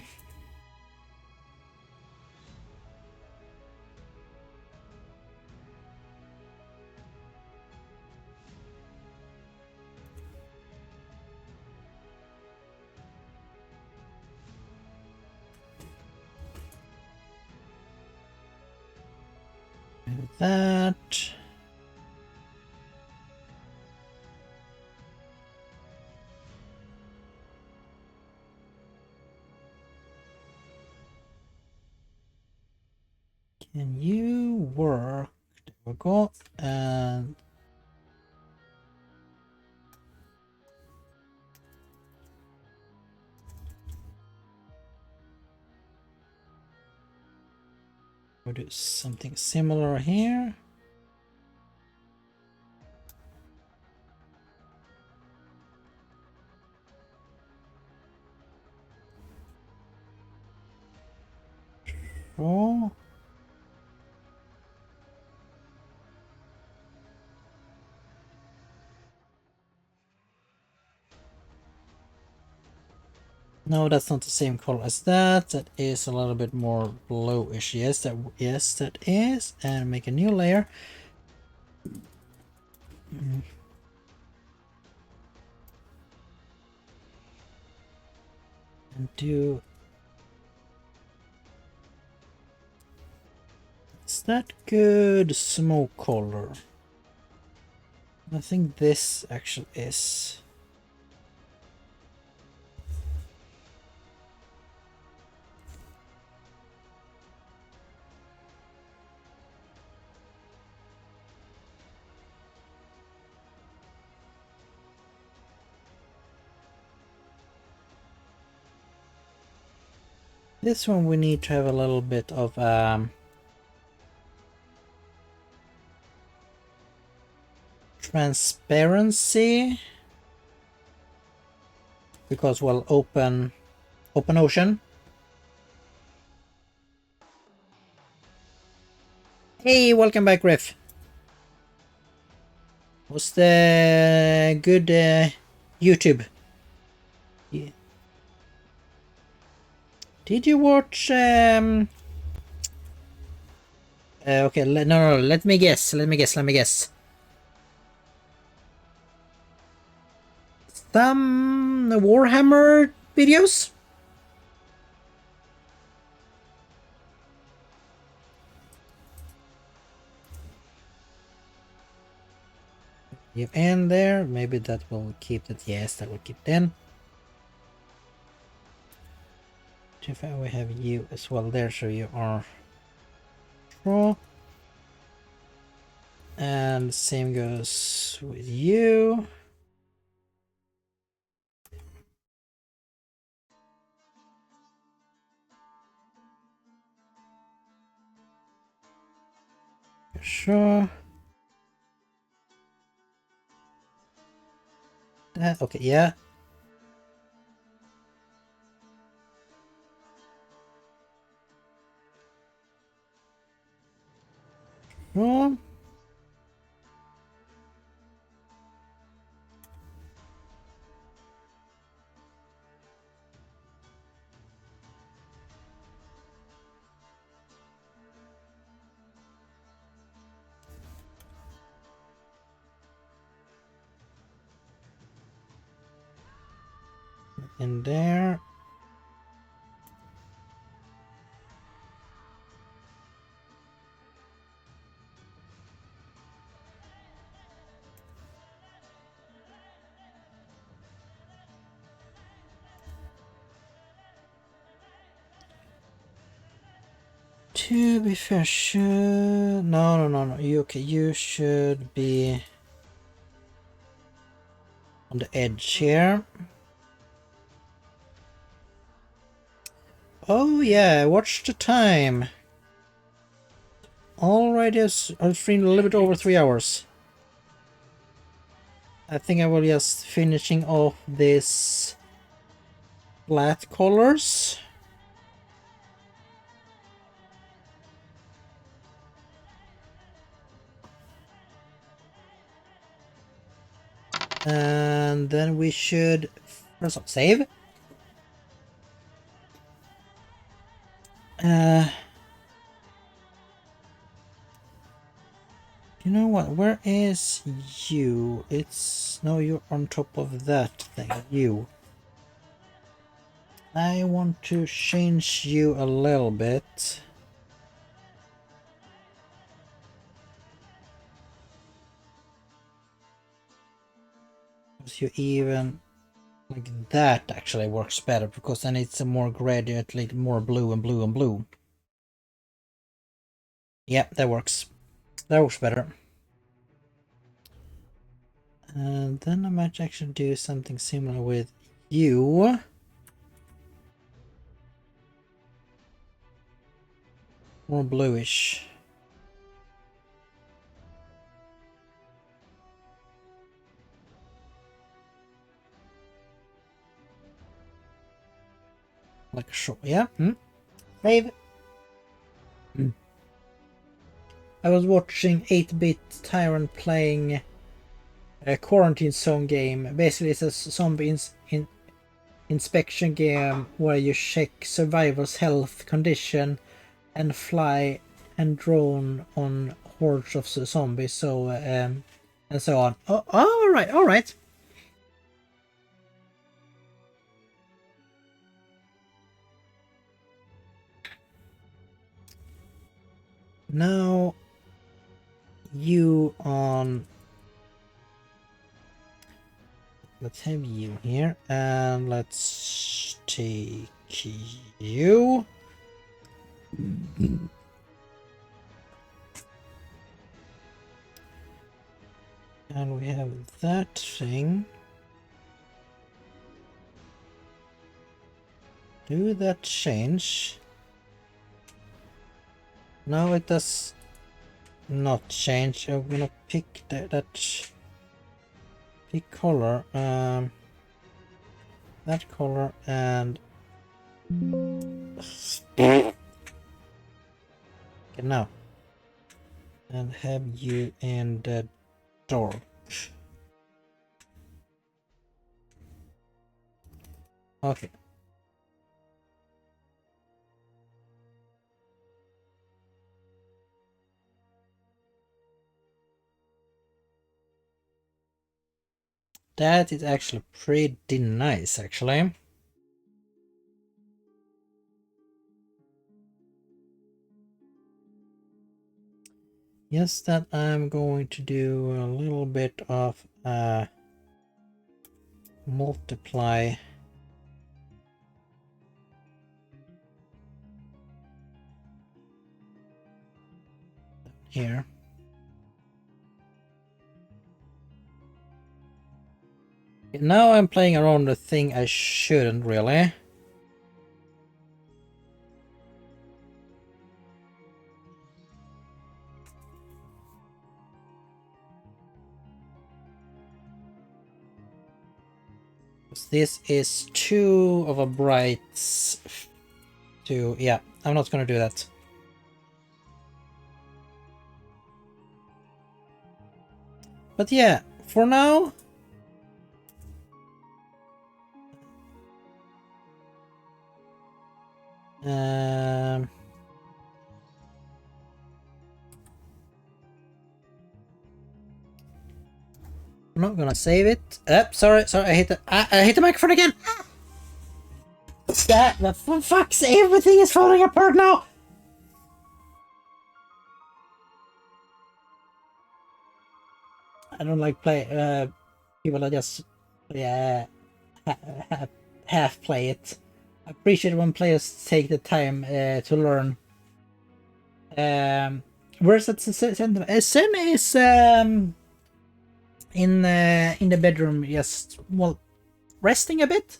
That. Can you work? There we go. And we'll do something similar here. Oh. No, that's not the same color as that. That is a little bit more bluish. Yes, that is. And make a new layer. And do. Is that good smoke color? I think this actually is. This one we need to have a little bit of transparency, because well, open ocean. Hey, welcome back, Riff. Was the good YouTube? Yeah. Did you watch okay, no, let me guess. Some Warhammer videos? You in there? Maybe that will keep it. Yes, that will keep it in. We have you as well there, so you are draw. And same goes with you. Sure. Okay, yeah. Oh. In there. To be fair, no. You should be on the edge here. Oh yeah, watch the time. Already, I've streamed a little bit over 3 hours. I think I will just finishing off this flat colors. And then we should first off, save. You know what? Where is you? It's no, you're on top of that thing. You. I want to change you a little bit. Because you even like that actually works better because then it's a more gradient, like more blue and blue and blue. Yeah, that works. That works better. And then I might actually do something similar with you. More bluish. Like sure, yeah. Save. I was watching 8-Bit Tyrant playing a quarantine zone game. Basically, it's a zombie inspection game where you check survivors' health condition and fly and drone on hordes of zombies. So and so on. Oh, all right, all right. Now you on. Let's have you here, and let's take you. And we have that thing. Do that change? No, it does not change. I'm gonna pick that pick color, that color, and okay, now and have you in the dark. Okay. That is actually pretty nice, actually. Yes, that I'm going to do a little bit of multiply here. Now I'm playing around the thing I shouldn't really. This is too of a bright... Yeah, I'm not gonna do that. But yeah, for now... I'm not gonna save it. Sorry, I hit the microphone again. The fuck's everything is falling apart now. I don't like people that just half play it. I appreciate when players take the time to learn. Where's that sentiment? Sen is in the bedroom, just resting a bit.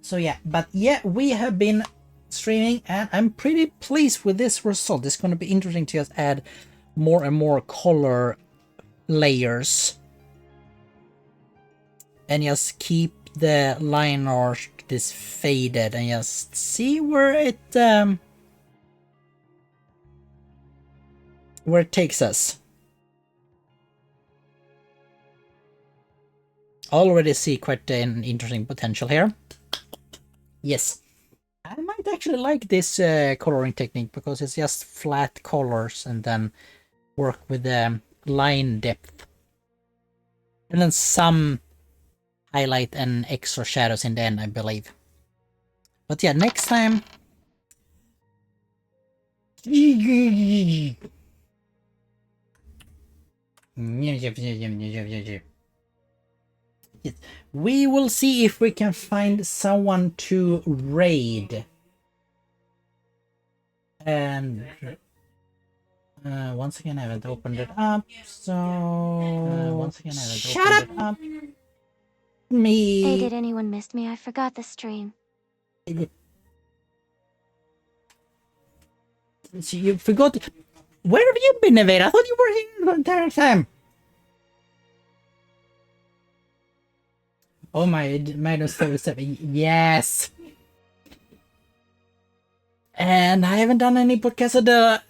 So yeah, but yeah, we have been streaming, and I'm pretty pleased with this result. It's going to be interesting to just add more and more color layers, and just keep the line art this faded, and just see where it takes us. I already see quite an interesting potential here. Yes, I might actually like this coloring technique, because it's just flat colors and then work with the line depth. And then some highlight and extra shadows in the end, I believe. But yeah, next time... We will see if we can find someone to raid. And once again, I haven't opened it up, so once again, I haven't opened it up. Me. Hey, did anyone miss me? I forgot the stream. So you forgot. Where have you been, Evade? I thought you were here the entire time. Oh my, -37. Yes. And I haven't done any because of the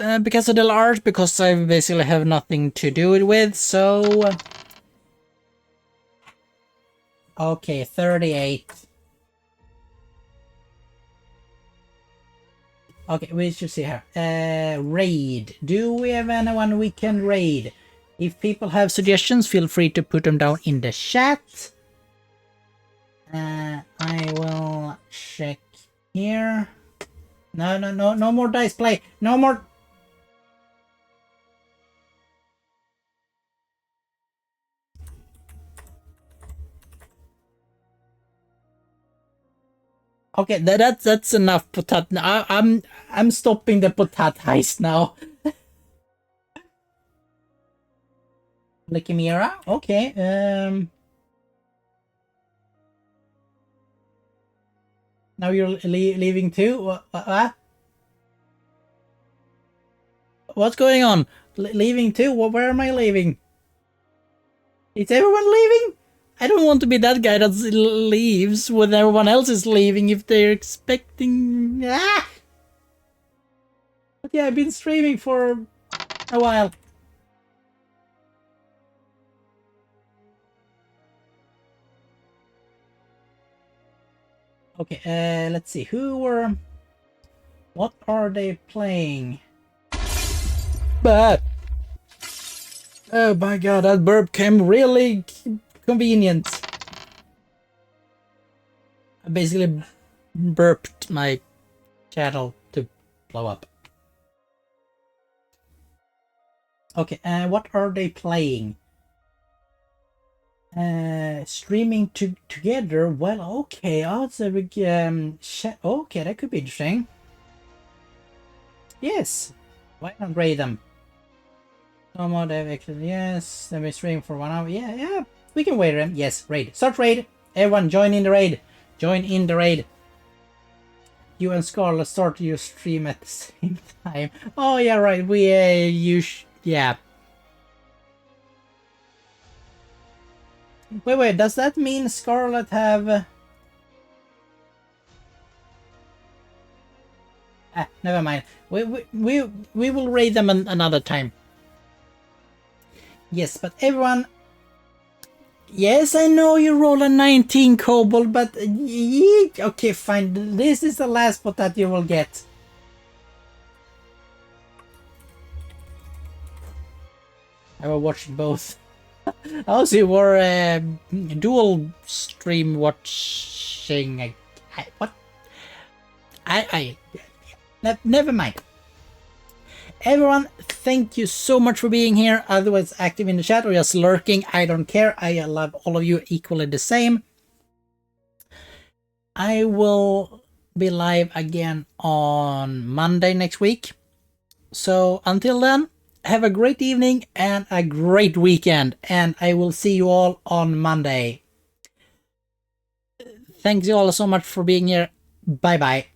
art, because I basically have nothing to do it with. So okay, 38. Okay, we should see here. Raid. Do we have anyone we can raid? If people have suggestions, feel free to put them down in the chat. I will check here. No more dice play. No more. Okay, that's enough potat. I'm stopping the potat heist now. Likimira? Okay. Now you're leaving too? What's going on? Leaving too? Where am I leaving? Is everyone leaving? I don't want to be that guy that leaves when everyone else is leaving if they're expecting... Ah! But yeah, I've been streaming for a while. Okay, let's see. What are they playing? But... Oh my god, that burp came really convenient. I basically burped my channel to blow up. Okay, what are they playing? Streaming together? Well, okay, okay, that could be interesting. Yes, why not raid them? No more dev actually, yes, let me stream for 1 hour. Yeah, we can wait them. Yes, raid. Start raid. Everyone join in the raid. Join in the raid. You and Scarlet start your stream at the same time. Oh yeah, right. Yeah. Wait, does that mean Scarlet have... never mind. We will raid them another time. Yes, but everyone... Yes, I know you roll a 19 kobold, but... Okay, fine. This is the last spot that you will get. I will watch both. Also, you were dual stream watching. What? Never mind. Everyone, thank you so much for being here. Otherwise, active in the chat or just lurking. I don't care. I love all of you equally the same. I will be live again on Monday next week. So until then, have a great evening and a great weekend, and I will see you all on Monday. Thanks you all so much for being here. Bye bye.